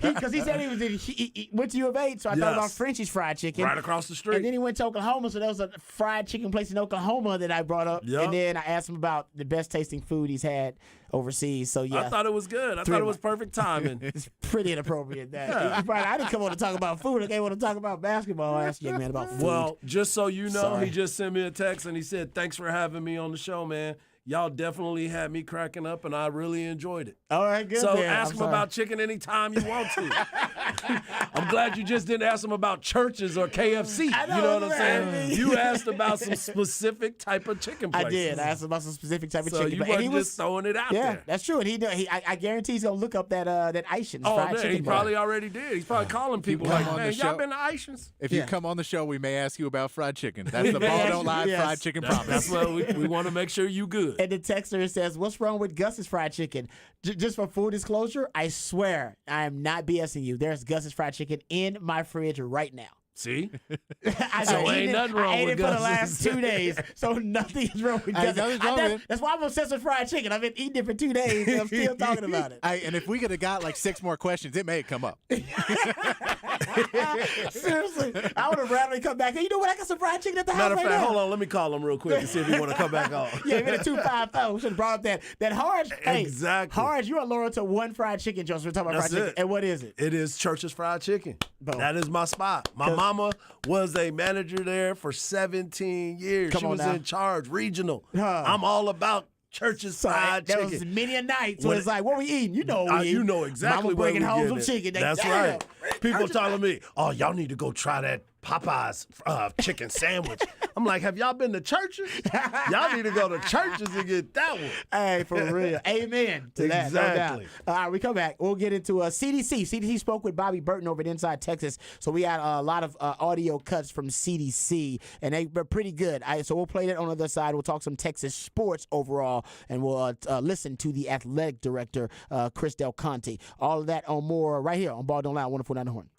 Because he said he went to U of H, so I thought about Frenchie's Fried Chicken right across the street. And then he went to Oklahoma, so there was a fried chicken place in Oklahoma that I brought up. Yep. And then I asked him about the best tasting food he's had overseas. So yeah, I thought it was good. I thought it was perfect timing. It's pretty inappropriate. I didn't come on to talk about food. I came on to talk about basketball. I asked you, man, about food. Well, just so you know, he just sent me a text and he said, "Thanks for having me on the show, man. Y'all definitely had me cracking up, and I really enjoyed it." All right, good. So ask him about chicken anytime you want to. I'm glad you just didn't ask him about churches or KFC. You know what I'm saying? You asked about some specific type of chicken places. I did. I asked about some specific type of chicken. So you wasn't just throwing it out there. Yeah, that's true. And I guarantee he's gonna look up that Aishin's fried chicken. He probably already did. He's probably calling people like, "Man, y'all been to Aishin's?" If you come on the show, we may ask you about fried chicken. That's the Ball Don't Lie fried chicken promise. That's what we want to make sure you good. And the texter says, "What's wrong with Gus's fried chicken?" Just for full disclosure, I swear I am not BSing you. There's Gus's fried chicken in my fridge right now. See? Ain't nothing wrong with Gus. I ate it for the last 2 days, so nothing is wrong with Gus. That's why I'm obsessed with fried chicken. I've been eating it for 2 days, and I'm still talking about it. And if we could have got like 6 more questions, it may come up. Seriously, I would have randomly come back. Hey, you know what? I got some fried chicken at the house Matter of right fact, now. hold on. Let me call him real quick and see if he want to come back on. Yeah, we had a 250. We should have brought up that Harge. Exactly. Harge, you are loyal to one fried chicken, Joseph. We're talking about fried chicken. And what is it? It is Church's Fried Chicken. Boom. That is my spot. My mama was a manager there for 17 years. She was in charge, regional. I'm all about Church's Fried Chicken. There was many a night so it's like, what we eating? You know what we eating. You know exactly what we eating. Mama bringing home some chicken. That's right. People telling me, "Oh, y'all need to go try that Popeye's chicken sandwich." I'm like, have y'all been to churches? Y'all need to go to churches and get that one. Hey, for real. Amen to that. Exactly. No doubt. All right, we come back. We'll get into CDC. CDC spoke with Bobby Burton over at Inside Texas. So we had a lot of audio cuts from CDC, and they were pretty good. So we'll play that on the other side. We'll talk some Texas sports overall, and we'll listen to the athletic director, Chris Del Conte. All of that on more right here on Ball Don't Lie, 104.9 The Horn.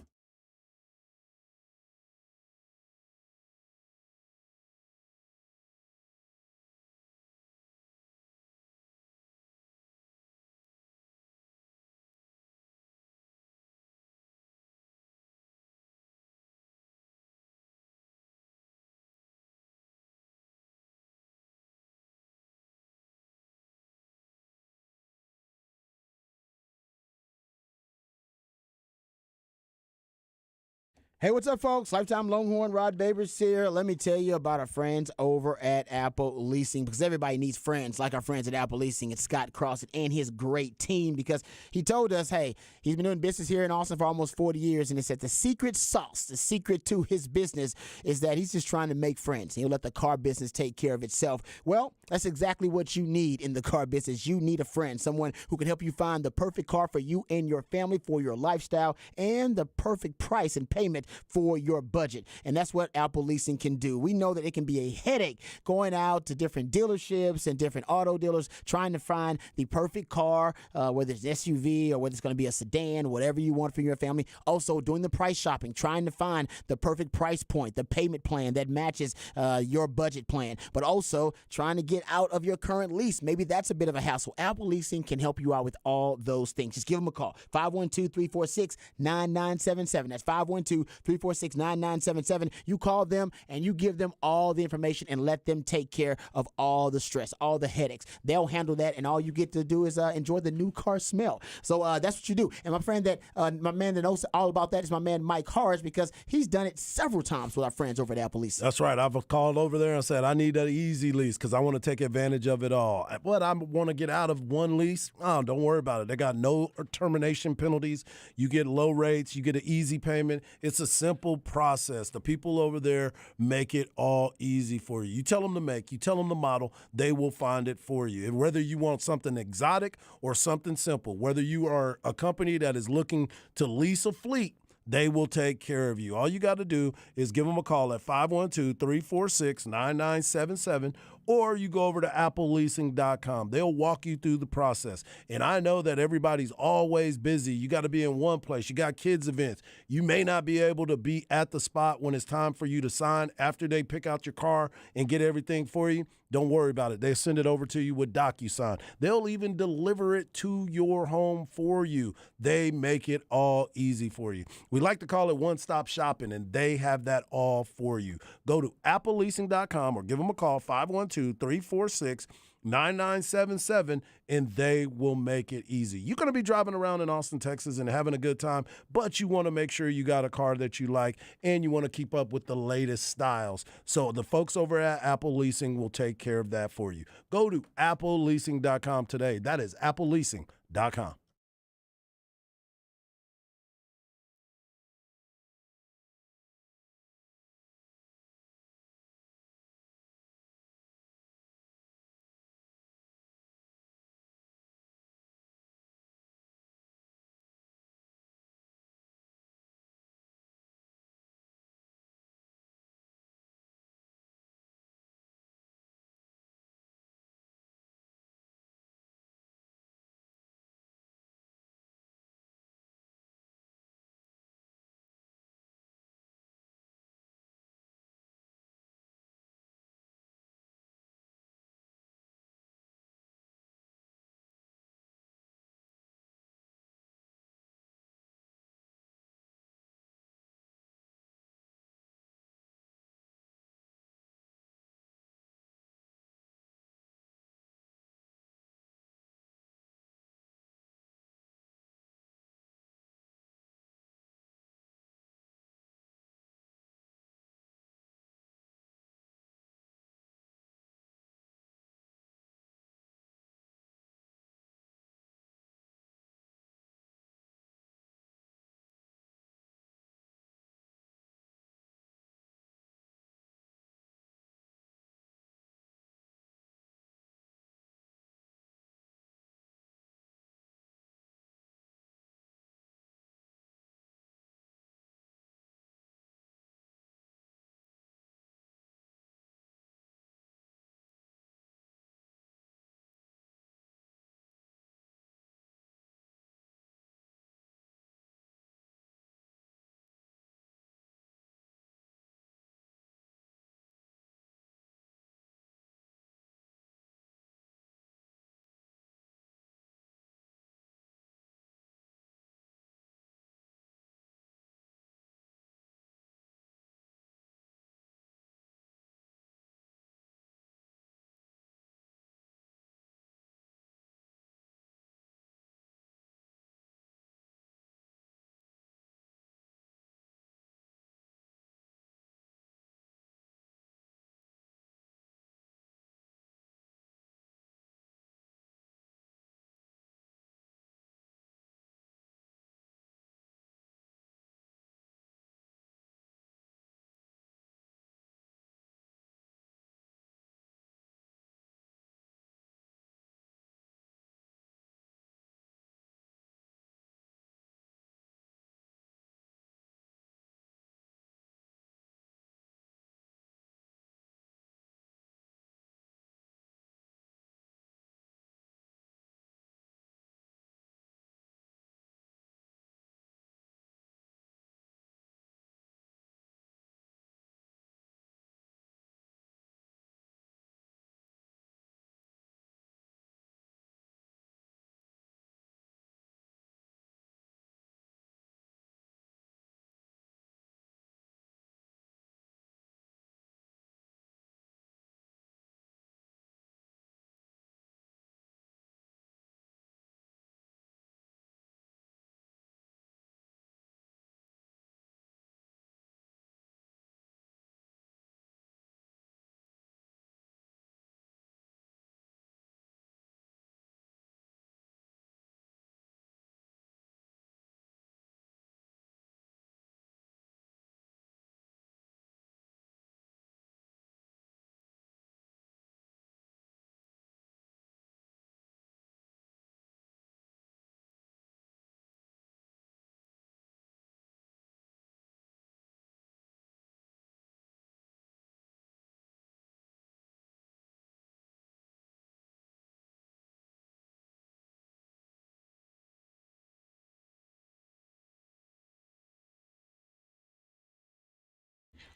Hey, what's up, folks? Lifetime Longhorn, Rod Babers here. Let me tell you about our friends over at Apple Leasing, because everybody needs friends like our friends at Apple Leasing. It's Scott Crossett and his great team, because he told us, hey, he's been doing business here in Austin for almost 40 years, and he said the secret sauce, the secret to his business is that he's just trying to make friends. He'll let the car business take care of itself. Well, that's exactly what you need in the car business. You need a friend, someone who can help you find the perfect car for you and your family, for your lifestyle, and the perfect price and payment for your budget. And that's what Apple Leasing can do. We know that it can be a headache going out to different dealerships and different auto dealers trying to find the perfect car, whether it's an SUV or whether it's going to be a sedan, whatever you want for your family. Also doing the price shopping, trying to find the perfect price point, the payment plan that matches your budget plan, but also trying to get out of your current lease. Maybe that's a bit of a hassle. Apple Leasing can help you out with all those things. Just give them a call, 512-346-9977. That's 512-346-9977. You call them and you give them all the information and let them take care of all the stress, all the headaches. They'll handle that, and all you get to do is enjoy the new car smell. So that's what you do. And my man that knows all about that is my man Mike Harge, because he's done it several times with our friends over at Apple Leasing. That's right. I've called over there and said, I need an easy lease because I want to take advantage of it all. What, I want to get out of one lease? Oh, don't worry about it. They got no termination penalties. You get low rates. You get an easy payment. It's a a simple process. The people over there make it all easy for you. You tell them to make, you tell them to model, they will find it for you. And whether you want something exotic or something simple, whether you are a company that is looking to lease a fleet, they will take care of you. All you got to do is give them a call at 512-346-9977, or you go over to appleleasing.com. They'll walk you through the process. And I know that everybody's always busy. You got to be in one place. You got kids events. You may not be able to be at the spot when it's time for you to sign after they pick out your car and get everything for you. Don't worry about it. They'll send it over to you with DocuSign. They'll even deliver it to your home for you. They make it all easy for you. We like to call it one-stop shopping, and they have that all for you. Go to appleleasing.com or give them a call, 512-346-9977, and they will make it easy. You're going to be driving around in Austin, Texas, and having a good time, but you want to make sure you got a car that you like, and you want to keep up with the latest styles. So the folks over at Apple Leasing will take care of that for you. Go to appleleasing.com today. That is appleleasing.com.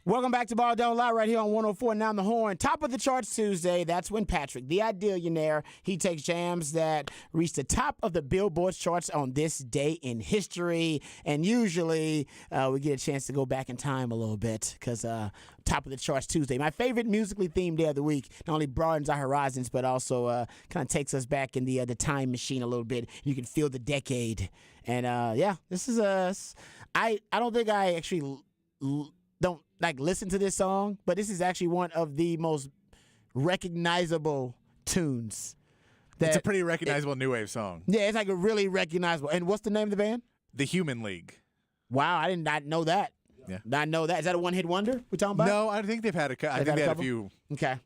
Welcome back to Ball Don't Lie right here on 104.9 The Horn. Top of the charts Tuesday. That's when Patrick, the Idealionaire, he takes jams that reach the top of the Billboard charts on this day in history. And usually we get a chance to go back in time a little bit because top of the charts Tuesday. My favorite musically themed day of the week. Not only broadens our horizons, but also kind of takes us back in the time machine a little bit. You can feel the decade. And this is I don't think I actually don't like listen to this song, but this is actually one of the most recognizable tunes. It's a pretty recognizable new wave song. Yeah, it's like a really recognizable. And what's the name of the band? The Human League. Wow, I did not know that. Yeah, not know that. Is that a one-hit wonder we're talking about? No, I think they've had a. I think they had a few. Okay,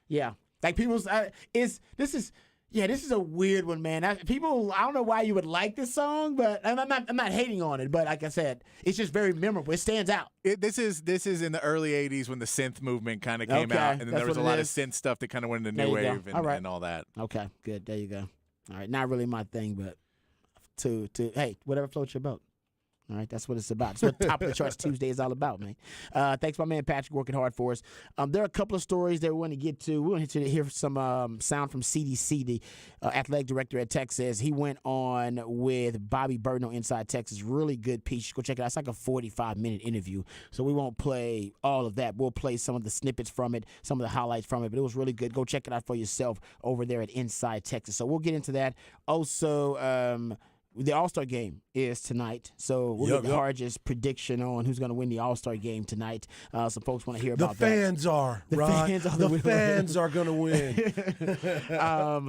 yeah, like people's this is a weird one, man. I don't know why you would like this song, but I'm not hating on it. But like I said, it's just very memorable. It stands out. This is in the early '80s when the synth movement kind of came out, and then there was a lot of synth stuff that kind of went into new wave and all that. Okay, good. There you go. All right, not really my thing, but hey, whatever floats your boat. All right, that's what it's about. That's what Top of the Charts Tuesday is all about, man. Thanks, my man Patrick, working hard for us. There are a couple of stories that we want to get to. We want to hear some sound from CDC, the athletic director at Texas. He went on with Bobby Burton on Inside Texas. Really good piece. Go check it out. It's like a 45-minute interview, so we won't play all of that. We'll play some of the snippets from it, some of the highlights from it, but it was really good. Go check it out for yourself over there at Inside Texas. So we'll get into that. Also, the All-Star game is tonight, so we'll get Harge's prediction on who's going to win the All-Star game tonight. Some folks want to hear about that. The fans are going to win.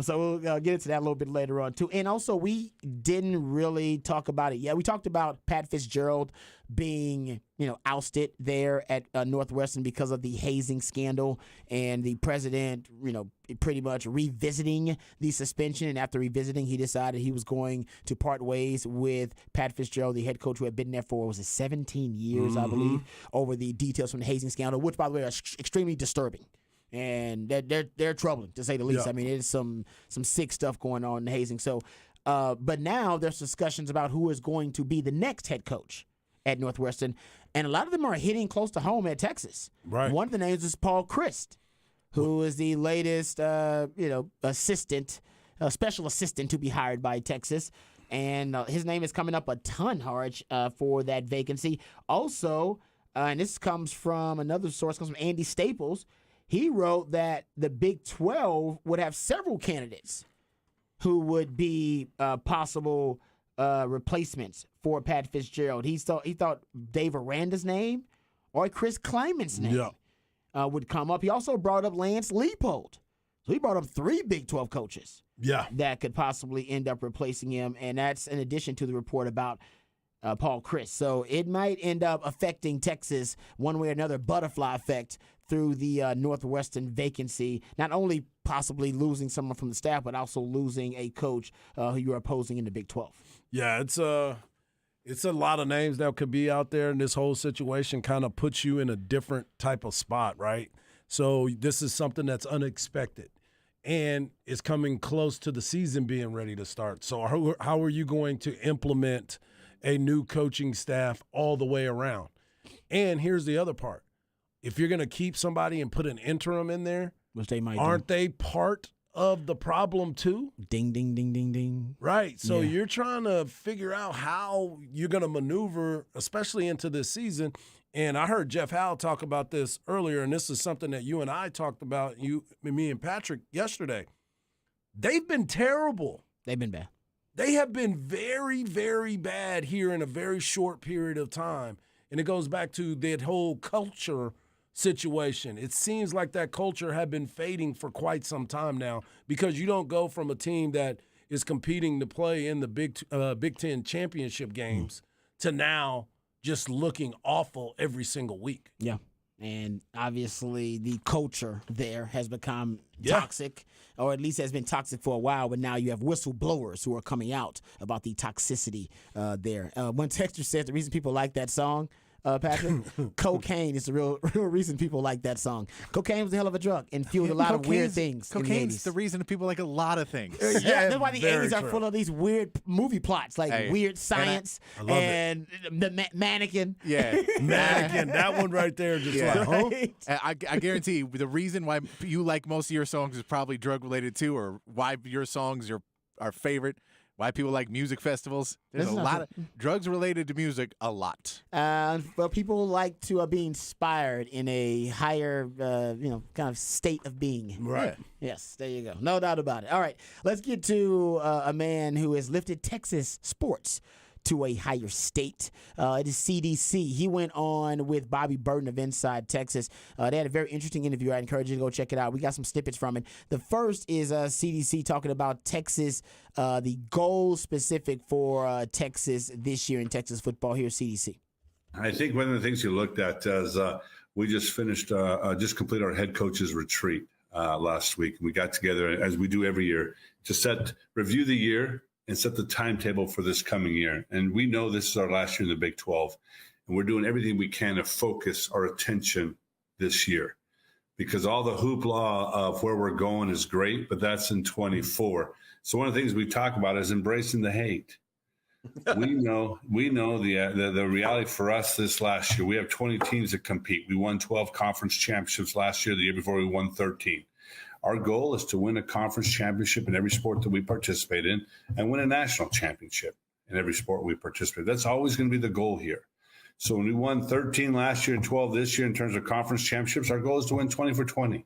So we'll get into that a little bit later on, too. And also, we didn't really talk about it yet. We talked about Pat Fitzgerald being, ousted there at Northwestern because of the hazing scandal, and the president, pretty much revisiting the suspension. And after revisiting, he decided he was going to part ways with Pat Fitzgerald, the head coach who had been there for 17 years, I believe, over the details from the hazing scandal, which, by the way, are extremely disturbing. And they're troubling, to say the least. Yeah. I mean, there's some sick stuff going on in the hazing. So, but now there's discussions about who is going to be the next head coach at Northwestern, and a lot of them are hitting close to home at Texas. Right. One of the names is Paul Chryst, who is the latest, special assistant to be hired by Texas, and his name is coming up a ton, Harge, for that vacancy. Also, and this comes from another source, comes from Andy Staples. He wrote that the Big 12 would have several candidates who would be possible replacements for Pat Fitzgerald. He thought Dave Aranda's name or Chris Kleiman's name would come up. He also brought up Lance Leipold. So he brought up 3 Big 12 coaches that could possibly end up replacing him, and that's in addition to the report about Paul Chryst. So it might end up affecting Texas one way or another, butterfly effect through the Northwestern vacancy, not only possibly losing someone from the staff, but also losing a coach who you're opposing in the Big 12. Yeah, it's a lot of names that could be out there, and this whole situation kind of puts you in a different type of spot, right? So this is something that's unexpected, and it's coming close to the season being ready to start. So how are you going to implement a new coaching staff all the way around? And here's the other part. If you're going to keep somebody and put an interim in there, which they might aren't they part of the problem too? Ding, ding, ding, ding, ding. Right. So you're trying to figure out how you're going to maneuver, especially into this season. And I heard Jeff Howe talk about this earlier, and this is something that you and I talked about, me and Patrick, yesterday. They've been terrible. They've been bad. They have been very, very bad here in a very short period of time. And it goes back to that whole culture situation. It seems like that culture had been fading for quite some time now, because you don't go from a team that is competing to play in the Big Ten championship games to now just looking awful every single week. Yeah. And obviously the culture there has become toxic, or at least has been toxic for a while, but now you have whistleblowers who are coming out about the toxicity there. One texter said the reason people like that song, Patrick? Cocaine is the real reason people like that song. Cocaine was a hell of a drug and fueled a lot of weird things. Cocaine's the reason people like a lot of things. Yeah, that's why the 80s are full of these weird movie plots, like Weird Science and the Mannequin. Yeah. Mannequin, that one right there, just like, huh? I guarantee you, the reason why you like most of your songs is probably drug related too, or why your songs are favorite. Why people like music festivals. There's a lot of drugs related to music, a lot. But people like to be inspired in a higher, kind of state of being. Right. Yes, there you go. No doubt about it. All right, let's get to a man who has lifted Texas sports to a higher state. It is CDC. He went on with Bobby Burton of Inside Texas. They had a very interesting interview. I encourage you to go check it out. We got some snippets from it. The first is CDC talking about Texas, the goals specific for Texas this year in Texas football. Here's CDC. I think one of the things you looked at is we just completed our head coaches retreat last week. We got together, as we do every year, to review the year and set the timetable for this coming year. And we know this is our last year in the Big 12, and we're doing everything we can to focus our attention this year, because all the hoopla of where we're going is great, but that's in 24. So one of the things we talk about is embracing the hate. We know the reality for us this last year. We have 20 teams that compete. We won 12 conference championships last year. The year before we won 13. Our goal is to win a conference championship in every sport that we participate in and win a national championship in every sport we participate in. That's always going to be the goal here. So when we won 13 last year and 12 this year in terms of conference championships, our goal is to win 20 for 20.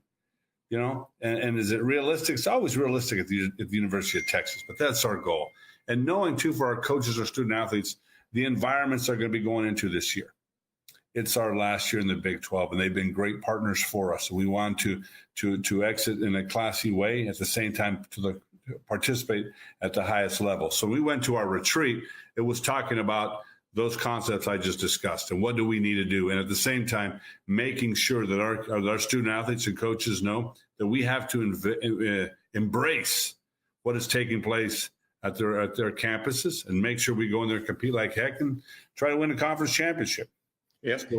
And is it realistic? It's always realistic at the University of Texas, but that's our goal. And knowing, too, for our coaches or student athletes, the environments they're going to be going into this year. It's our last year in the Big 12, and they've been great partners for us. We want to exit in a classy way, at the same time to participate at the highest level. So we went to our retreat. It was talking about those concepts I just discussed and what do we need to do, and at the same time making sure that our student athletes and coaches know that we have to embrace what is taking place at their campuses and make sure we go in there and compete like heck and try to win a conference championship. Yep.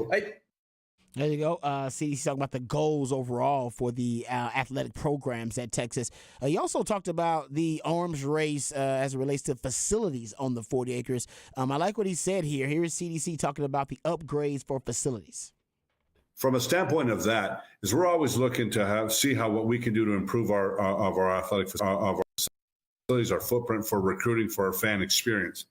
There you go. CDC talking about the goals overall for the athletic programs at Texas. He also talked about the arms race as it relates to facilities on the 40 acres. I like what he said here. Here is CDC talking about the upgrades for facilities. From a standpoint of that, is we're always looking to see what we can do to improve our athletic facilities, our footprint for recruiting, for our fan experience.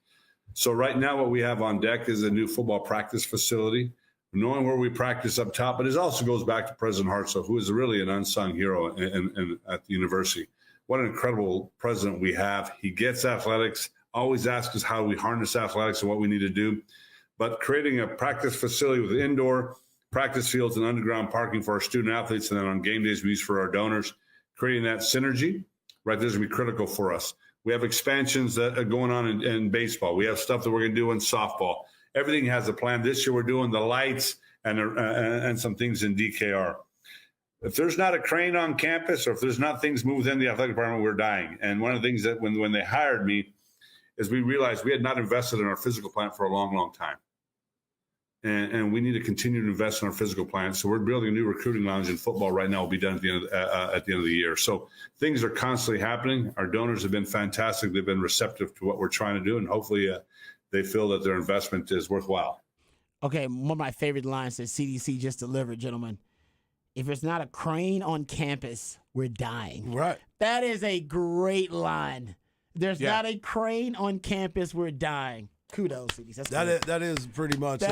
So right now what we have on deck is a new football practice facility, knowing where we practice up top. But it also goes back to President Hartzell, who is really an unsung hero at the university. What an incredible president we have. He gets athletics, always asks us how we harness athletics and what we need to do. But creating a practice facility with indoor practice fields and underground parking for our student athletes, and then on game days we use for our donors, creating that synergy, right, there's going to be critical for us. We have expansions that are going on in baseball. We have stuff that we're going to do in softball. Everything has a plan. This year we're doing the lights and some things in DKR. If there's not a crane on campus, or if there's not things moved within the athletic department, we're dying. And one of the things that when they hired me is we realized we had not invested in our physical plant for a long, long time. And we need to continue to invest in our physical plant. So we're building a new recruiting lounge in football right now. Will be done at the end of the year. So things are constantly happening. Our donors have been fantastic. They've been receptive to what we're trying to do, and hopefully they feel that their investment is worthwhile. Okay, one of my favorite lines that CDC just delivered, gentlemen. If there's not a crane on campus, we're dying. Right. That is a great line. There's not a crane on campus, we're dying. Kudos, CDC. That is pretty much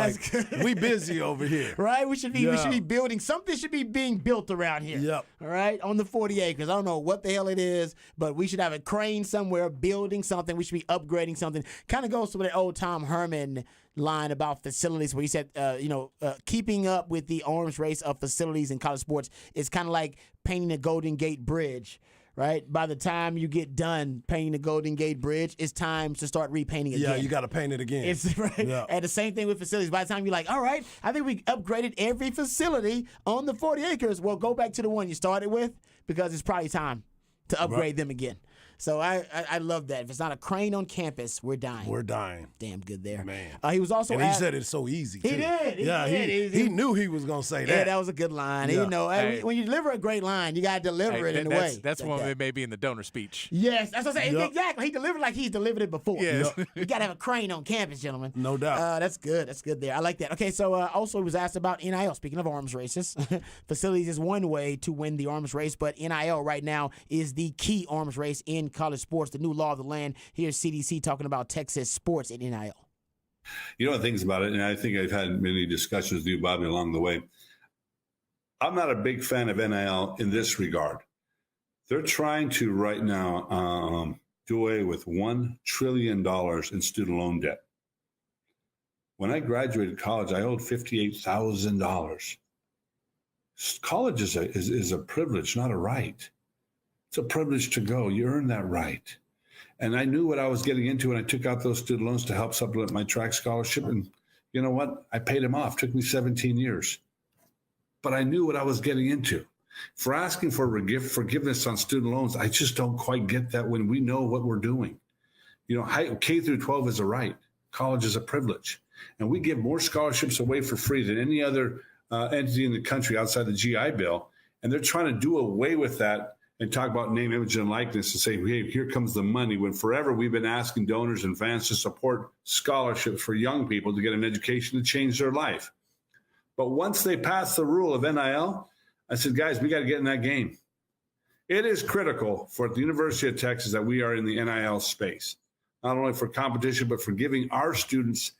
we busy over here. Right? We should be building. Something should be being built around here. Yep. All right? On the 40 acres. I don't know what the hell it is, but we should have a crane somewhere building something. We should be upgrading something. Kind of goes to that old Tom Herman line about facilities where he said, keeping up with the arms race of facilities in college sports is kind of like painting a Golden Gate Bridge. Right? By the time you get done painting the Golden Gate Bridge, it's time to start repainting again. Yeah, you got to paint it again. It's right. Yeah. And the same thing with facilities. By the time you're like, all right, I think we upgraded every facility on the 40 acres. Well, go back to the one you started with, because it's probably time to upgrade them again. So I love that. If it's not a crane on campus, we're dying. We're dying. Damn good there. Man. He was also and he said it's so easy, too. He did. He knew he was going to say that. Yeah, that was a good line. Yeah. You know, when you deliver a great line, you got to deliver it in a way. That's one that may be in the donor speech. Yes, that's what I'm saying. Yep. Exactly. He delivered like he's delivered it before. Yes. You got to have a crane on campus, gentlemen. No doubt. That's good. That's good there. I like that. Okay, so also he was asked about NIL. Speaking of arms races, facilities is one way to win the arms race, but NIL right now is the key arms race in college sports, the new law of the land. Here's CDC talking about Texas sports and NIL. You know the things about it, and I think I've had many discussions with you, Bobby, along the way. I'm not a big fan of NIL in this regard. They're trying to right now do away with $1 trillion in student loan debt. When I graduated college, I owed $58,000. College is a privilege, not a right. It's a privilege to go. You earn that right. And I knew what I was getting into when I took out those student loans to help supplement my track scholarship. And you know what? I paid them off. It took me 17 years. But I knew what I was getting into. For asking for forgiveness on student loans, I just don't quite get that when we know what we're doing. You know, K through 12 is a right. College is a privilege. And we give more scholarships away for free than any other entity in the country outside the GI Bill. And they're trying to do away with that and talk about name, image, and likeness and say, hey, here comes the money. When forever we've been asking donors and fans to support scholarships for young people to get an education to change their life. But once they passed the rule of NIL, I said, guys, we got to get in that game. It is critical for the University of Texas that we are in the NIL space, not only for competition, but for giving our students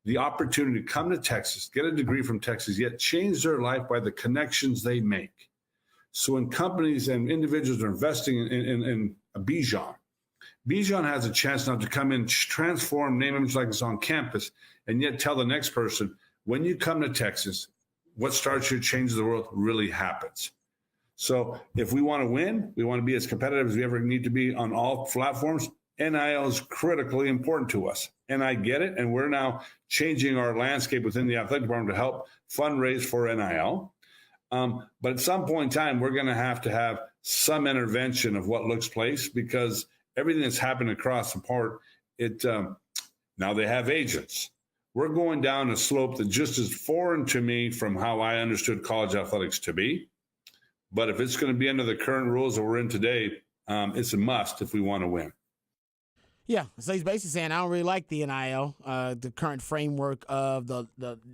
the opportunity to come to Texas, get a degree from Texas, yet change their life by the connections they make. So when companies and individuals are investing in a Bijan has a chance now to come in, transform name, image, likeness on campus, and yet tell the next person, when you come to Texas, what starts your change of the world really happens. So if we want to win, we want to be as competitive as we ever need to be on all platforms, NIL is critically important to us. And I get it. And we're now changing our landscape within the athletic department to help fundraise for NIL. But at some point in time, we're going to have some intervention of what looks place, because everything that's happened across the board, now they have agents. We're going down a slope that just is foreign to me from how I understood college athletics to be. But if it's going to be under the current rules that we're in today, it's a must if we want to win. Yeah, so he's basically saying I don't really like the NIL, the current framework of the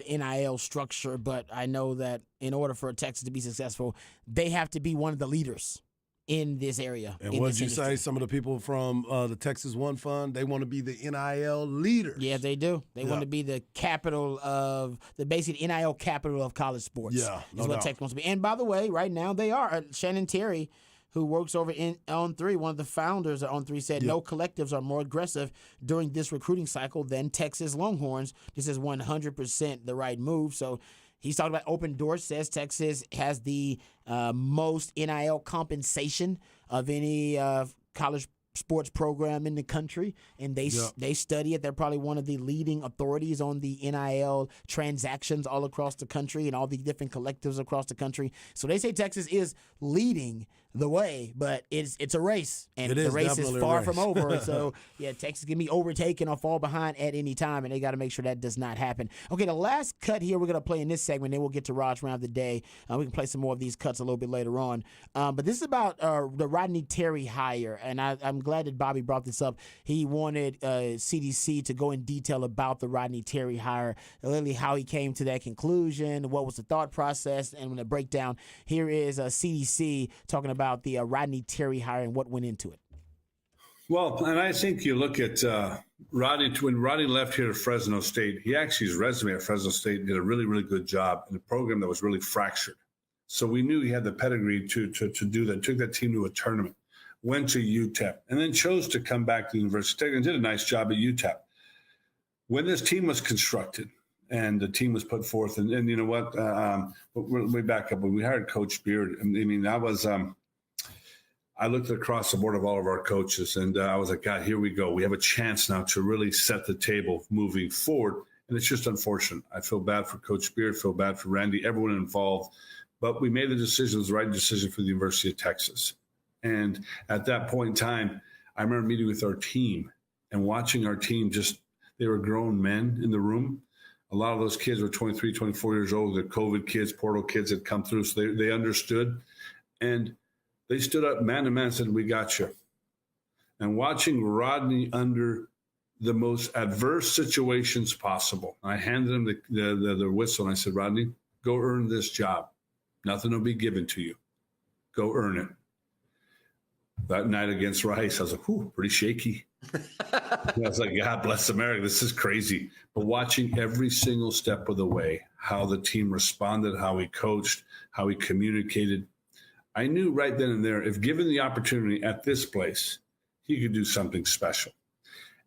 NIL structure, but I know that in order for Texas to be successful, they have to be one of the leaders in this area. And what did you say? Some of the people from the Texas One Fund, they want to be the NIL leaders. Yeah, they do. They want to be the capital of the basic NIL capital of college sports. Yeah, is what Texas wants to be. And by the way, right now they are. Shannon Terry, who works over in On3, one of the founders of On3, said no collectives are more aggressive during this recruiting cycle than Texas Longhorns. This is 100% the right move. So he's talking about Open Doors, says Texas has the most NIL compensation of any college sports program in the country, and they study it. They're probably one of the leading authorities on the NIL transactions all across the country and all the different collectives across the country. So they say Texas is leading the way, but it's a race, and the race is far from over. So yeah, Texas can be overtaken or fall behind at any time, and they got to make sure that does not happen. Okay, the last cut here we're going to play in this segment, then we'll get to Rod's Round of the Day. We can play some more of these cuts a little bit later on. But this is about the Rodney Terry hire, and I'm glad that Bobby brought this up. He wanted CDC to go in detail about the Rodney Terry hire, literally how he came to that conclusion, what was the thought process, and when the breakdown. Here is CDC talking about the Rodney Terry hire and what went into it. Well, and I think you look at Rodney, when Rodney left here at Fresno State, his resume at Fresno State did a really, really good job in a program that was really fractured. So we knew he had the pedigree to do that, took that team to a tournament, went to UTEP, and then chose to come back to the University and did a nice job at UTEP. When this team was constructed and the team was put forth, and you know what, we back up, when we hired Coach Beard, I mean, that was I looked across the board of all of our coaches, and I was like, God, here we go. We have a chance now to really set the table moving forward, and it's just unfortunate. I feel bad for Coach Beard, feel bad for Randy, everyone involved, but we made the decision. It was the right decision for the University of Texas. And at that point in time, I remember meeting with our team and watching our team they were grown men in the room. A lot of those kids were 23, 24 years old. The COVID kids, portal kids had come through, so they understood. And they stood up man to man and said, we got you. And watching Rodney under the most adverse situations possible, I handed him the whistle and I said, Rodney, go earn this job. Nothing will be given to you. Go earn it. That night against Rice, I was like, whew, pretty shaky. I was like, God bless America. This is crazy. But watching every single step of the way, how the team responded, how we coached, how we communicated, I knew right then and there, if given the opportunity at this place, he could do something special.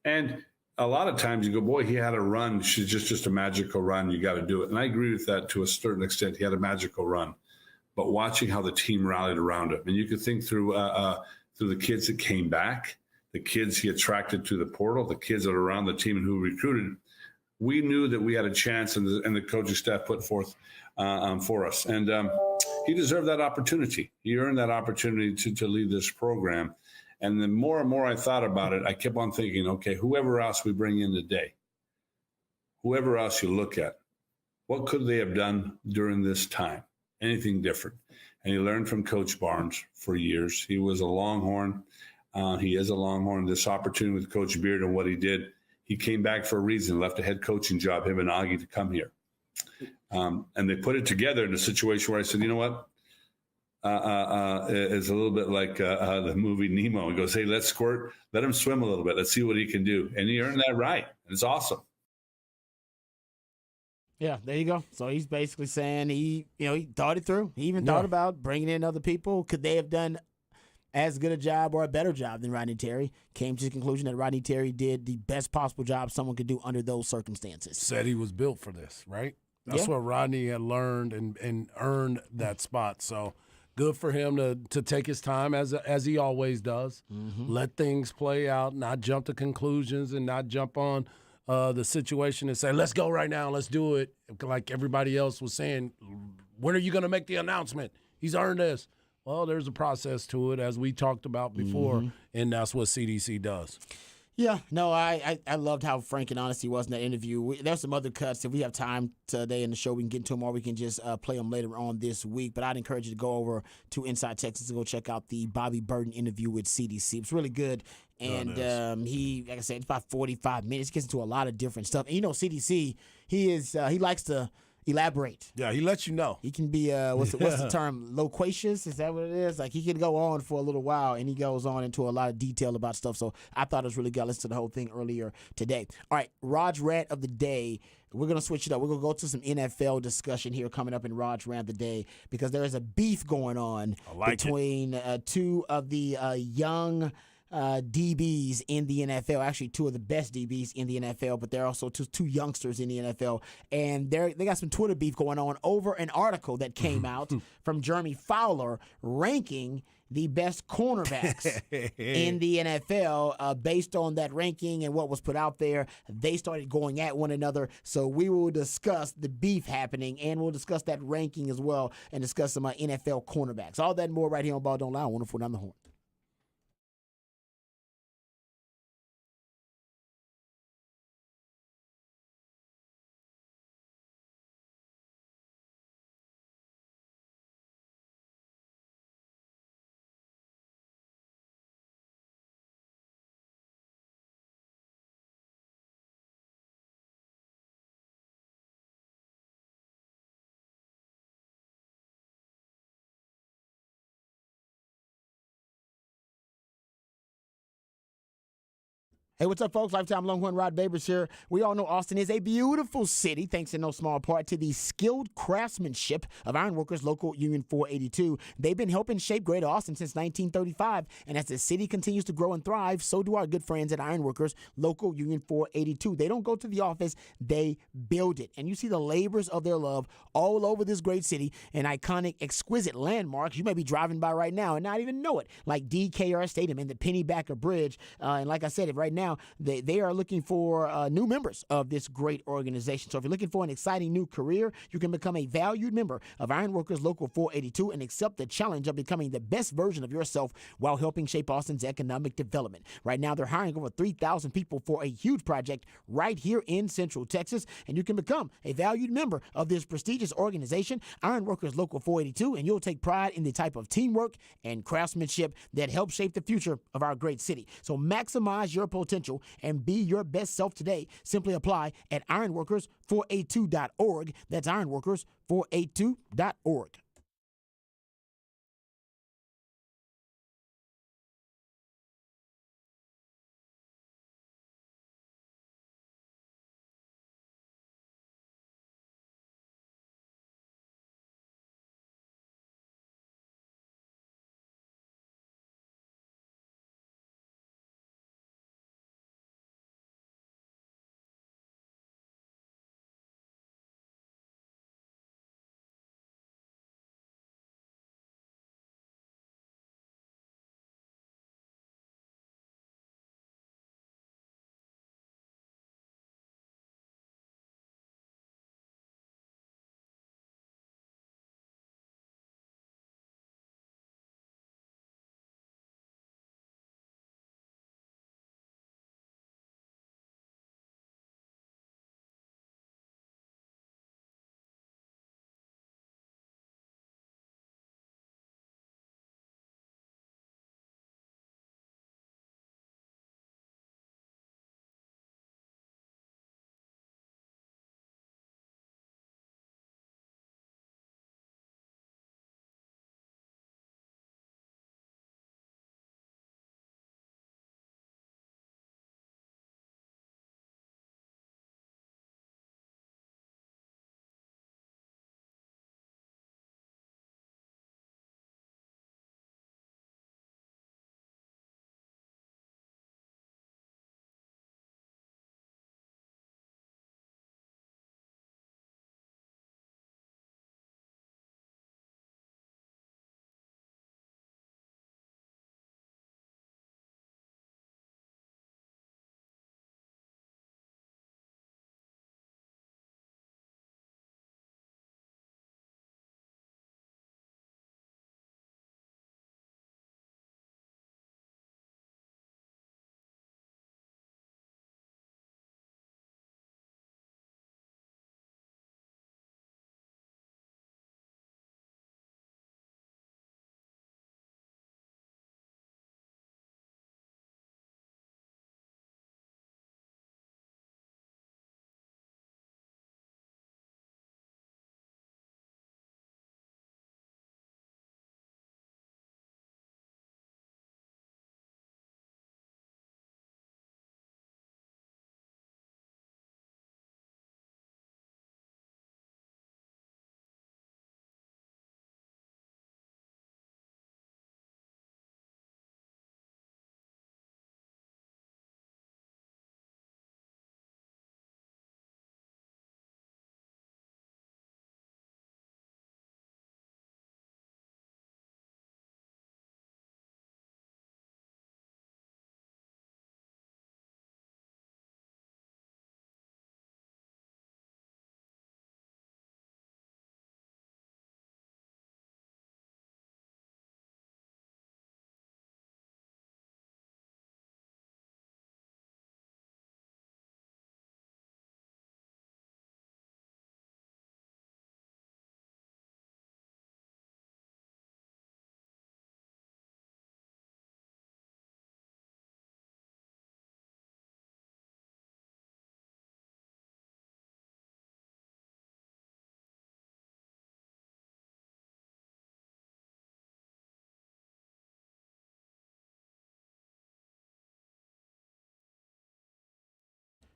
And a lot of times you go, boy, he had a run. She's just a magical run. You got to do it. And I agree with that to a certain extent. He had a magical run. But watching how the team rallied around him, and you could think through the kids that came back, the kids he attracted to the portal, the kids that are around the team and who recruited, we knew that we had a chance, and the coaching staff put forth for us. And he deserved that opportunity. He earned that opportunity to lead this program. And the more and more I thought about it, I kept on thinking, okay, whoever else we bring in today, whoever else you look at, what could they have done during this time? Anything different? And he learned from Coach Barnes for years. He was a Longhorn. He is a Longhorn. This opportunity with Coach Beard and what he did, he came back for a reason, left a head coaching job, him and Augie, to come here. And they put it together in a situation where I said, you know what? It's a little bit like the movie Nemo. He goes, hey, let's squirt. Let him swim a little bit. Let's see what he can do. And he earned that right. It's awesome. Yeah, there you go. So he's basically saying he thought it through. He even thought about bringing in other people. Could they have done as good a job or a better job than Rodney Terry? Came to the conclusion that Rodney Terry did the best possible job someone could do under those circumstances. Said he was built for this, right? That's what Rodney had learned and earned that spot. So good for him to take his time as he always does. Mm-hmm. Let things play out, not jump to conclusions and not jump on the situation and say, let's go right now, let's do it. Like everybody else was saying, when are you going to make the announcement? He's earned this. Well, there's a process to it, as we talked about before, and that's what CDC does. Yeah, no, I loved how frank and honest he was in that interview. There's some other cuts. If we have time today in the show, we can get into them, or we can just play them later on this week. But I'd encourage you to go over to Inside Texas and go check out the Bobby Burton interview with CDC. It's really good. And he, like I said, it's about 45 minutes. Gets into a lot of different stuff. And CDC, he likes to elaborate. Yeah, he lets you know. He can be what's the term? Loquacious? Is that what it is? Like, he can go on for a little while, and he goes on into a lot of detail about stuff. So I thought it was really good. I listened to the whole thing earlier today. All right, Raj Rant of the day. We're going to switch it up. We're going to go to some NFL discussion here coming up in Raj Rant of the day, because there is a beef going on between two of the young DBs in the NFL, actually two of the best DBs in the NFL, but they're also two youngsters in the NFL. And they got some Twitter beef going on over an article that came out from Jeremy Fowler ranking the best cornerbacks in the NFL based on that ranking and what was put out there. They started going at one another. So we will discuss the beef happening, and we'll discuss that ranking as well, and discuss some NFL cornerbacks. All that and more right here on Ball Don't Lie, 104.9 The Horn. Hey, what's up, folks? Lifetime Longhorn Rod Babers here. We all know Austin is a beautiful city, thanks in no small part to the skilled craftsmanship of Ironworkers Local Union 482. They've been helping shape Greater Austin since 1935, and as the city continues to grow and thrive, so do our good friends at Ironworkers Local Union 482. They don't go to the office, they build it. And you see the labors of their love all over this great city, and iconic, exquisite landmarks you may be driving by right now and not even know it, like DKR Stadium and the Pennybacker Bridge. And like I said, right now, now, they are looking for new members of this great organization. So if you're looking for an exciting new career, you can become a valued member of Ironworkers Local 482 and accept the challenge of becoming the best version of yourself while helping shape Austin's economic development. Right now, they're hiring over 3,000 people for a huge project right here in Central Texas, and you can become a valued member of this prestigious organization, Ironworkers Local 482, and you'll take pride in the type of teamwork and craftsmanship that helps shape the future of our great city. So maximize your potential and be your best self today. Simply apply at ironworkers482.org. That's ironworkers482.org.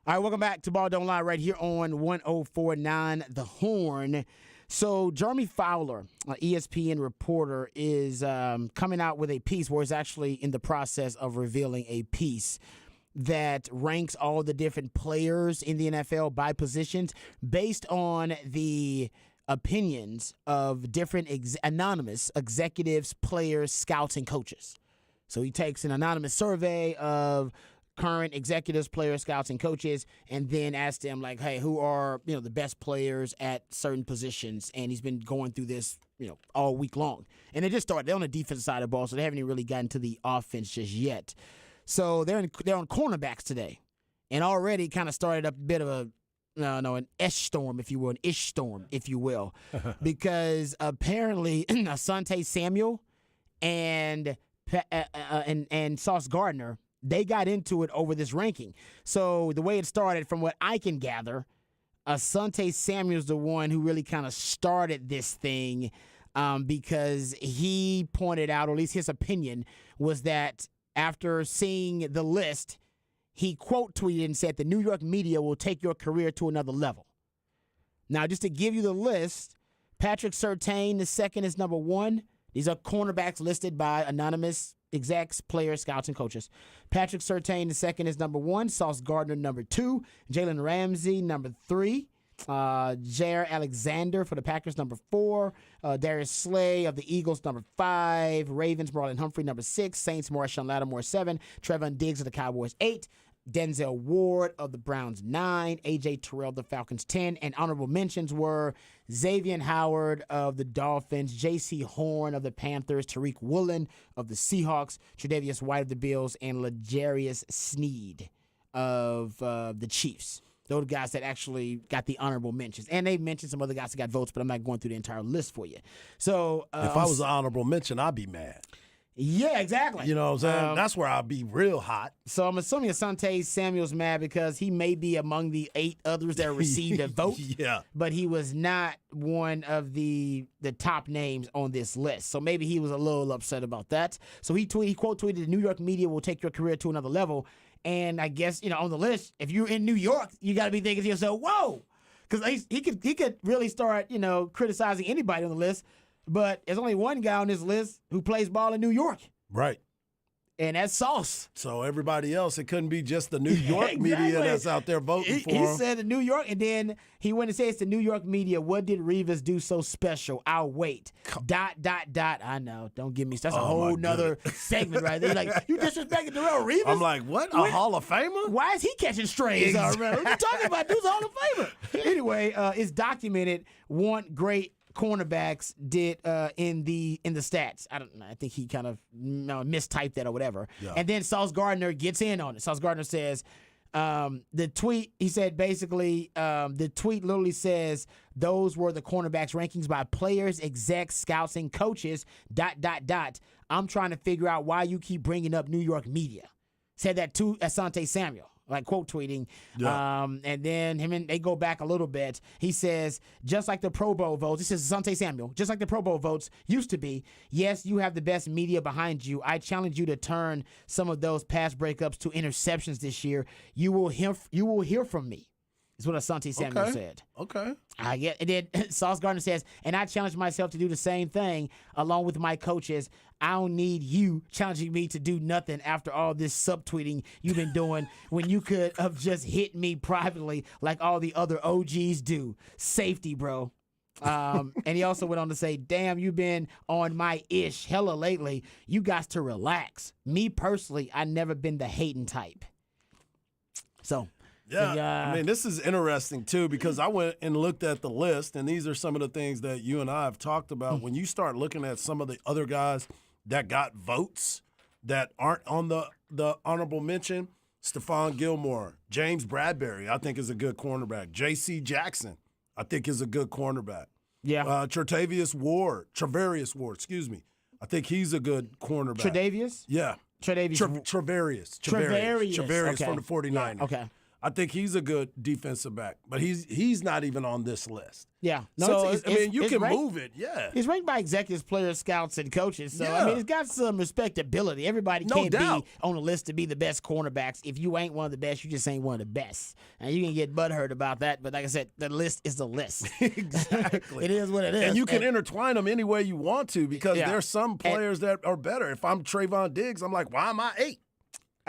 All right, welcome back to Ball Don't Lie right here on 104.9 The Horn. So Jeremy Fowler, an ESPN reporter, is coming out with a piece where he's actually in the process of revealing a piece that ranks all the different players in the NFL by positions based on the opinions of different anonymous executives, players, scouts, and coaches. So he takes an anonymous survey of current executives, players, scouts, and coaches, and then asked them, like, hey, who are, the best players at certain positions? And he's been going through this, all week long. And they just started. They're on the defensive side of the ball, so they haven't even really gotten to the offense just yet. So they're on cornerbacks today, and already kind of started up a bit of an ish storm, if you will, because apparently Asante Samuel and Sauce Gardner, they got into it over this ranking. So the way it started, from what I can gather, Asante Samuel's the one who really kind of started this thing, because he pointed out, or at least his opinion, was that after seeing the list, he quote tweeted and said, the New York media will take your career to another level. Now, just to give you the list, Patrick Surtain, the second, is number 1. These are cornerbacks listed by anonymous execs, players, scouts, and coaches. Patrick Surtain, the second, is number 1. Sauce Gardner, number 2. Jalen Ramsey, number 3. Jair Alexander for the Packers, number 4. Darius Slay of the Eagles, number 5. Ravens, Marlon Humphrey, number 6. Saints, Marshawn Lattimore, 7. Trevon Diggs of the Cowboys, 8. Denzel Ward of the Browns, 9. A.J. Terrell of the Falcons, 10. And honorable mentions were Xavier Howard of the Dolphins, J.C. Horn of the Panthers, Tariq Woolen of the Seahawks, Tre'Davious White of the Bills, and L'Jarius Sneed of the Chiefs. Those guys that actually got the honorable mentions. And they mentioned some other guys that got votes, but I'm not going through the entire list for you. So if I was an honorable mention, I'd be mad. Yeah, exactly. You know what I'm saying? That's where I'd be real hot. So I'm assuming Asante Samuel's mad because he may be among the 8 others that received a vote. Yeah. But he was not one of the top names on this list. So maybe he was a little upset about that. So he quote tweeted, the New York media will take your career to another level. And I guess, on the list, if you're in New York, you got to be thinking to yourself, whoa. Because he could really start, criticizing anybody on the list. But there's only one guy on this list who plays ball in New York. Right. And that's Sauce. So everybody else, it couldn't be just the New York media that's out there voting for him. He said the New York, and then he went and said it's the New York media. What did Revis do so special? I'll wait. ... I know. Don't give me. That's a whole nother segment right there. Like, you disrespected Darrelle Revis? I'm like, what? A Hall of Famer? Why is he catching strays? What are you talking about? Dude's a Hall of Famer. Anyway, it's documented what great cornerbacks did in the stats. I don't know. I think he kind of mistyped that or whatever. Yeah. And then Sauce Gardner gets in on it. Sauce Gardner says, the tweet, he said basically, the tweet literally says, those were the cornerbacks rankings by players, execs, scouts, and coaches, ... I'm trying to figure out why you keep bringing up New York media. Said that to Asante Samuel. Like quote tweeting. Yeah. And then they go back a little bit. He says, just like the Pro Bowl votes, this is Asante Samuel, just like the Pro Bowl votes used to be, yes, you have the best media behind you. I challenge you to turn some of those pass breakups to interceptions this year. You will hear from me. Is what Asante Samuel said. Okay. I get. And then Sauce Gardner says, and I challenge myself to do the same thing along with my coaches. I don't need you challenging me to do nothing after all this subtweeting you've been doing when you could have just hit me privately like all the other OGs do. Safety, bro. And he also went on to say, damn, you've been on my ish hella lately. You got to relax. Me personally, I never been the hating type. So. Yeah, I mean, this is interesting, too, because I went and looked at the list, and these are some of the things that you and I have talked about. When you start looking at some of the other guys that got votes that aren't on the honorable mention, Stephon Gilmore, James Bradbury, I think is a good cornerback. J.C. Jackson, I think is a good cornerback. Yeah. Travarius Ward, I think he's a good cornerback. Tre'Davious? Yeah. Travarius from the 49ers. Yeah. Okay. I think he's a good defensive back, but he's not even on this list. Yeah. No, so, you can move it. Yeah. He's ranked by executives, players, scouts, and coaches. So, yeah. It's got some respectability. Everybody can't be on the list to be the best cornerbacks. If you ain't one of the best, you just ain't one of the best. And you can get butthurt about that, but like I said, the list is the list. Exactly. It is what it is. And you can intertwine them any way you want to because there's some players that are better. If I'm Trevon Diggs, I'm like, why am I 8?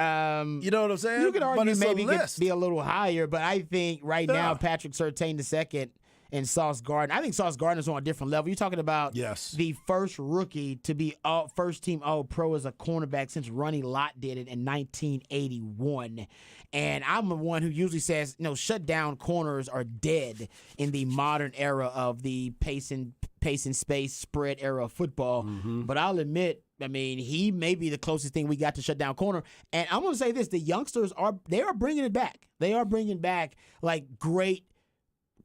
You know what I'm saying? You could argue maybe could be a little higher, but I think right now Patrick Surtain II and Sauce Gardner. I think Sauce Gardner's on a different level. You're talking about the first rookie to be first team All-Pro as a cornerback since Ronnie Lott did it in 1981. And I'm the one who usually says, shutdown corners are dead in the modern era of the pace and space spread era of football. But I'll admit, he may be the closest thing we got to shutdown corner. And I'm going to say this, the youngsters are bringing it back. They are bringing back great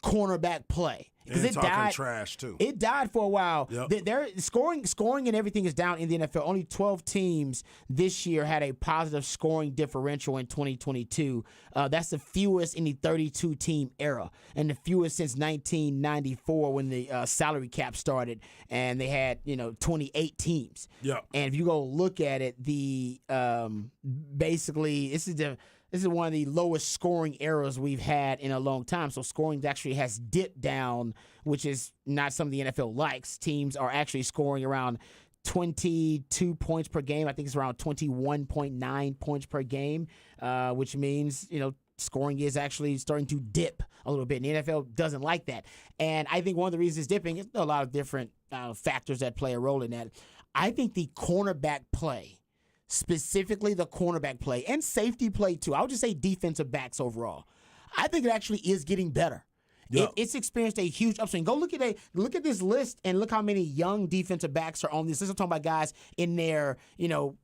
cornerback play. Because it died trash too. It died for a while. Yep. Their scoring and everything is down in the NFL. Only 12 teams this year had a positive scoring differential in 2022. That's the fewest in the 32-team era, and the fewest since 1994 when the salary cap started, and they had 28 teams. Yeah. And if you go look at it, the basically this is one of the lowest scoring eras we've had in a long time. So scoring actually has dipped down, which is not something the NFL likes. Teams are actually scoring around 22 points per game. I think it's around 21.9 points per game, which means, scoring is actually starting to dip a little bit. And the NFL doesn't like that. And I think one of the reasons it's dipping is a lot of different factors that play a role in that. I think the cornerback play, specifically the cornerback play and safety play too. I would just say defensive backs overall. I think it actually is getting better. Yeah. It's experienced a huge upswing. Go look at this list and look how many young defensive backs are on this list. I'm talking about guys in their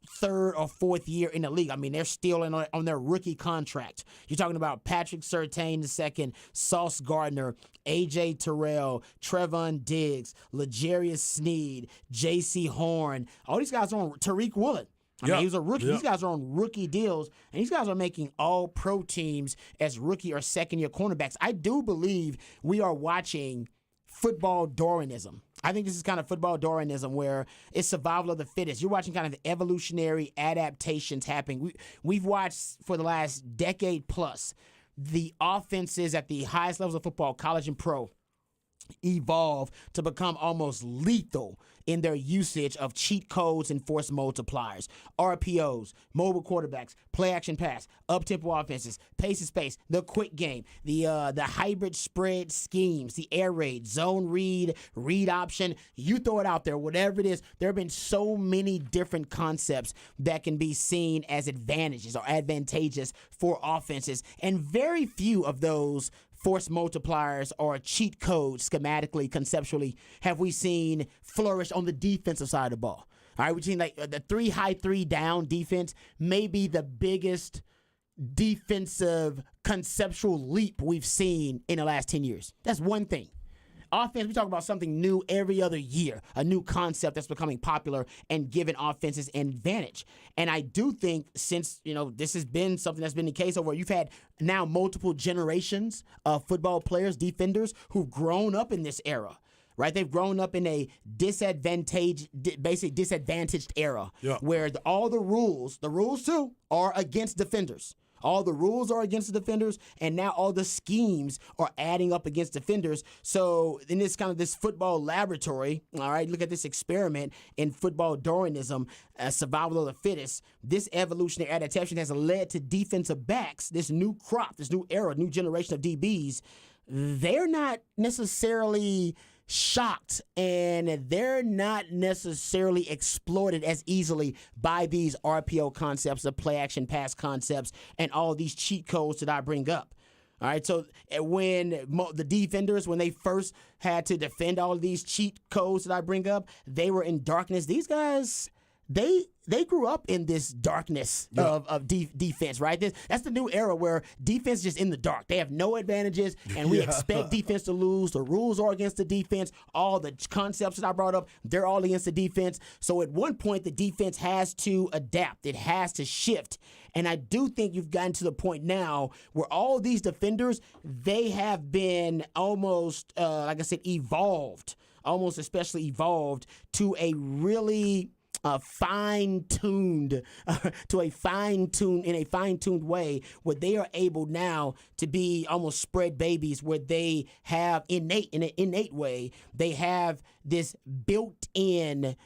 third or fourth year in the league. They're still on their rookie contract. You're talking about Patrick Surtain II, Sauce Gardner, A.J. Terrell, Trevon Diggs, L'Jarius Sneed, J.C. Horn. All these guys are on Tariq Woolen. He was a rookie. These guys are on rookie deals, and these guys are making all-pro teams as rookie or second-year cornerbacks. I do believe we are watching football Darwinism. I think this is kind of football Darwinism where it's survival of the fittest. You're watching kind of evolutionary adaptations happening. We've watched for the last decade plus the offenses at the highest levels of football, college and pro, evolve to become almost lethal in their usage of cheat codes and force multipliers, RPOs, mobile quarterbacks, play action pass, up-tempo offenses, pace and space, the quick game, the hybrid spread schemes, the air raid, zone read option. You throw it out there, whatever it is. There have been so many different concepts that can be seen as advantages or advantageous for offenses, and very few of those force multipliers or cheat codes schematically, conceptually, have we seen flourish on the defensive side of the ball. All right, we've seen the 3 down defense may be the biggest defensive conceptual leap we've seen in the last 10 years. That's one thing. Offense, we talk about something new every other year, a new concept that's becoming popular and giving offenses an advantage. And I do think since, this has been something that's been the case over, you've had now multiple generations of football players, defenders, who've grown up in this era, right? They've grown up in a disadvantaged era where all the rules too, are against defenders. All the rules are against the defenders, and now all the schemes are adding up against defenders. So in this kind of this football laboratory, all right, look at this experiment in football Darwinism, survival of the fittest. This evolutionary adaptation has led to defensive backs, this new crop, this new era, new generation of DBs. They're not necessarily shocked, and they're not necessarily exploited as easily by these RPO concepts, the play action pass concepts, and all these cheat codes that I bring up. All right, so when the defenders, when they first had to defend all of these cheat codes that I bring up, they were in darkness. These guys, they grew up in this darkness of defense, right? That's the new era where defense is just in the dark. They have no advantages, and we expect defense to lose. The rules are against the defense. All the concepts that I brought up, they're all against the defense. So at one point, the defense has to adapt. It has to shift. And I do think you've gotten to the point now where all these defenders, they have been almost, like I said, almost especially evolved to a really fine-tuned way where they are able now to be almost spread babies, where they have in an innate way, they have this built-in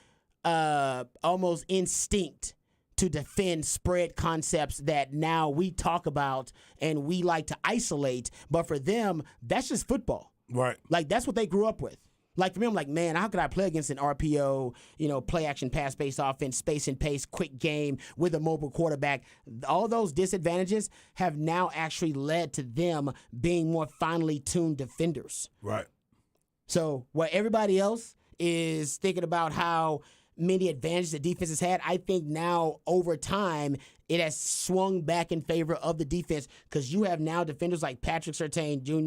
almost instinct to defend spread concepts that now we talk about and we like to isolate. But for them, that's just football. Right. Like, that's what they grew up with. Like, for me, I'm like, man, how could I play against an RPO, play action, pass-based offense, space and pace, quick game with a mobile quarterback? All those disadvantages have now actually led to them being more finely tuned defenders. Right. So, while everybody else is thinking about how many advantages the defense has had, I think now over time it has swung back in favor of the defense because you have now defenders like Patrick Surtain II,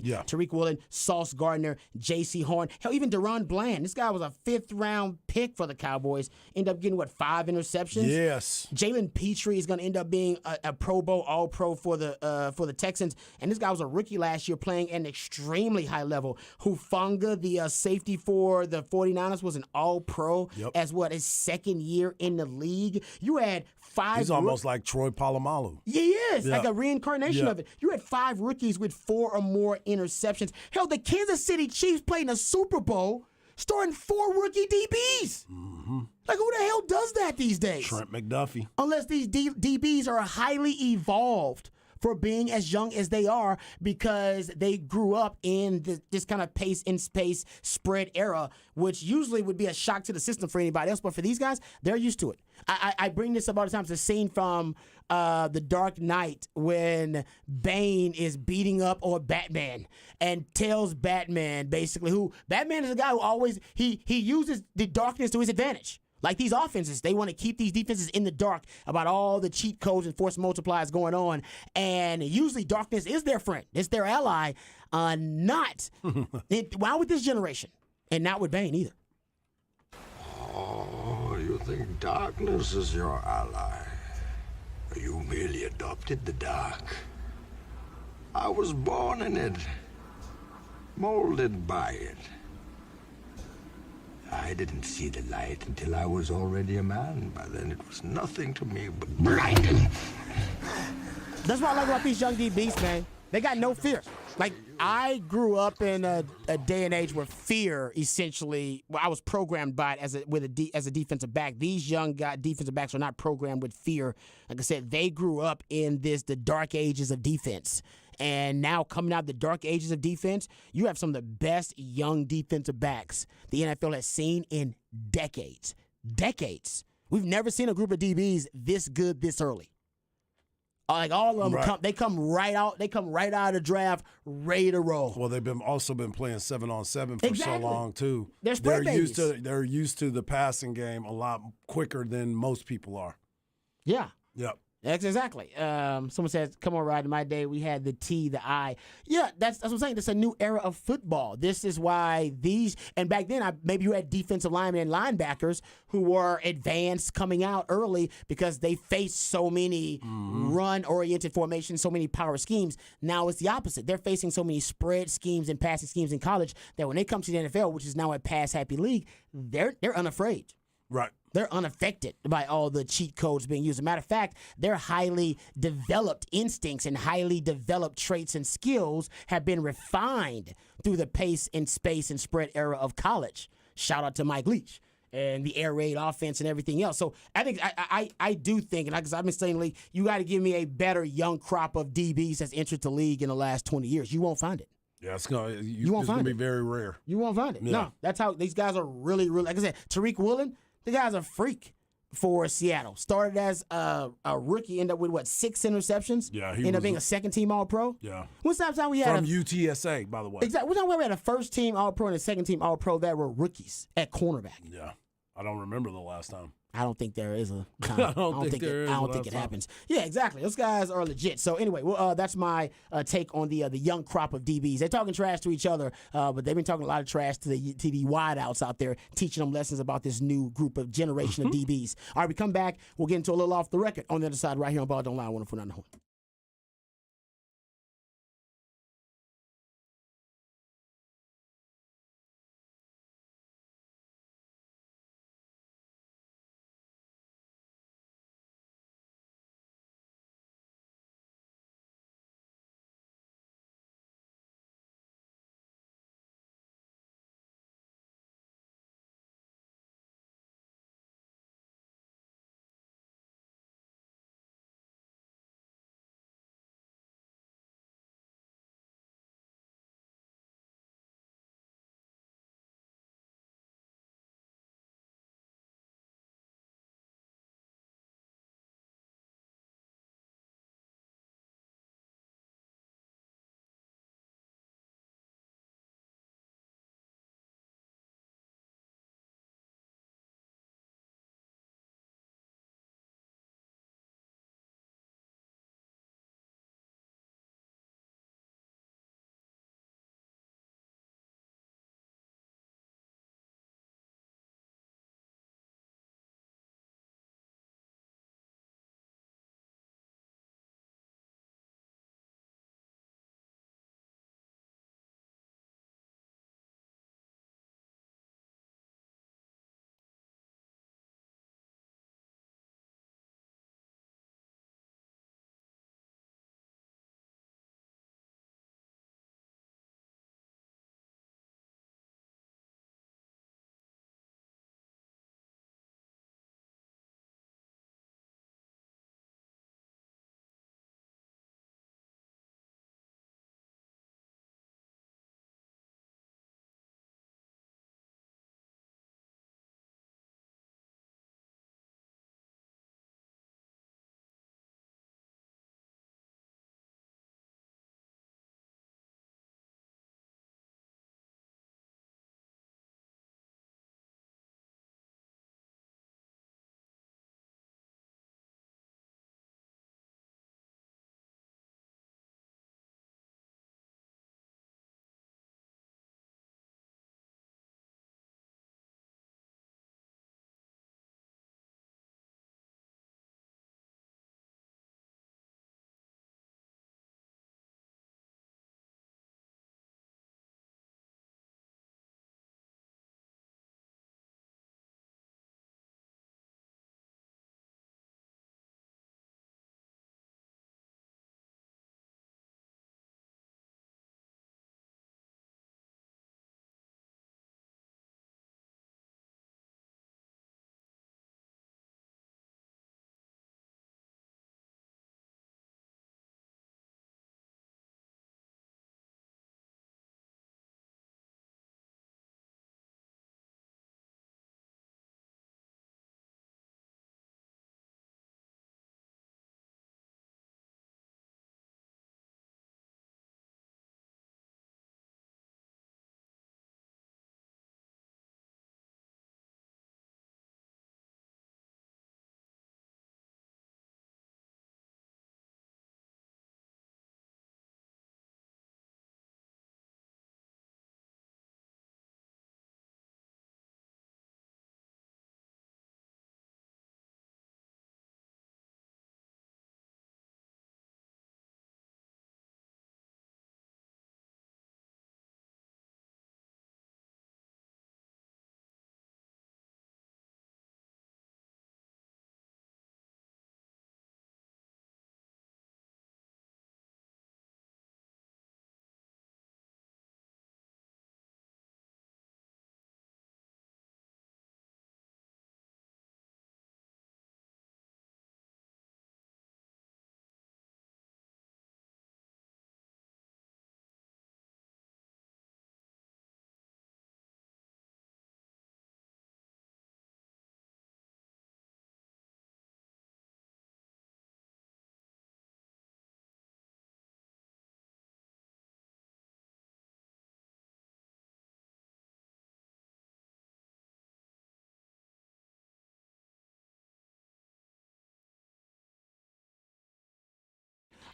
Yeah. Tariq Woolen, Sauce Gardner, J.C. Horn, hell, even Deron Bland. This guy was a 5th-round pick for the Cowboys. Ended up getting, 5 interceptions? Yes. Jalen Petrie is going to end up being a Pro Bowl, All-Pro for the Texans. And this guy was a rookie last year playing at an extremely high level. Hufanga, the safety for the 49ers, was an All-Pro as his second year in the league. You had 5. He's almost like Troy Polamalu. Yeah, he is. Like a reincarnation of it. You had 5 rookies with 4 or more interceptions. Hell, the Kansas City Chiefs played in a Super Bowl starting 4 rookie DBs. Mm-hmm. Like, who the hell does that these days? Trent McDuffie. Unless these DBs are highly evolved for being as young as they are because they grew up in this kind of pace and space spread era, which usually would be a shock to the system for anybody else. But for these guys, they're used to it. I bring this up all the time. It's a scene from The Dark Knight when Bane is beating up on Batman and tells Batman basically Batman is a guy who always, he uses the darkness to his advantage. Like these offenses, they want to keep these defenses in the dark about all the cheat codes and force multipliers going on. And usually darkness is their friend. It's their ally. Not with this generation. And not with Bane either. Oh, you think darkness is your ally? You merely adopted the dark. I was born in it. Molded by it. I didn't see the light until I was already a man. By then it was nothing to me but blinding. That's what I like about these young DBs, man. They got no fear. Like, I grew up in a day and age where fear essentially, I was programmed by it as a defensive back. These young defensive backs are not programmed with fear. Like I said, they grew up in the dark ages of defense. And now coming out of the dark ages of defense, you have some of the best young defensive backs the NFL has seen in decades. Decades. We've never seen a group of DBs this good this early. Like all of them, they come right out. They come right out of the draft, ready to roll. Well, they've also been playing 7-on-7 for so long too. They're used to the passing game a lot quicker than most people are. Yeah. Yep. That's exactly. Someone says, come on, Rod, in my day, we had the T, the I. Yeah, that's what I'm saying. It's a new era of football. This is why and back then, maybe you had defensive linemen and linebackers who were advanced coming out early because they faced so many run-oriented formations, so many power schemes. Now it's the opposite. They're facing so many spread schemes and passing schemes in college that when they come to the NFL, which is now a pass-happy league, they're unafraid. Right. They're unaffected by all the cheat codes being used. As a matter of fact, their highly developed instincts and highly developed traits and skills have been refined through the pace and space and spread era of college. Shout out to Mike Leach and the air raid offense and everything else. So I think I do think, and like I've been saying, Lee, you got to give me a better young crop of DBs that's entered the league in the last 20 years. You won't find it. Yeah, it's going to be very rare. You won't find it. Yeah. No, that's how these guys are really, really, like I said, Tariq Woolen, the guy's a freak for Seattle. Started as a rookie, ended up with 6 interceptions? Yeah, ended up being a second-team All-Pro? Yeah. When's the time we had from UTSA, by the way. Exactly. When's the time we had a first-team All-Pro and a second-team All-Pro that were rookies at cornerback? Yeah. I don't remember the last time. I don't think there is a time. I don't think it happens. Yeah, exactly. Those guys are legit. So anyway, well, that's my take on the young crop of DBs. They're talking trash to each other, but they've been talking a lot of trash to the wideouts out there, teaching them lessons about this new group of generation of DBs. All right, we come back. We'll get into a little off the record on the other side right here on Ball Don't Lie 104.9 The Horn.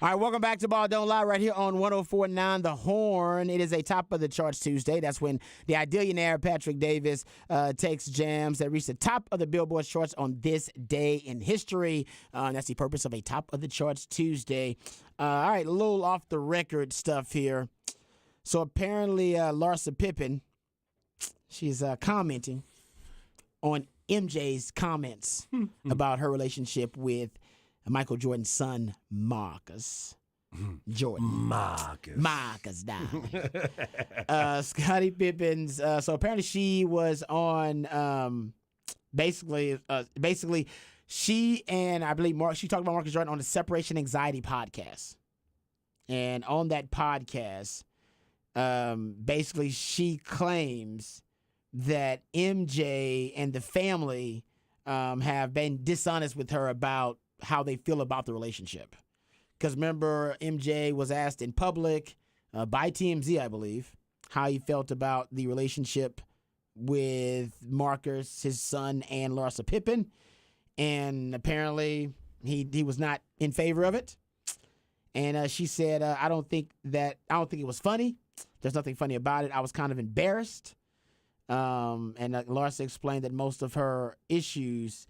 All right, welcome back to Ball Don't Lie right here on 104.9 The Horn. It is a top of the charts Tuesday. That's when the Idillionaire Patrick Davis takes jams that reach the top of the Billboard charts on this day in history. That's the purpose of a top of the charts Tuesday. All right, a little off the record stuff here. So apparently Larsa Pippen, she's commenting on MJ's comments about her relationship with Michael Jordan's son, Marcus Jordan. Marcus down. Scottie Pippen's. So apparently she was on. Basically, she and I believe she talked about Marcus Jordan on the Separation Anxiety podcast, and on that podcast, basically she claims that MJ and the family have been dishonest with her about how they feel about the relationship. Because remember, MJ was asked in public by TMZ, I believe, how he felt about the relationship with Marcus, his son, and Larsa Pippen. And apparently he was not in favor of it. And she said, I don't think it was funny. There's nothing funny about it. I was kind of embarrassed. And Larsa explained that most of her issues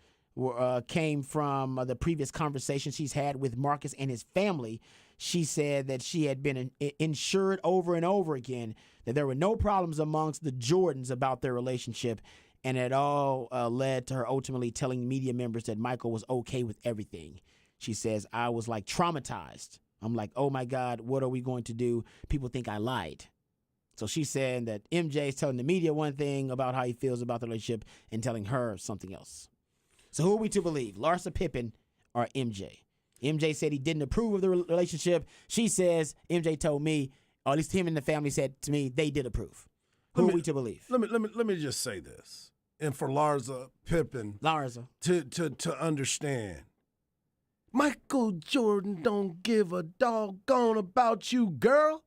came from the previous conversations she's had with Marcus and his family. She said that she had been insured over and over again that there were no problems amongst the Jordans about their relationship, and it all led to her ultimately telling media members that Michael was okay with everything. She says, I was like traumatized. I'm like, oh my God, what are we going to do? People think I lied. So she's saying that MJ is telling the media one thing about how he feels about the relationship and telling her something else. So who are we to believe, Larsa Pippen or MJ? MJ said he didn't approve of the relationship. She says MJ told me, or at least him and the family said to me, they did approve. Who are we to believe? Let me just say this, and for Larsa Pippen, to understand, Michael Jordan don't give a doggone about you, girl.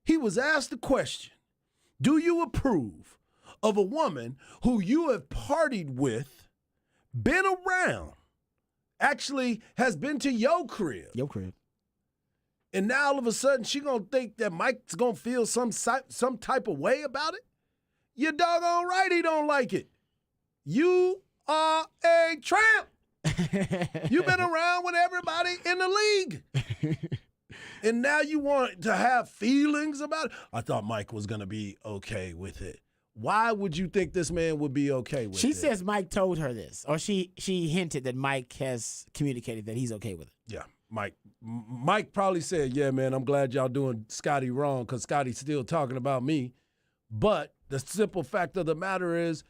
He was asked the question, do you approve of a woman who you have partied with, been around, actually has been to your crib. And now all of a sudden she gonna think that Mike's gonna feel some type of way about it? You're doggone right he don't like it. You are a tramp. You've been around with everybody in the league. And now you want to have feelings about it? I thought Mike was gonna be okay with it. Why would you think this man would be okay with it? She says Mike told her this, or she hinted that Mike has communicated that he's okay with it. Yeah, Mike probably said, yeah, man, I'm glad y'all doing Scotty wrong because Scotty's still talking about me. But the simple fact of the matter is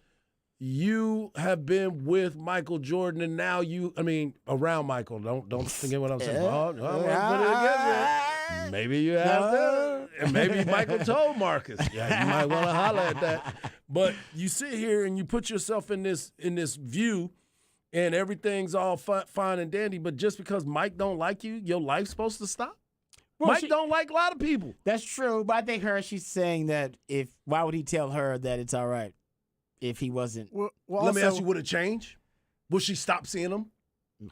you have been with Michael Jordan, and now around Michael. Don't forget what I'm saying. Maybe you have to. And maybe Michael told Marcus. Yeah, you might want to holler at that. But you sit here and you put yourself in this view, and everything's all fine and dandy. But just because Mike don't like you, your life's supposed to stop? Well, Mike don't like a lot of people. That's true. But I think she's saying that why would he tell her that it's all right if he wasn't? Well, let me ask you, would it change? Will she stop seeing him?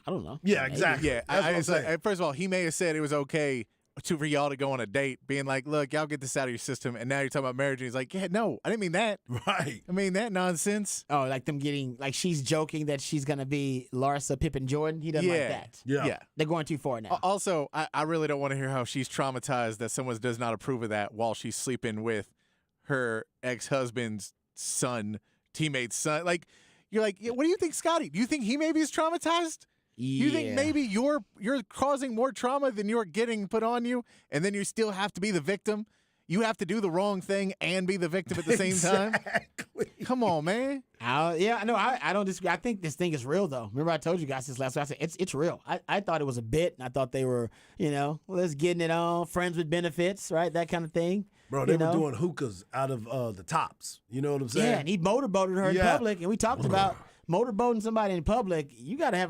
I don't know. Yeah, exactly. Yeah, first of all, he may have said it was okay for y'all to go on a date, being like, look, y'all get this out of your system, and now you're talking about marriage, and he's like, yeah, no, I didn't mean that. Right. I mean that nonsense. Oh, like them getting, like she's joking that she's going to be Larsa Pippen Jordan? He doesn't like that. Yeah. They're going too far now. Also, I really don't want to hear how she's traumatized that someone does not approve of that while she's sleeping with her ex-husband's teammate's son. Like, you're like, yeah, what do you think, Scotty? Do you think he maybe is traumatized? Yeah. You think maybe you're causing more trauma than you're getting put on you, and then you still have to be the victim? You have to do the wrong thing and be the victim at the same time? Come on, man. I don't disagree. I think this thing is real, though. Remember I told you guys this last week. I said it's real. I thought it was a bit, and I thought they were, let's getting it on, friends with benefits, right? That kind of thing. Bro, they were doing hookahs out of the tops. You know what I'm saying? Yeah, and he motorboated her in public, and we talked about motorboating somebody in public. You got to have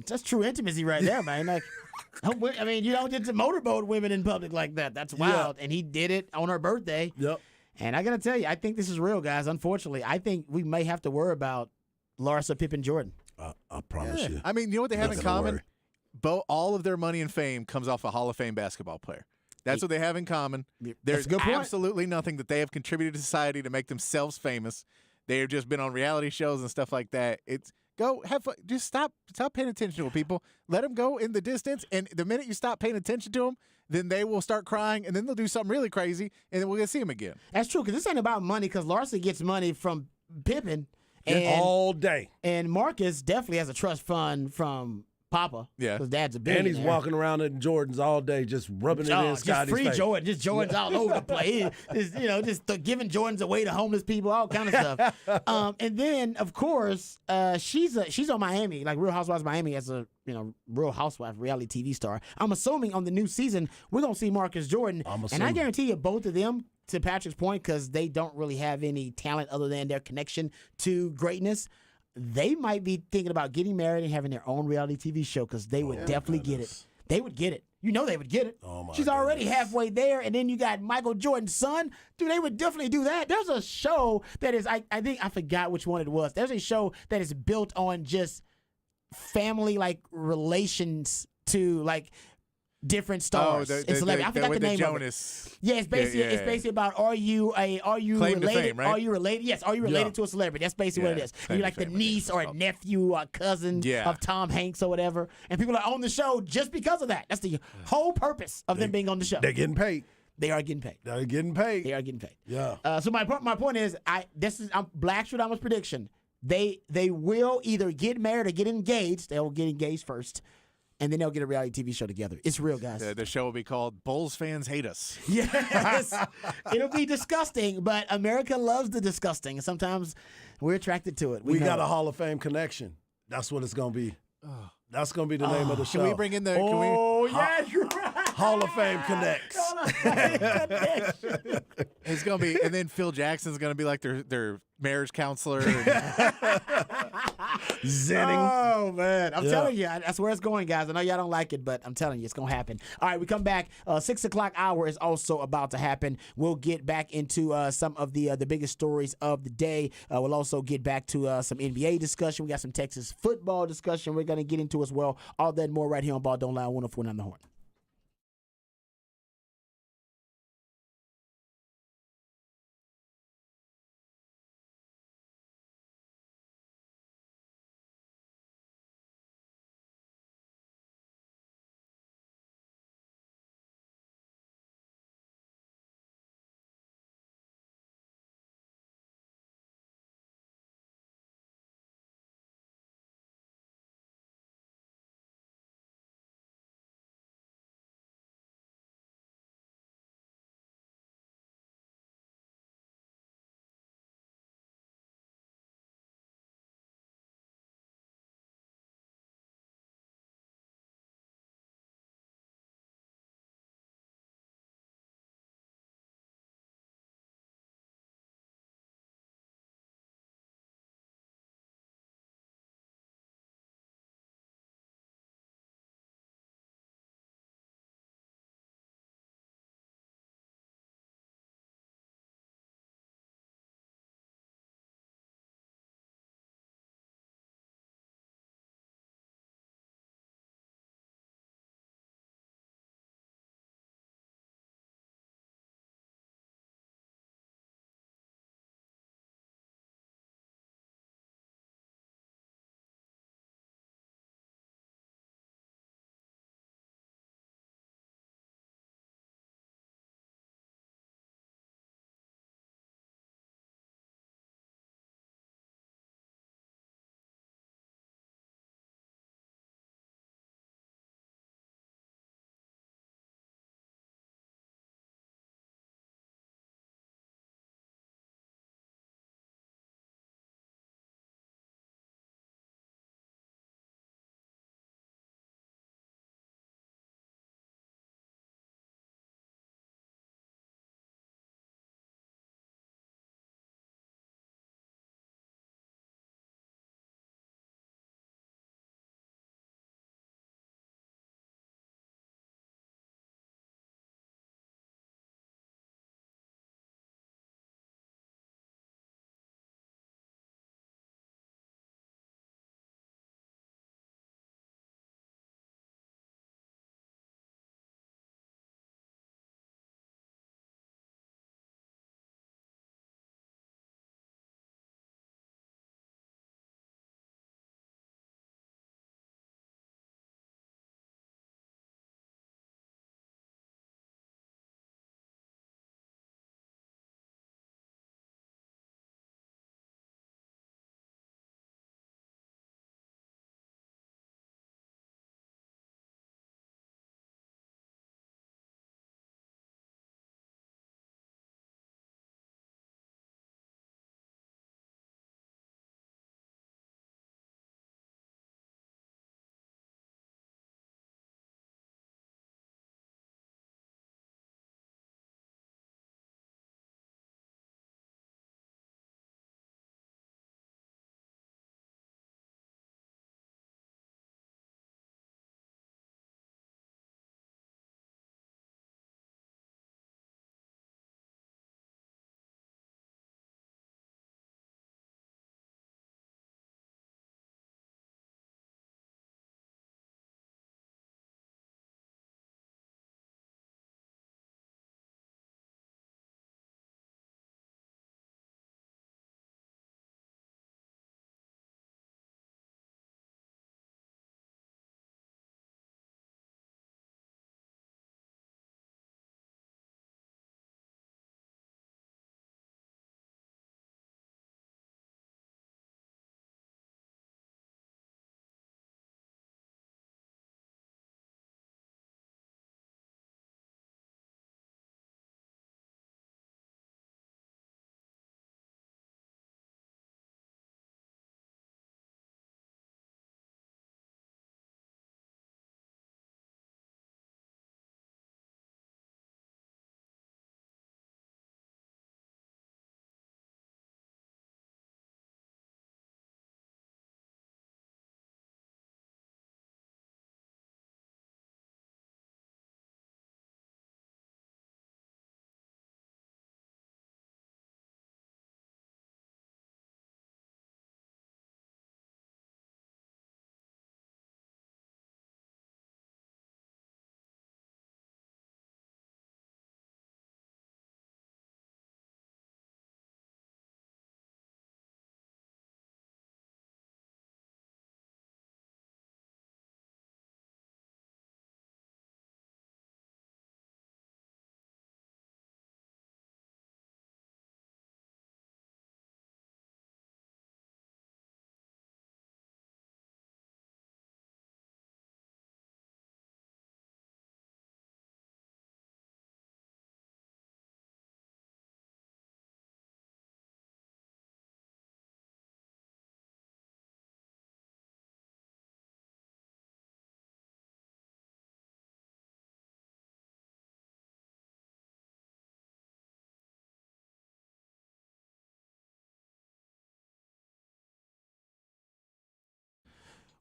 that's true intimacy right there, man. Like, I mean, you don't get to motorboat women in public like that. That's wild. Yeah. And he did it on her birthday. Yep. And I got to tell you, I think this is real, guys. Unfortunately, I think we may have to worry about Larsa Pippen Jordan. I promise you. I mean, you know what they have in common? all of their money and fame comes off a Hall of Fame basketball player. That's what they have in common. There's absolutely nothing that they have contributed to society to make themselves famous. They have just been on reality shows and stuff like that. Go have fun. Just stop paying attention to people. Let them go in the distance. And the minute you stop paying attention to them, then they will start crying, and then they'll do something really crazy, and then we're going to see them again. That's true, because this ain't about money, because Larsa gets money from Pippen. All day. And Marcus definitely has a trust fund from Papa. Yeah. Because Dad's a billionaire. And he's walking around in Jordans all day, just rubbing it in Scotty's free face. Jordan, just Jordans all over the place. Just giving Jordans away to homeless people, all kind of stuff. And then, of course, she's on Miami, like Real Housewives of Miami, as a Real Housewife reality TV star. I'm assuming on the new season we're gonna see Marcus Jordan, and I guarantee you, both of them, to Patrick's point, because they don't really have any talent other than their connection to greatness. They might be thinking about getting married and having their own reality TV show, because they would definitely get it. They would get it. They would get it. Oh my She's already halfway there, and then you got Michael Jordan's son. Dude, they would definitely do that. There's a show that is, I think I forgot which one it was. There's a show that is built on just family relations to different stars and celebrities. I forgot the name Jonas. of it. Yeah, it's basically about are you Claim related? to fame, right? Are you related? Yes, are you related to a celebrity? That's basically what it is. Are you like the niece or a nephew or cousin of Tom Hanks or whatever? And people are on the show just because of that. That's the whole purpose of them being on the show. They're getting paid. They are getting paid. They're getting paid. They are getting paid. Yeah. So my point is, Blackstradamus prediction. They will either get married or get engaged. They'll get engaged first, and then they'll get a reality TV show together. It's real, guys. The show will be called Bulls Fans Hate Us. Yes. It'll be disgusting, but America loves the disgusting, and sometimes we're attracted to it. We got a Hall of Fame connection. That's what it's going to be. That's going to be the name of the show. Can we bring in the... yeah, you're right. Hall of Fame Connects. It's going to be... And then Phil Jackson's going to be like their marriage counselor. Zenning. Oh, man. I'm telling you, that's where it's going, guys. I know y'all don't like it, but I'm telling you, it's going to happen. All right, we come back. 6 o'clock hour is also about to happen. We'll get back into some of the biggest stories of the day. We'll also get back to some NBA discussion. We got some Texas football discussion we're going to get into as well. All that and more right here on Ball Don't Lie, 104.9 The Horn.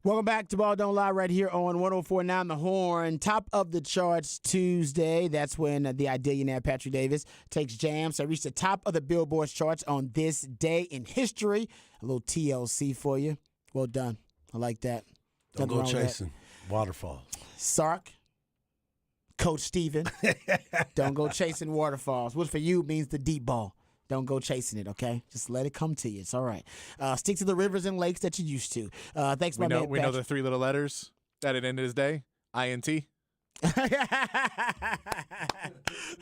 Welcome back to Ball Don't Lie right here on 104.9 The Horn. Top of the charts Tuesday. That's when the Idillionaire Patrick Davis takes jams. So I reached the top of the Billboard charts on this day in history. A little TLC for you. Well done. I like that. Don't go chasing waterfalls. Sark, Coach Steven, don't go chasing waterfalls. Which for you means the deep ball. Don't go chasing it, okay? Just let it come to you. It's all right. Stick to the rivers and lakes that you're used to. Thanks, my man. We know the 3 little letters that it ended his day. INT.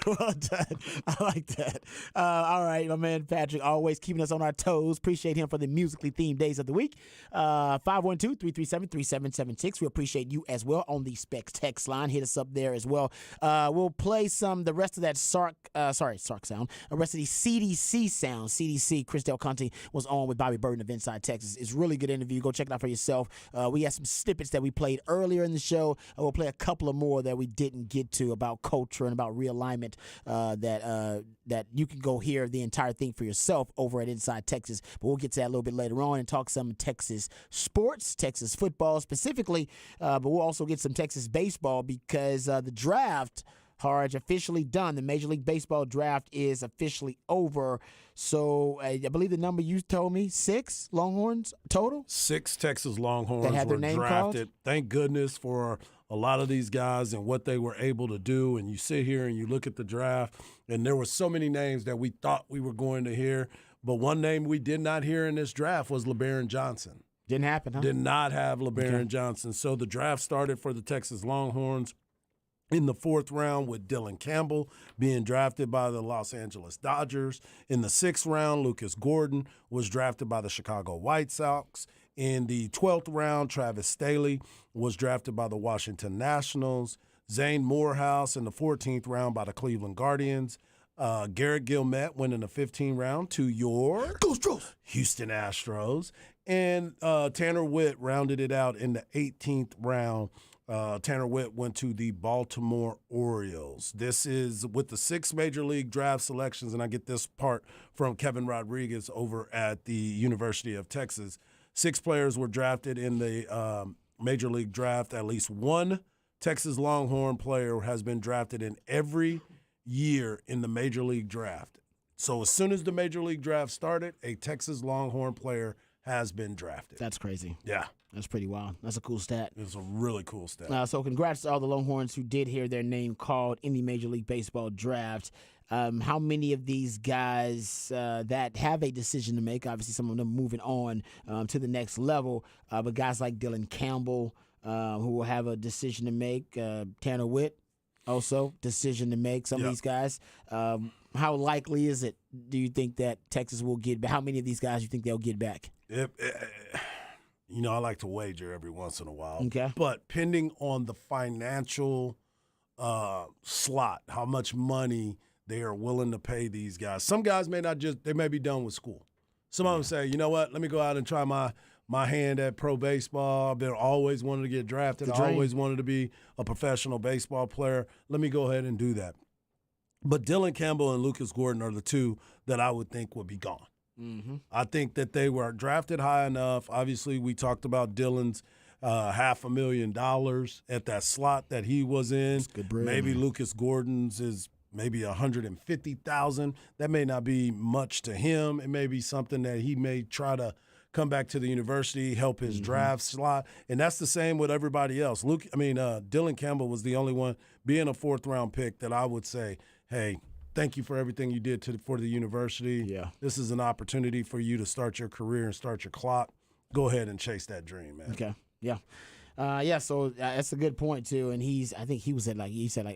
Well done. I like that. All right, my man Patrick, always keeping us on our toes. Appreciate him for the musically themed days of the week. 512-337-3776. We appreciate you as well on the Specs text line. Hit us up there as well. We'll play the rest of that Sark sound, the rest of the CDC sound. CDC, Chris Del Conte was on with Bobby Burton of Inside Texas. It's a really good interview. Go check it out for yourself. We had some snippets that we played earlier in the show. We'll play a couple of more that we didn't get to about culture and about realignment that you can go hear the entire thing for yourself over at Inside Texas. But we'll get to that a little bit later on and talk some Texas sports, Texas football specifically. But we'll also get some Texas baseball because the draft, Harge, officially done. The Major League Baseball draft is officially over. So I believe the number you told me, 6 Longhorns total? 6 Texas Longhorns that had their were name drafted. Called? Thank goodness for a lot of these guys and what they were able to do. And you sit here and you look at the draft, and there were so many names that we thought we were going to hear. But one name we did not hear in this draft was LeBaron Johnson. Didn't happen, huh? Did not have LeBaron Johnson. So the draft started for the Texas Longhorns in the 4th round with Dylan Campbell being drafted by the Los Angeles Dodgers. In the 6th round, Lucas Gordon was drafted by the Chicago White Sox. In the 12th round, Travis Staley was drafted by the Washington Nationals. Zane Morehouse in the 14th round by the Cleveland Guardians. Garrett Gilmette went in the 15th round to your Houston Astros. And Tanner Witt rounded it out in the 18th round. Tanner Witt went to the Baltimore Orioles. This is with the 6 Major League draft selections, and I get this part from Kevin Rodriguez over at the University of Texas. 6 players were drafted in the Major League draft. At least one Texas Longhorn player has been drafted in every year in the Major League draft. So as soon as the Major League draft started, a Texas Longhorn player has been drafted. That's crazy. Yeah. That's pretty wild. That's a cool stat. It's a really cool stat. So congrats to all the Longhorns who did hear their name called in the Major League Baseball draft. How many of these guys that have a decision to make, obviously some of them moving on to the next level, but guys like Dylan Campbell who will have a decision to make, Tanner Witt also decision to make, some of these guys. How likely is it, do you think, that Texas will get back? How many of these guys do you think they'll get back? You know, I like to wager every once in a while. Okay. But pending on the financial slot, how much money they are willing to pay these guys. Some guys may not they may be done with school. Some of them say, you know what, let me go out and try my hand at pro baseball. I've always wanted to get drafted. I always wanted to be a professional baseball player. Let me go ahead and do that. But Dylan Campbell and Lucas Gordon are the 2 that I would think would be gone. Mm-hmm. I think that they were drafted high enough. Obviously, we talked about Dylan's $500,000 at that slot that he was in. That's good bread, maybe man. Lucas Gordon's is maybe $150,000. That may not be much to him. It may be something that he may try to come back to the university, help his draft slot, and that's the same with everybody else. Dylan Campbell was the only one being a 4th round pick that I would say, hey, thank you for everything you did for the university. Yeah. This is an opportunity for you to start your career and start your clock. Go ahead and chase that dream, man. Okay. Yeah. So that's a good point too. And I think he was at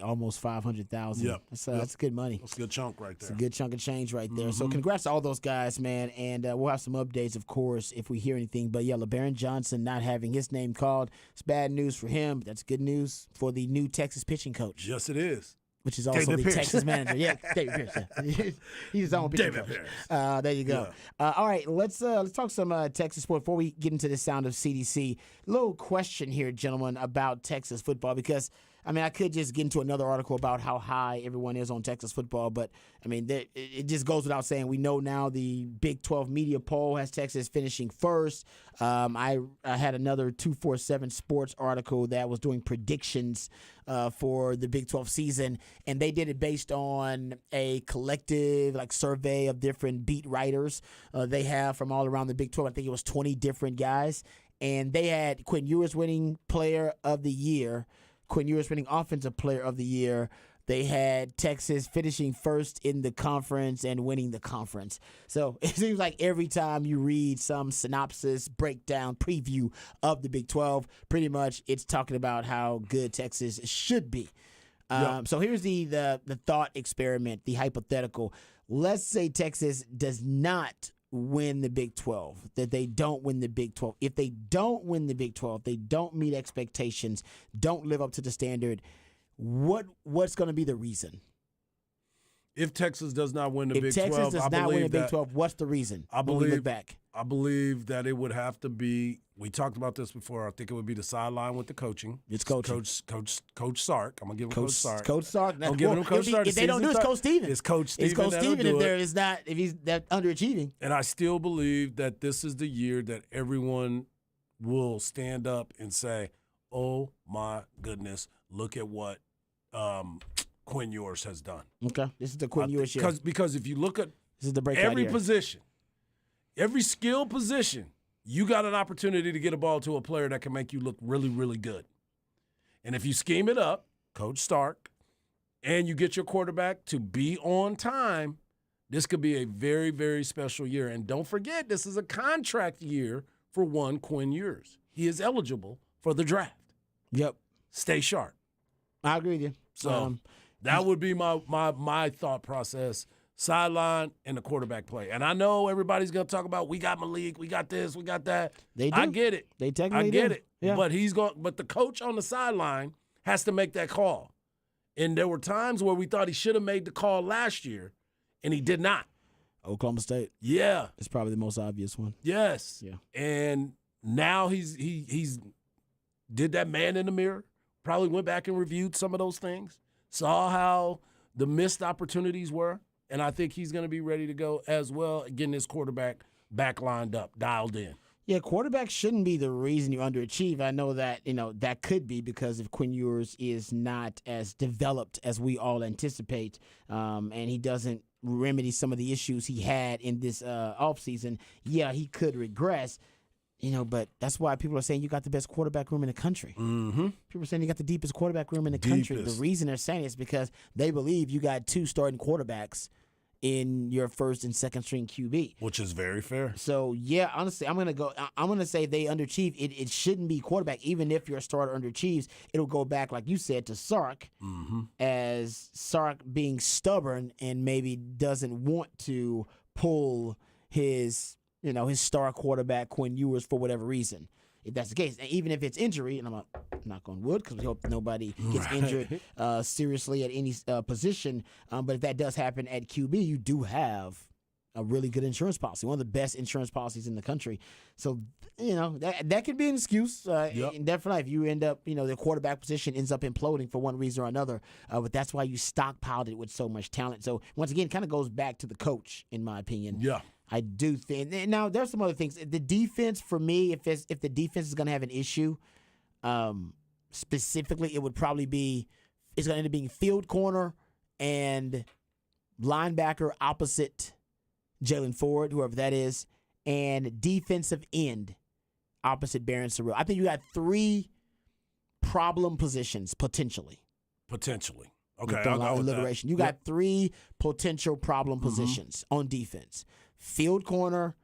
almost 500,000. Yep. That's good money. That's a good chunk right there. It's a good chunk of change right there. So congrats to all those guys, man. And we'll have some updates, of course, if we hear anything. But yeah, LeBaron Johnson not having his name called, it's bad news for him. That's good news for the new Texas pitching coach. Yes, it is. Which is also David the Pierce. Texas manager. Yeah, David Pierce. Yeah. He's his own pitching David coach. Pierce. There you go. Yeah. All right, let's talk some Texas sport before we get into the sound of CDC. Little question here, gentlemen, about Texas football because I mean, I could just get into another article about how high everyone is on Texas football, but I mean, it just goes without saying. We know now the Big 12 media poll has Texas finishing first. I had another 247 Sports article that was doing predictions for the Big 12 season, and they did it based on a collective survey of different beat writers they have from all around the Big 12. I think it was 20 different guys, and they had Quinn Ewers winning Player of the Year, Quinn Ewers winning Offensive Player of the Year. They had Texas finishing first in the conference and winning the conference. So it seems like every time you read some synopsis, breakdown, preview of the Big 12, pretty much it's talking about how good Texas should be. So here's the thought experiment, the hypothetical. Let's say Texas does not win the Big 12, that they don't win the Big 12. If they don't win the Big 12, they don't meet expectations, don't live up to the standard, what's going to be the reason? If Texas does not win the Big 12, if Texas does not win the Big 12, what's the reason? I when we look back. I believe that it would have to be. We talked about this before. I think it would be the sideline with the coaching. It's coaching. Coach Sark. I'm gonna give him Coach Sark. Coach Sark. I'm giving him Coach Sark. If they don't do it, it's Coach Steven. It's Coach Steven. It's Coach Steven if he's that underachieving. And I still believe that this is the year that everyone will stand up and say, "Oh my goodness, look at what Quinn Ewers has done." Okay, this is the Quinn Ewers year. Because if you look at this is the breakout every year. position, every skill position, you got an opportunity to get a ball to a player that can make you look really, really good. And if you scheme it up, Coach Stark, and you get your quarterback to be on time, this could be a very, very special year. And don't forget, this is a contract year for one Quinn Ewers. He is eligible for the draft. Yep. Stay sharp. I agree with you. So that would be my thought process. Sideline and the quarterback play. And I know everybody's going to talk about we got Malik, we got this, we got that. They do. I get it. They technically I get do. it. Yeah. But the coach on the sideline has to make that call. And there were times where we thought he should have made the call last year, and he did not. Oklahoma State. Yeah. It's probably the most obvious one. Yes. Yeah. And now he's did that man in the mirror, probably went back and reviewed some of those things, saw how the missed opportunities were. And I think he's going to be ready to go as well, getting his quarterback back lined up, dialed in. Yeah, quarterback shouldn't be the reason you underachieve. I know that, that could be because if Quinn Ewers is not as developed as we all anticipate, and he doesn't remedy some of the issues he had in this offseason, yeah, he could regress. But that's why people are saying you got the best quarterback room in the country. Mm-hmm. People are saying you got the deepest quarterback room in the country. The reason they're saying it is because they believe you got two starting quarterbacks in your first and second string QB. Which is very fair. So, yeah, honestly, I'm going to say they underachieve. It shouldn't be quarterback. Even if your starter underachieves, it'll go back, like you said, to Sark, as Sark being stubborn and maybe doesn't want to pull his star quarterback, Quinn Ewers, for whatever reason. If that's the case, and even if it's injury, and I'm not on wood because we hope nobody gets injured seriously at any position, but if that does happen at QB, you do have a really good insurance policy, one of the best insurance policies in the country. So, that could be an excuse. Definitely, if you end up, the quarterback position ends up imploding for one reason or another. But that's why you stockpiled it with so much talent. So, once again, it kind of goes back to the coach, in my opinion. Yeah. I do think. Now, there's some other things. The defense, for me, if the defense is going to have an issue, specifically, it would probably be it's going to end up being field corner and linebacker opposite Jalen Ford, whoever that is, and defensive end opposite Barron Surreal. I think you got three problem positions potentially. Potentially. Okay, I'll go with that. You got three potential problem positions on defense. Field corner,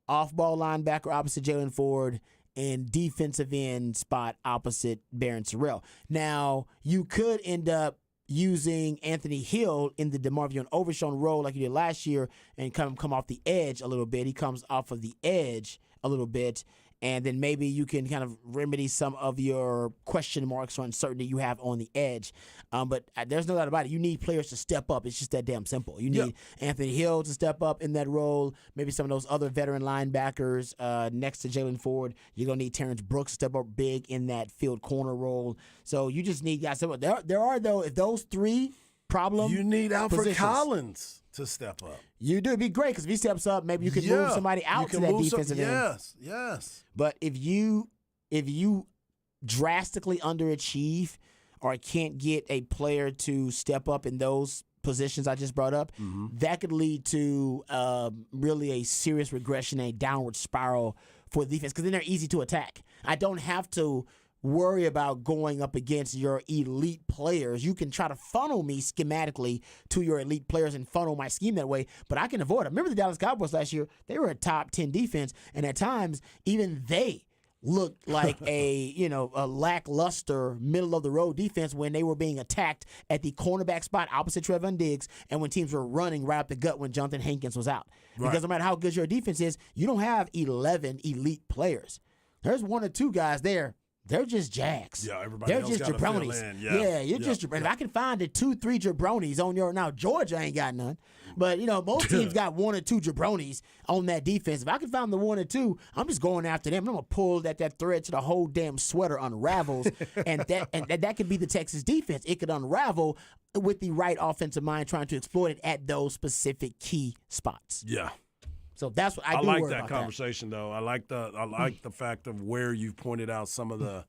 off-ball linebacker opposite Jalen Ford, and defensive end spot opposite Barron Surreal. Now, you could end up using Anthony Hill in the DeMarvion Overshown role like you did last year and come off the edge a little bit. He comes off of the edge a little bit. and then maybe you can kind of remedy some of your question marks or uncertainty you have on the edge. But there's no doubt about it. You need players to step up. It's just that damn simple. You need Anthony Hill to step up in that role, maybe some of those other veteran linebackers next to Jalen Ford. You're going to need Terrence Brooks to step up big in that field corner role. So you just need guys. There are, though, if those three problem you need Alfred positions. Collins to step up. You do. It'd be great because if he steps up, maybe you can move somebody out to that defensive end. Yes. But if you drastically underachieve or can't get a player to step up in those positions I just brought up, that could lead to really a serious regression, a downward spiral for the defense because then they're easy to attack. I don't have to worry about going up against your elite players. You can try to funnel me schematically to your elite players and funnel my scheme that way, but I can avoid it. Remember the Dallas Cowboys last year? They were a top 10 defense, and at times even they looked like a lackluster middle-of-the-road defense when they were being attacked at the cornerback spot opposite Trevon Diggs and when teams were running right up the gut when Jonathan Hankins was out. Right. Because no matter how good your defense is, you don't have 11 elite players. There's one or two guys there. They're just jacks. Yeah, everybody They're else just jabronis. You're just jabronis. If I can find the 2-3 jabronis on your now, Georgia ain't got none. But most teams got one or two jabronis on that defense. If I can find the one or two, I'm just going after them. I'm gonna pull that thread to the whole damn sweater unravels, and that could be the Texas defense. It could unravel with the right offensive mind trying to exploit it at those specific key spots. Yeah. So that's what I do. I like worry that about conversation, though. I like the fact of where you pointed out some of the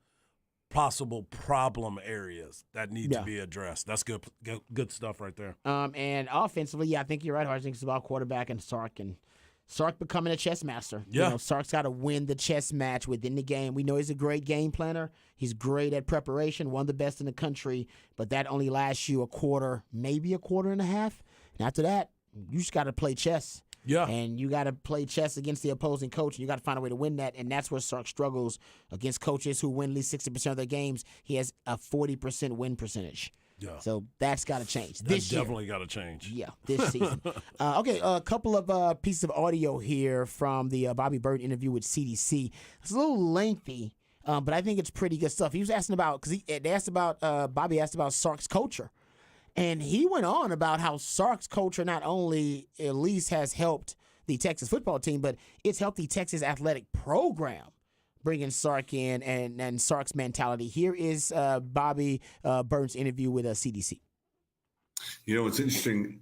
possible problem areas that need to be addressed. That's good stuff right there. And offensively, I think you're right. I think it's about quarterback and Sark becoming a chess master. Yeah. Sark's got to win the chess match within the game. We know he's a great game planner. He's great at preparation, one of the best in the country, but that only lasts you a quarter, maybe a quarter and a half. And after that, you just got to play chess. Yeah. And you got to play chess against the opposing coach, and you got to find a way to win that. And that's where Sark struggles against coaches who win at least 60% of their games. He has a 40% win percentage. Yeah. So that's got to change. That's definitely got to change. Yeah, this season. Okay, a couple of pieces of audio here from the Bobby Bird interview with CDC. It's a little lengthy, but I think it's pretty good stuff. He was asking about, because Bobby asked about Sark's culture. And he went on about how Sark's culture not only at least has helped the Texas football team, but it's helped the Texas athletic program, bringing Sark in and Sark's mentality. Here is Bobby Burns' interview with CDC. It's interesting.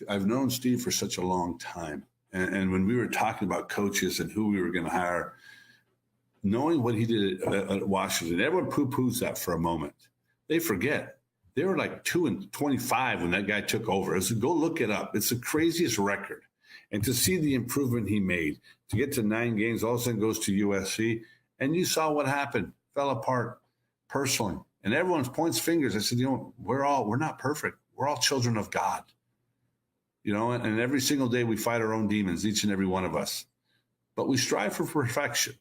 I've known Steve for such a long time. And when we were talking about coaches and who we were going to hire, knowing what he did at Washington, everyone poo-poos that for a moment. They forget. They were like 2-25 when that guy took over. Go look it up. It's the craziest record. And to see the improvement he made, to get to 9 games, all of a sudden goes to USC, and you saw what happened, fell apart personally. And everyone points fingers. I said, we're not perfect. We're all children of God. And every single day we fight our own demons, each and every one of us. But we strive for perfection.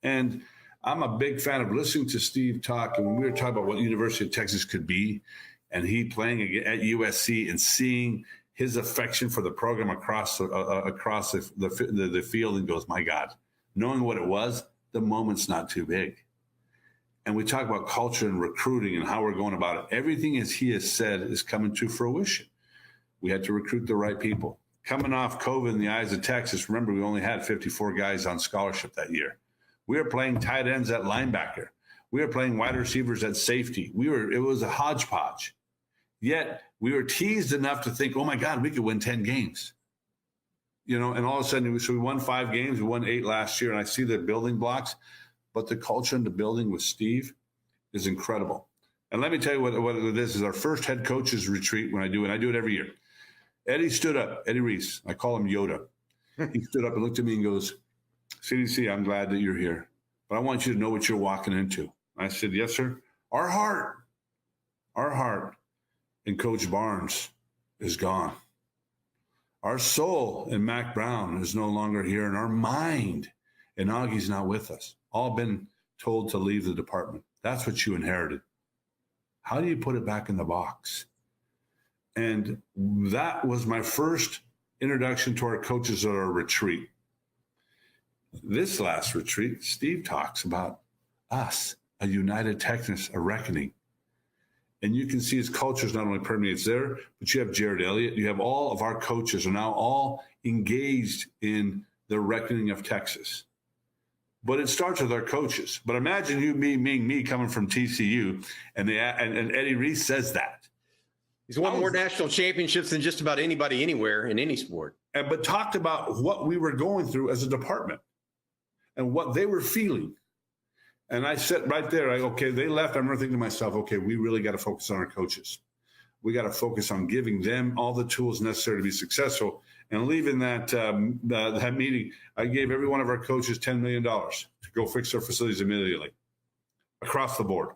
And I'm a big fan of listening to Steve talk. And when we were talking about what University of Texas could be, and he playing at USC and seeing his affection for the program across the field, and goes, my God, knowing what it was, the moment's not too big. And we talk about culture and recruiting and how we're going about it. Everything, as he has said, is coming to fruition. We had to recruit the right people. Coming off COVID in the eyes of Texas, remember, we only had 54 guys on scholarship that year. We were playing tight ends at linebacker. We were playing wide receivers at safety. It was a hodgepodge. Yet we were teased enough to think, oh my God, we could win 10 games. And all of a sudden, we won 5 games. We won 8 last year. And I see the building blocks, but the culture in the building with Steve is incredible. And let me tell you what this is. Our first head coaches retreat when I do it. I do it every year. Eddie stood up, Eddie Reese. I call him Yoda. He stood up and looked at me and goes, CDC, I'm glad that you're here, but I want you to know what you're walking into. I said, yes, sir. Our heart in Coach Barnes is gone. Our soul in Mac Brown is no longer here, and our mind in Augie's not with us. All been told to leave the department. That's what you inherited. How do you put it back in the box? And that was my first introduction to our coaches at our retreat. this last retreat, Steve talks about us, a united Texas, a reckoning. And you can see his cultures not only permeates there, but you have Jared Elliott. You have all of our coaches are now all engaged in the reckoning of Texas. But it starts with our coaches. But imagine you being me coming from TCU, and Eddie Reese says that. He's won more national championships than just about anybody anywhere in any sport. But talked about what we were going through as a department and what they were feeling. And I said right there, okay, they left. I remember thinking to myself, okay, we really got to focus on our coaches. We got to focus on giving them all the tools necessary to be successful. And leaving that meeting, I gave every one of our coaches $10 million to go fix their facilities immediately across the board.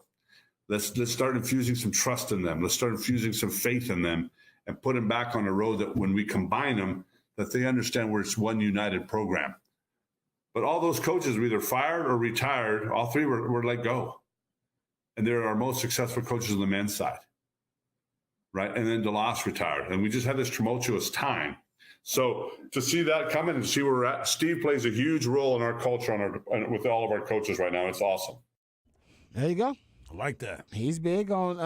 Let's start infusing some trust in them. Let's start infusing some faith in them and put them back on the road that when we combine them, that they understand it's one united program. But all those coaches were either fired or retired. All three were let go. And they're our most successful coaches on the men's side. Right? And then DeLoss retired. And we just had this tumultuous time. So to see that coming and see where we're at, Steve plays a huge role in our culture with all of our coaches right now. It's awesome. There you go. I like that. He's big on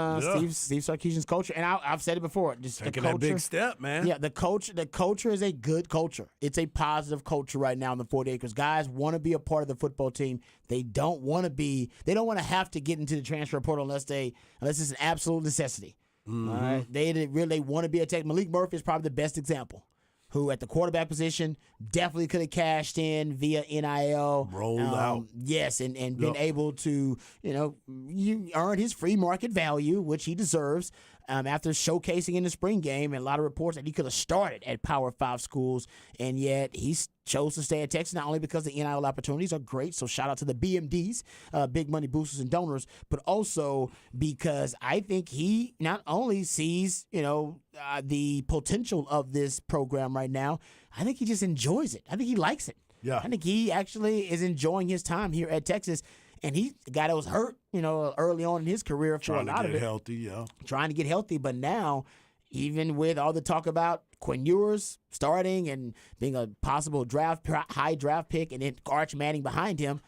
Steve Sarkisian's culture, and I've said it before. Just taking the culture, that big step, man. Yeah, the culture is a good culture. It's a positive culture right now in the 40 acres. Guys want to be a part of the football team. They don't want to have to get into the transfer portal unless it's an absolute necessity. Mm-hmm. All right, they really want to be a tech. Malik Murphy is probably the best example. Who at the quarterback position definitely could have cashed in via NIL. Rolled out. Yes, and been able to, you earn his free market value, which he deserves, after showcasing in the spring game, and a lot of reports that he could have started at Power 5 schools, and yet he chose to stay at Texas, not only because the NIL opportunities are great, so shout out to the BMDs, big money boosters and donors, but also because I think he not only sees, the potential of this program right now, I think he just enjoys it. I think he likes it. Yeah. I think he actually is enjoying his time here at Texas. And he's a guy that was hurt, early on in his career for a lot of it. Trying to get healthy. But now, even with all the talk about Quinn Ewers starting and being a possible high draft pick, and then Arch Manning behind him,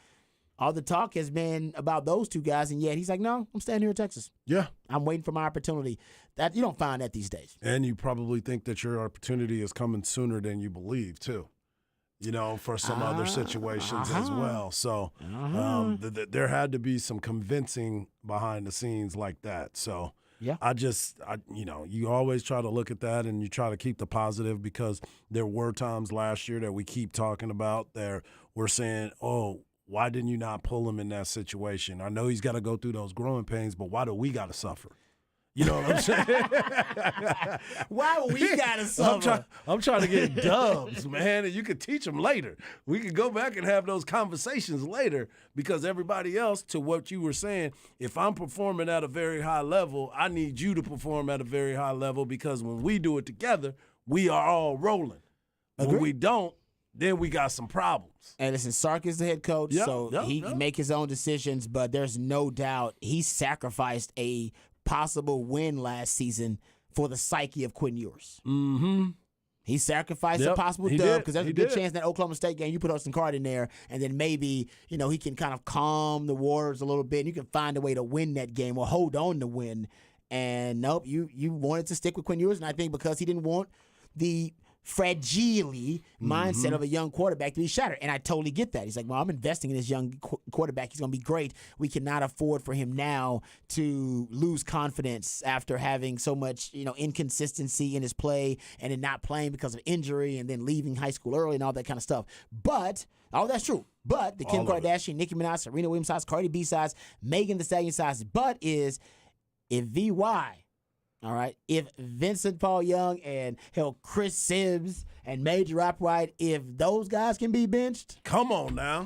all the talk has been about those two guys. And yet he's like, no, I'm staying here in Texas. Yeah. I'm waiting for my opportunity. That you don't find that these days. And you probably think that your opportunity is coming sooner than you believe, too. For some other situations as well. So there had to be some convincing behind the scenes like that. So yeah, you always try to look at that and you try to keep the positive, because there were times last year that we keep talking about there. We're saying, oh, why didn't you not pull him in that situation? I know he's got to go through those growing pains, but why do we got to suffer? You know what I'm saying? Why we gotta suffer? I'm trying to get dubs, man, and you can teach them later. We can go back and have those conversations later, because everybody else, to what you were saying, if I'm performing at a very high level, I need you to perform at a very high level, because when we do it together, we are all rolling. Agreed. When we don't, then we got some problems. And listen, Sark is the head coach, he can make his own decisions, but there's no doubt he sacrificed a possible win last season for the psyche of Quinn Ewers. Mm-hmm. He sacrificed a possible dub, because there's a good chance in that Oklahoma State game you put Austin Card in there, and then maybe he can kind of calm the waters a little bit, and you can find a way to win that game or hold on to win. And nope, you wanted to stick with Quinn Ewers, and I think because he didn't want the fragile mindset of a young quarterback to be shattered. And I totally get that. He's like, well, I'm investing in this young quarterback. He's going to be great. We cannot afford for him now to lose confidence after having so much, inconsistency in his play, and then not playing because of injury, and then leaving high school early and all that kind of stuff. But all that's true. But the Kim Kardashian, Nicki Minaj, Serena Williams size, Cardi B size, Megan Thee Stallion size, but is if VY, all right, if Vincent Paul Young and Chris Sims and Major Applewhite, if those guys can be benched, come on now,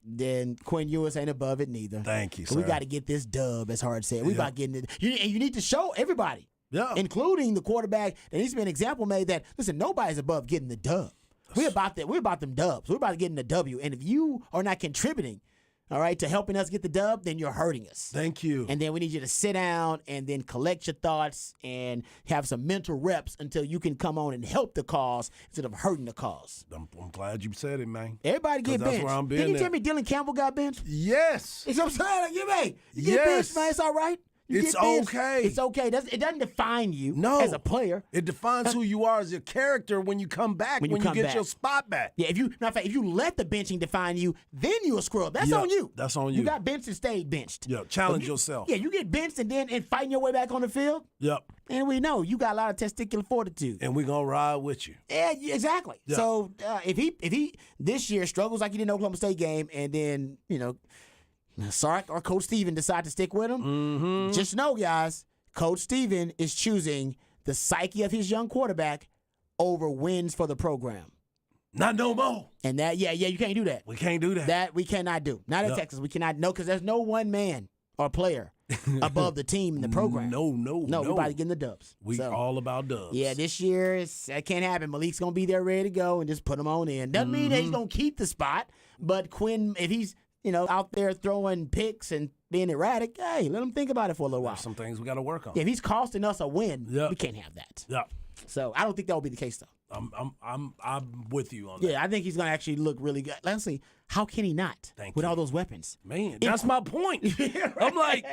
then Quinn Ewers ain't above it neither. Thank you, sir. We got to get this dub, as Hard said. We about getting it. You need to show everybody, including the quarterback, there needs to be an example made that, listen, nobody's above getting the dub. We're about that. We're about them dubs. We're about getting the W. And if you are not contributing, all right, to helping us get the dub, then you're hurting us. Thank you. And then we need you to sit down and then collect your thoughts and have some mental reps until you can come on and help the cause instead of hurting the cause. I'm glad you said it, man. Everybody get 'Cause that's benched. where I'm Didn't being you tell at. me Dylan Campbell got benched? Yes. You know what I'm saying? You get Yes. benched, man. It's all right. You It's get benched. okay. It's okay. It doesn't define you No. as a player. It defines who you are as a character when you come back, when you come get back. your spot back. Yeah, matter of fact, if you let the benching define you, then you a screw up. That's Yeah, on you. that's on You you. got benched and stayed benched. Yeah, challenge But you- yourself. Yeah, you get benched and fighting your way back on the field. Yep. And we know you got a lot of testicular fortitude. And we're going to ride with you. Yeah, exactly. Yeah. So if he this year struggles like he did in the Oklahoma State game, and then Sark or Coach Steven decide to stick with him, just know, guys, Coach Steven is choosing the psyche of his young quarterback over wins for the program. Not no more. And you can't do that. We can't do that. That we cannot do. Not in Yep. Texas. We cannot. No, because there's no one man or player above the team in the program. No. we're about to get in the dubs. We So, all about dubs. yeah, this year that can't happen. Malik's gonna be there ready to go and just put him on in. Doesn't mean that he's gonna keep the spot, but Quinn, if he's out there throwing picks and being erratic, hey, let him think about it for a little while. There's some things we got to work on. Yeah, if he's costing us a win, Yep. we can't have that. Yeah. So I don't think that will be the case though. I'm with you on that. Yeah, I think he's gonna actually look really good. Let's see, how can he not Thank with you. all those weapons? Man, that's my point. I'm like,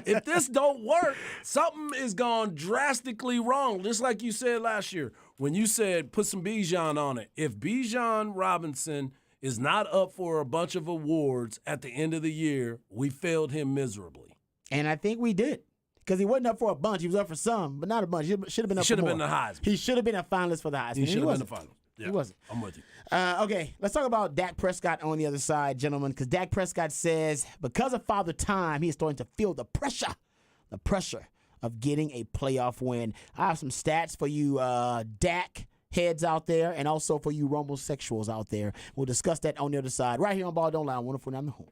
if this don't work, something is gone drastically wrong. Just like you said last year when you said put some Bijan on it. If Bijan Robinson is not up for a bunch of awards at the end of the year, we failed him miserably. And I think we did. Because he wasn't up for a bunch. He was up for some, but not a bunch. He should have been up should for have more. been the Heisman. He should have been a finalist for the Heisman. He should have been wasn't. the final. Yeah, He wasn't. I'm with you. Okay, let's talk about Dak Prescott on the other side, gentlemen, because Dak Prescott says because of Father Time, he is starting to feel the pressure of getting a playoff win. I have some stats for you Dak heads out there and also for you Rumblesexuals out there. We'll discuss that on the other side right here on Ball Don't Lie, 104.9 The Horn.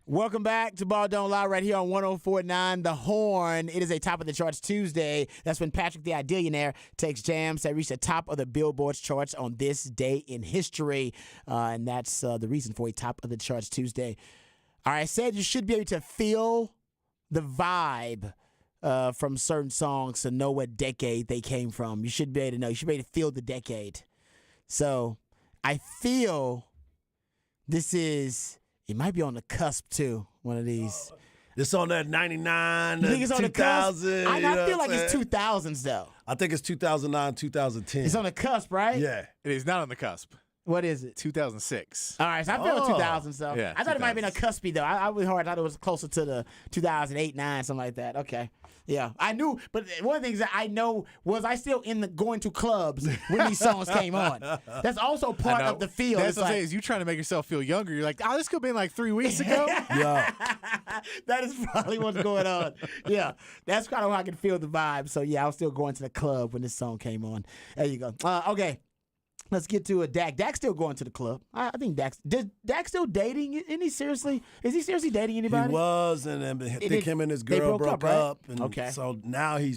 Welcome back to Ball Don't Lie right here on 104.9 The Horn. It is a Top of the Charts Tuesday. That's when Patrick the Idillionaire takes jams that reach the top of the Billboard charts on this day in history. And that's the reason for a Top of the Charts Tuesday. All right, I said you should be able to feel the vibe from certain songs to know what decade they came from. You should be able to know. You should be able to feel the decade. So I feel this is... It might be on the cusp, too, one of these. It's on that 99, you think it's 2000. On the cusp? I feel like it's 2000s, though. I think it's 2009, 2010. It's on the cusp, right? Yeah. It is not on the cusp. What is it? 2006. All right, so I feel 2000s, though. Yeah, I thought it might have been a cuspy, though. I thought it was closer to the 2008, 9, something like that. Okay. Yeah, I knew, but one of the things that I know was I still going to clubs when these songs came on. That's also part of the feel. That's what I'm saying, is you trying to make yourself feel younger. You're like, oh, this could have been like 3 weeks ago. Yeah. That is probably what's going on. Yeah, that's kind of how I can feel the vibe. So, yeah, I was still going to the club when this song came on. There you go. Okay. Let's get to Dak. Dak's still going to the club. I think Dak's still dating? Is he seriously dating anybody? He was, and I think him and his girl broke up. And okay. So now he's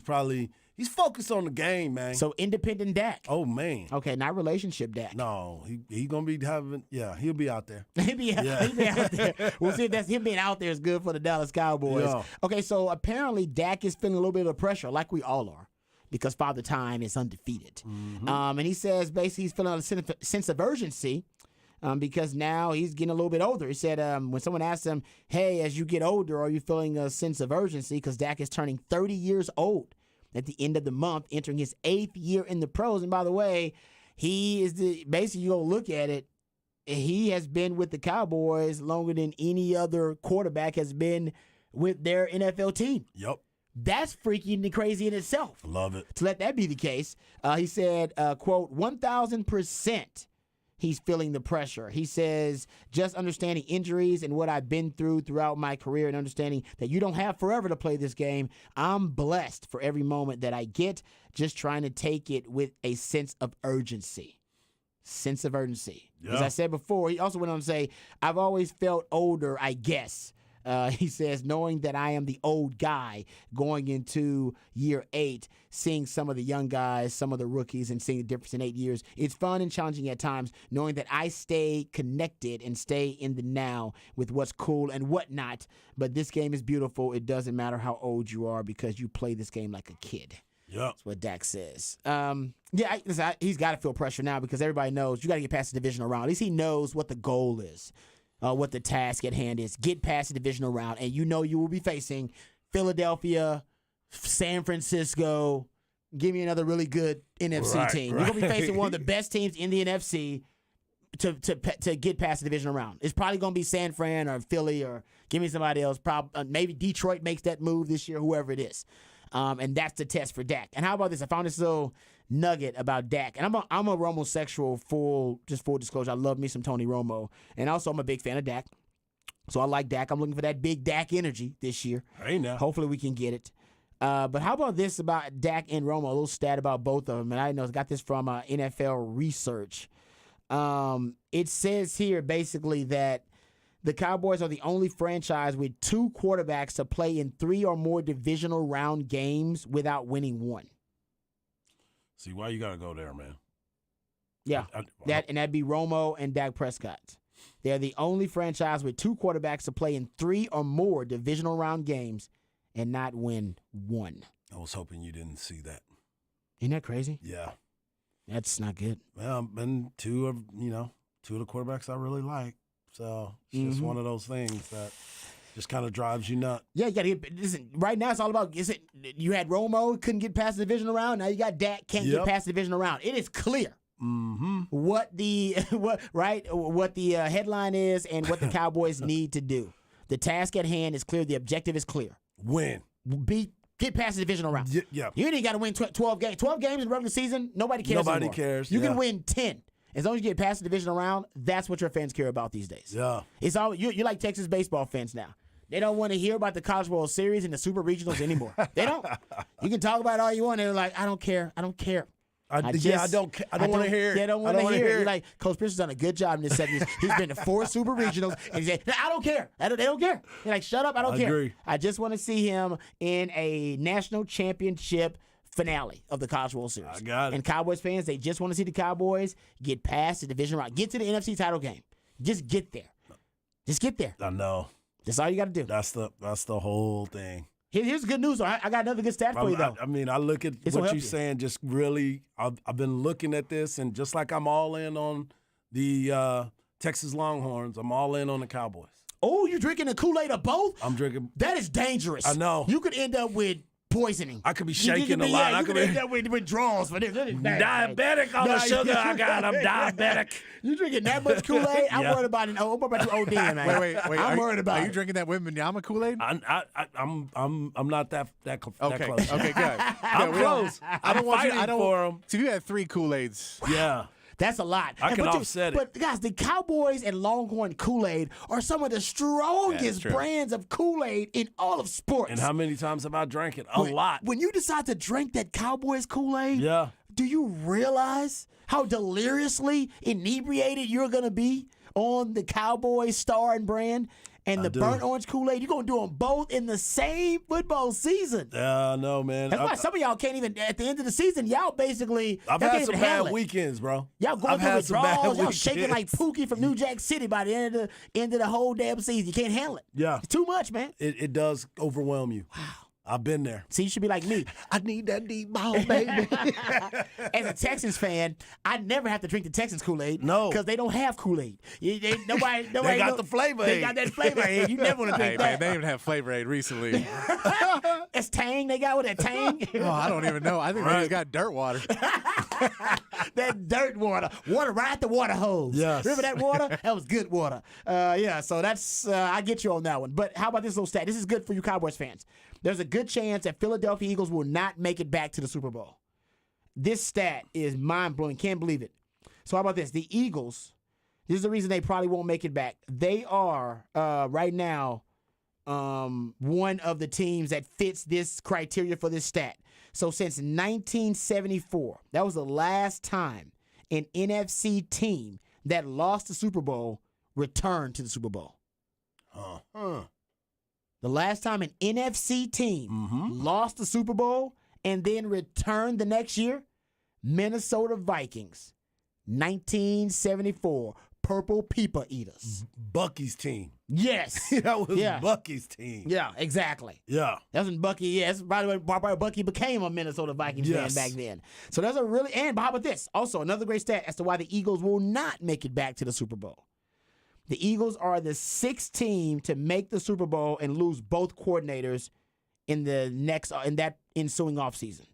focused on the game, man. So independent Dak. Oh, man. Okay, not relationship Dak. No, he going to be he'll be out there. He'll be out there. We'll see if him being out there is good for the Dallas Cowboys. Yeah. Okay, so apparently Dak is feeling a little bit of pressure, like we all are, because Father Time is undefeated. Mm-hmm. And he says basically he's feeling a sense of urgency because now he's getting a little bit older. He said when someone asked him, hey, as you get older, are you feeling a sense of urgency? Because Dak is turning 30 years old at the end of the month, entering his 8th year in the pros. And by the way, he is basically, you go look at it, he has been with the Cowboys longer than any other quarterback has been with their NFL team. Yep. That's freaky and crazy in itself. Love it. To let that be the case, he said, quote, 1,000% he's feeling the pressure. He says, just understanding injuries and what I've been throughout my career and understanding that you don't have forever to play this game, I'm blessed for every moment that I get, just trying to take it with a sense of urgency. Sense of urgency. Yeah. As I said before, he also went on to say, I've always felt older, I guess. He says, knowing that I am the old guy going into year 8, seeing some of the young guys, some of the rookies, and seeing the difference in 8 years, it's fun and challenging at times, knowing that I stay connected and stay in the now with what's cool and whatnot. But this game is beautiful. It doesn't matter how old you are because you play this game like a kid. Yep. That's what Dak says. He's got to feel pressure now because everybody knows you got to get past the divisional round. At least he knows what the goal is. What the task at hand is. Get past the divisional round, and you know you will be facing Philadelphia, San Francisco. Give me another really good NFC team. You're going to be facing one of the best teams in the NFC to get past the divisional round. It's probably going to be San Fran or Philly or give me somebody else. Maybe Detroit makes that move this year, whoever it is. And that's the test for Dak. And how about this? I found this little nugget about Dak. And I'm a Romo-sexual, full disclosure. I love me some Tony Romo. And also I'm a big fan of Dak. So I like Dak. I'm looking for that big Dak energy this year. Hey, now. Hopefully we can get it. But how about this about Dak and Romo? A little stat about both of them. And I got this from NFL Research. It says here basically that the Cowboys are the only franchise with 2 quarterbacks to play in 3 or more divisional round games without winning one. See, why you got to go there, man? Yeah, that'd be Romo and Dak Prescott. They're the only franchise with 2 quarterbacks to play in 3 or more divisional round games and not win one. I was hoping you didn't see that. Isn't that crazy? Yeah. That's not good. Well, been two of the quarterbacks I really like. So it's just one of those things that just kind of drives you nuts. Yeah, you got to get. Listen, right now it's all about. You had Romo couldn't get past the divisional round. Now you got Dak can't get past the divisional round. It is clear what the headline is and what the Cowboys need to do. The task at hand is clear. The objective is clear. Win. Get past the divisional round. Yeah. You ain't got to win 12 games. 12 games in the regular season. Nobody cares. Nobody cares. You can win 10. As long as you get past the divisional round, that's what your fans care about these days. Yeah. It's all you're like Texas baseball fans now. They don't want to hear about the College World Series and the Super Regionals anymore. They don't. You can talk about it all you want. They're like, I don't care. I don't want to hear it. They don't want to hear it. You're like, Coach Pierce's done a good job in the 70s. He's been to 4 super regionals, and he said, I don't care. They don't care. You're like, shut up, I don't care. Agree. I just want to see him in a national championship finale of the College World Series. I got it. And Cowboys fans, they just want to see the Cowboys get past the division round. Get to the NFC title game. Just get there. Just get there. I know. That's all you got to do. That's the whole thing. Here's the good news, though. I got another good stat for you, though. I look at It's what gonna you're help you. saying. Just really, I've been looking at this, and just like I'm all in on the Texas Longhorns, I'm all in on the Cowboys. Oh, you drinking the Kool-Aid of both? I'm drinking. That is dangerous. I know. You could end up with poisoning. I could be shaking a lot. Yeah, I you could could be end up with withdrawals for this. That is bad. diabetic on the sugar I got. I'm diabetic. You drinking that much Kool-Aid? I'm worried about it. I'm worried about you ODing, man. Wait. I'm worried about Are it. you drinking that Wembanyama Kool-Aid? I'm not that Okay. close. Okay. Good. I'm close. I don't want you. fighting I don't. for 'em. So you had 3 Kool-Aids. Yeah. That's a lot. I can but offset it. But guys, the Cowboys and Longhorn Kool-Aid are some of the strongest true. brands of Kool-Aid in all of sports. And how many times have I drank it? A lot. When you decide to drink that Cowboys Kool-Aid, Yeah. do you realize how deliriously inebriated you're going to be on the Cowboys star and brand and the do. burnt orange Kool-Aid? You're going to do them both in the same football season. Yeah, no, man. That's why some of y'all can't even, at the end of the season, y'all basically I've y'all had can't some even bad handle it. weekends, bro. Y'all going I've through had some bad withdrawals. Y'all weekends. shaking like Pookie from New Jack City by the end of the whole damn season. You can't handle it. Yeah. It's too much, man. It does overwhelm you. Wow. I've been there. See, you should be like me. I need that deep ball, baby. As a Texans fan, I never have to drink the Texans Kool-Aid. No. Because they don't have Kool-Aid. Nobody They got the flavor They aid. got that flavor aid. You never want to Hey drink man, that. they even have Flavor Aid recently. It's Tang. They got with that Tang. Oh, I don't even know. I think they just got dirt water. That dirt water. Water right at the water hose. Yes. Remember that water? That was good water. Yeah, so that's, I get you on that one. But how about this little stat? This is good for you Cowboys fans. There's a good chance that Philadelphia Eagles will not make it back to the Super Bowl. This stat is mind-blowing. Can't believe it. So how about this? The Eagles, this is the reason they probably won't make it back. They are, right now, one of the teams that fits this criteria for this stat. So since 1974, that was the last time an NFC team that lost the Super Bowl returned to the Super Bowl. The last time an NFC team lost the Super Bowl and then returned the next year, Minnesota Vikings, 1974, Purple People Eaters. Bucky's team. Yes. That was Yeah. Bucky's team. Yeah, exactly. Yeah. That's when Bucky, that's probably when Bucky became a Minnesota Vikings fan Yes. back then. So that's a really, and how about this? Also, another great stat as to why the Eagles will not make it back to the Super Bowl. The Eagles are the 6th team to make the Super Bowl and lose both coordinators in that ensuing offseason.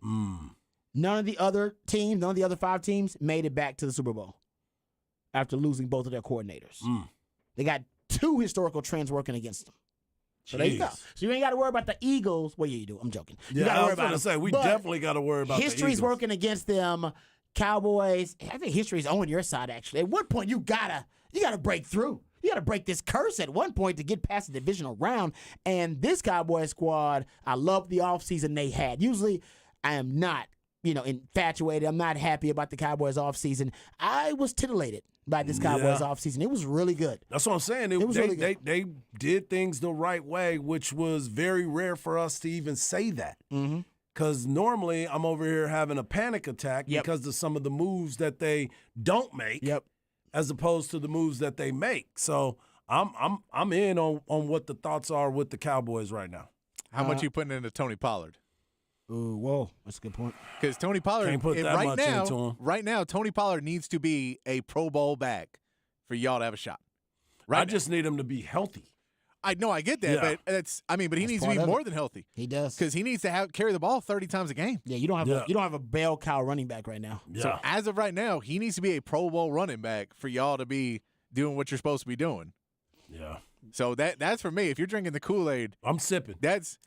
None of the other teams, none of the other 5 teams made it back to the Super Bowl after losing both of their coordinators. They got 2 historical trends working against them. So there you go. Jeez. So you ain't got to worry about the Eagles. Well, yeah, you do. I'm joking. You Yeah, got to I worry was about going to them. say, we But definitely got to worry about the history's Eagles. working against them. Cowboys, I think history's on your side, actually. At one point, you gotta break through. You gotta break this curse at one point to get past the divisional round. And this Cowboys squad, I love the offseason they had. Usually, I am not, infatuated. I'm not happy about the Cowboys offseason. I was titillated by this Cowboys offseason. It was really good. That's what I'm saying. It was really good. They did things the right way, which was very rare for us to even say that. Because normally I'm over here having a panic attack because of some of the moves that they don't make, as opposed to the moves that they make. So I'm in on what the thoughts are with the Cowboys right now. How much you putting into Tony Pollard? Ooh, whoa, that's a good point. Because Tony Pollard, Can't put that much into him. Right now, Tony Pollard needs to be a Pro Bowl back for y'all to have a shot. I just need him to be healthy. I know, I get that, but he needs to be more than healthy. He does. Because he needs to carry the ball 30 times a game. Yeah, you don't have a bell cow running back right now. Yeah. So as of right now, he needs to be a Pro Bowl running back for y'all to be doing what you're supposed to be doing. Yeah. So that's for me. If you're drinking the Kool-Aid, I'm sipping. that's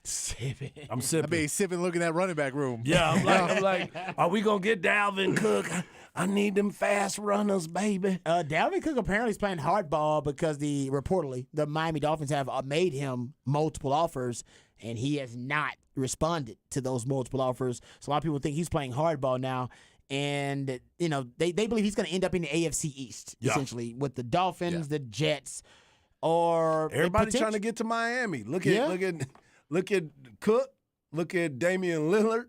I'm sipping. I be sipping, looking at that running back room. Yeah, I'm like, are we gonna get Dalvin Cook? I need them fast runners, baby. Dalvin Cook apparently is playing hardball because reportedly the Miami Dolphins have made him multiple offers, and he has not responded to those multiple offers. So a lot of people think he's playing hardball now. And, they believe he's going to end up in the AFC East, essentially, with the Dolphins, the Jets, or everybody trying to get to Miami. Look at Cook. Look at Damian Lillard.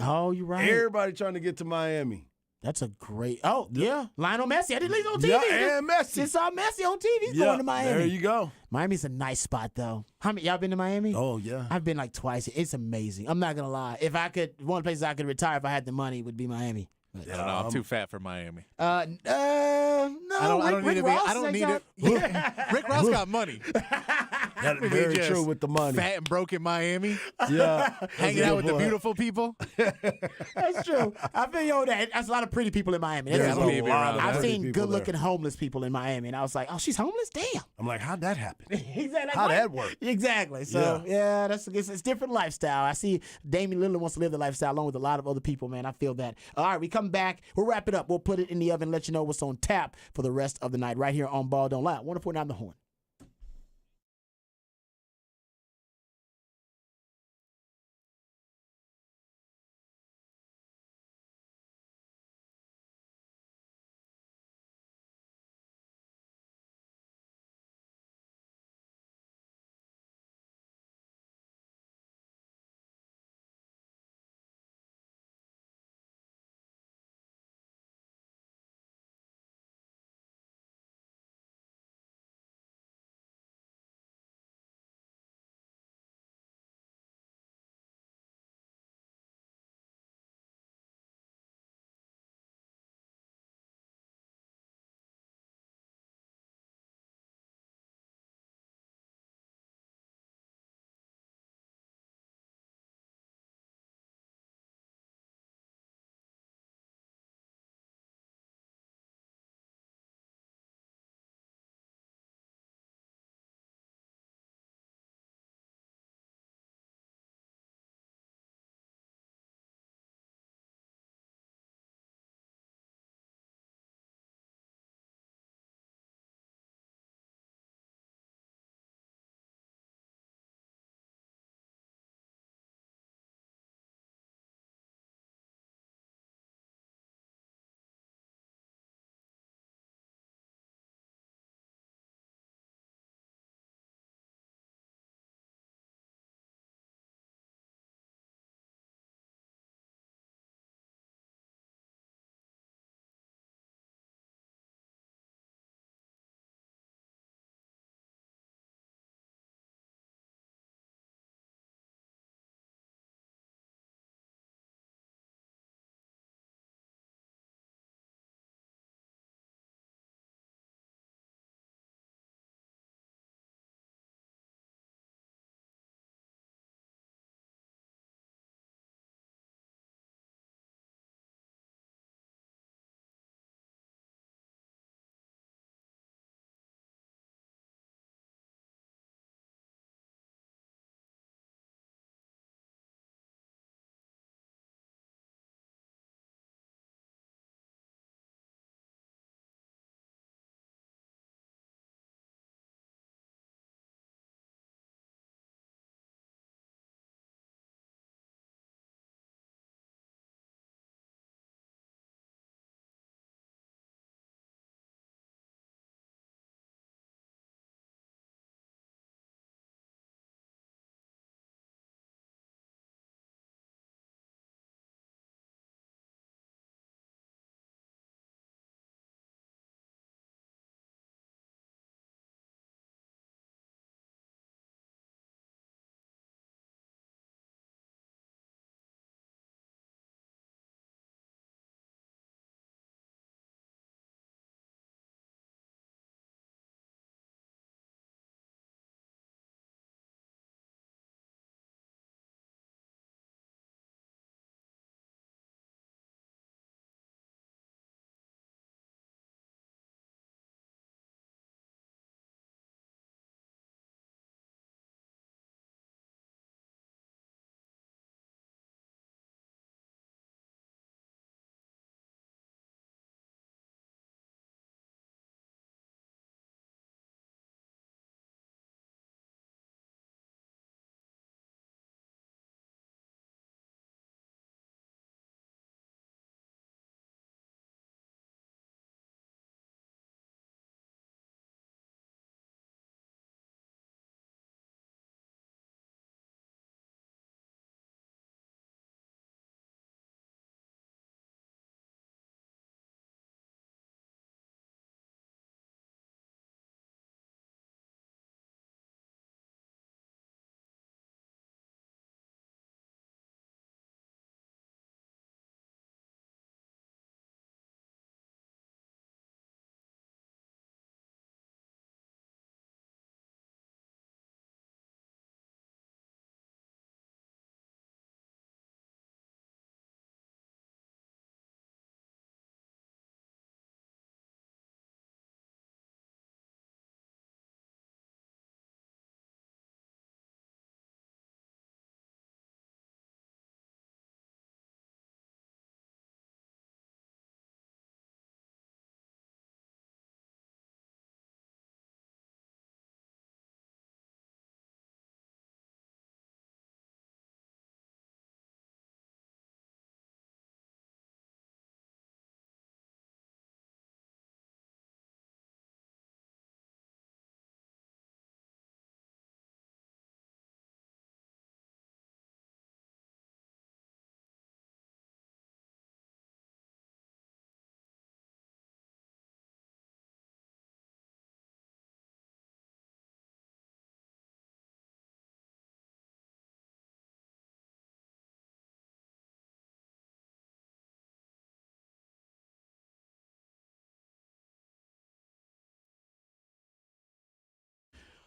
Oh, you're right. Everybody trying to get to Miami. That's a great. Oh, yeah. Lionel Messi. I didn't leave on TV. Yeah, and Messi. Just saw Messi on TV. He's going to Miami. There you go. Miami's a nice spot, though. How many y'all been to Miami? Oh, yeah. I've been like twice. It's amazing. I'm not going to lie. If I could, one of the places I could retire if I had the money would be Miami. I don't know. I'm too fat for Miami. No. I don't need to be. I don't need it. Yeah. Rick Ross got money. That's very true with the money. Fat and broke in Miami. Yeah. Hanging out with the beautiful people. That's true. I feel that's a lot of pretty people in Miami. There's a lot of I've pretty seen people good-looking homeless people in Miami, and I was like, oh, she's homeless? Damn. I'm like, how'd that happen? Exactly. How'd that work? Exactly. So, it's different lifestyle. I see Damian Lillard wants to live the lifestyle along with a lot of other people, man. I feel that. All right, we come back. We'll wrap it up. We'll put it in the oven, let you know what's on tap for the rest of the night right here on Ball Don't Lie. 104.9 The Horn.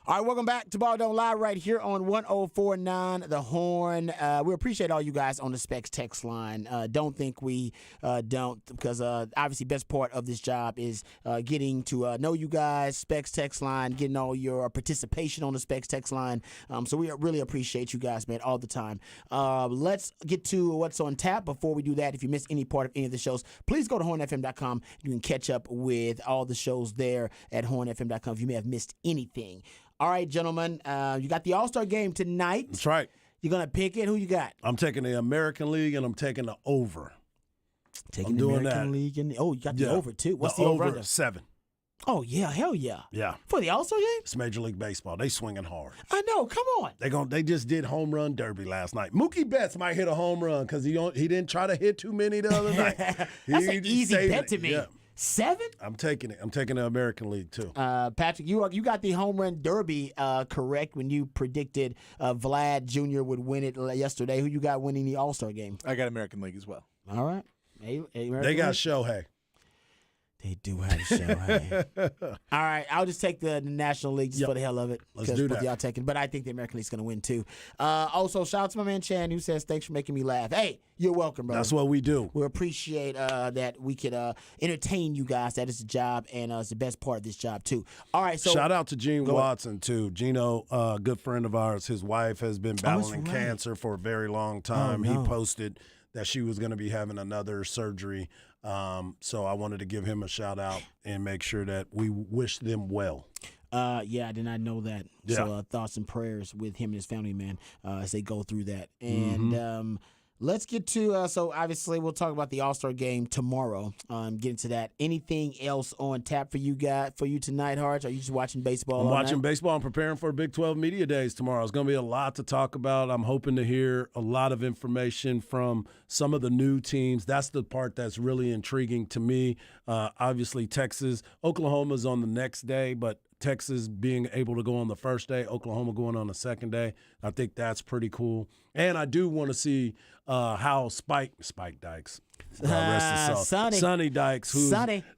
All right, welcome back to Ball Don't Lie right here on 104.9 The Horn. We appreciate all you guys on the Specs text line. Don't think we don't, because obviously best part of this job is getting to know you guys, Specs text line, getting all your participation on the Specs text line. So we really appreciate you guys, man, all the time. Let's get to what's on tap. Before we do that, if you missed any part of any of the shows, please go to hornfm.com. You can catch up with all the shows there at hornfm.com if you may have missed anything. All right, gentlemen, you got the All-Star game tonight. That's right. You're going to pick it? Who you got? I'm taking the American League, and I'm taking the over. Taking the American League. You got the over, too. What's the over? 7. Oh, yeah, hell yeah. Yeah. For the All-Star game? It's Major League Baseball. They swinging hard. I know. Come on. They just did home run derby last night. Mookie Betts might hit a home run because he didn't try to hit too many the other night. That's an easy bet to me. Yeah. 7? I'm taking it. I'm taking the American League, too. Patrick, you got the home run derby correct when you predicted Vlad Jr. would win it yesterday. Who you got winning the All-Star game? I got American League as well. All right. They got Shohei. They do have a show. All right, I'll just take the National League just for the hell of it. Let's do that. Y'all taking, but I think the American League's going to win too. Also, shout out to my man Chan who says thanks for making me laugh. Hey, you're welcome, bro. That's what we do. We appreciate that we could entertain you guys. That is the job, and it's the best part of this job too. All right, so shout out to Gene Watson too. Gino, a good friend of ours. His wife has been battling cancer for a very long time. He posted that she was going to be having another surgery. So I wanted to give him a shout out and make sure that we wish them well. Yeah, I did not know that. Yeah. So thoughts and prayers with him and his family, man, as they go through that. And let's get to, so obviously we'll talk about the All-Star game tomorrow. Get into that. Anything else on tap for you tonight, Harge? Are you just watching baseball? I'm watching baseball. I'm preparing for Big 12 Media Days tomorrow. It's going to be a lot to talk about. I'm hoping to hear a lot of information from some of the new teams. That's the part that's really intriguing to me. Obviously, Texas. Oklahoma's on the next day, but Texas being able to go on the first day, Oklahoma going on the second day. I think that's pretty cool. And I do want to see how Spike Dykes, Sonny Dykes, who's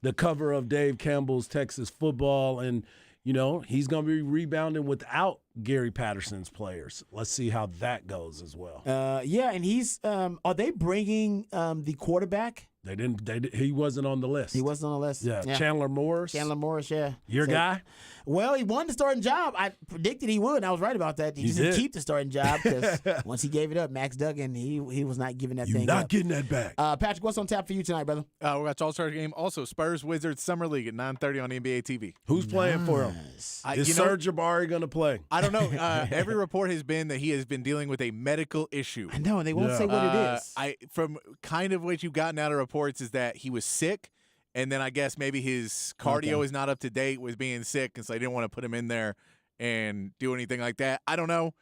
the cover of Dave Campbell's Texas Football, and he's going to be rebounding without Gary Patterson's players. Let's see how that goes as well. Yeah, and he's are they bringing the quarterback? They didn't. He wasn't on the list. He wasn't on the list. Yeah. Chandler Morris, yeah. Your guy? Well, he won the starting job. I predicted he would, and I was right about that. He just didn't keep the starting job because once he gave it up, Max Duggan, he was not giving that thing up. You're not getting that back. Patrick, what's on tap for you tonight, brother? We got All-Star game. Also, Spurs-Wizards Summer League at 9:30 on NBA TV. Who's playing for him? Is Serge Jabari going to play? I don't know. Every report has been that he has been dealing with a medical issue. I know, and they won't say what it is. From kind of what you've gotten out of reports is that he was sick, and then I guess maybe his cardio is not up to date with being sick, and so they didn't want to put him in there and do anything like that. I don't know.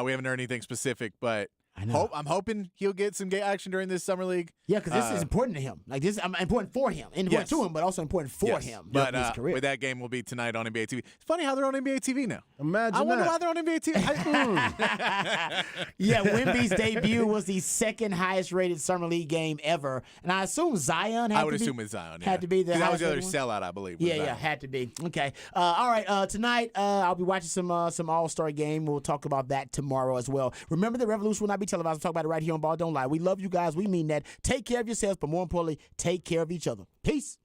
We haven't heard anything specific, but I'm hoping he'll get some action during this summer league. Yeah, because this is important to him. Like this, important for him, important to him, but also important for him. But his career. With that game will be tonight on NBA TV. It's funny how they're on NBA TV now. Imagine I wonder why they're on NBA TV. Yeah, Wemby's debut was the second highest rated summer league game ever, and I assume Zion. Assume it's Zion. Had to be the. That was the other sellout, I believe. Yeah, had to be. Okay. All right. Tonight, I'll be watching some All-Star game. We'll talk about that tomorrow as well. Remember, the Revolution will not be televised. We'll talk about it right here on Ball Don't Lie. We love you guys. We mean that. Take care of yourselves, but more importantly, take care of each other. Peace.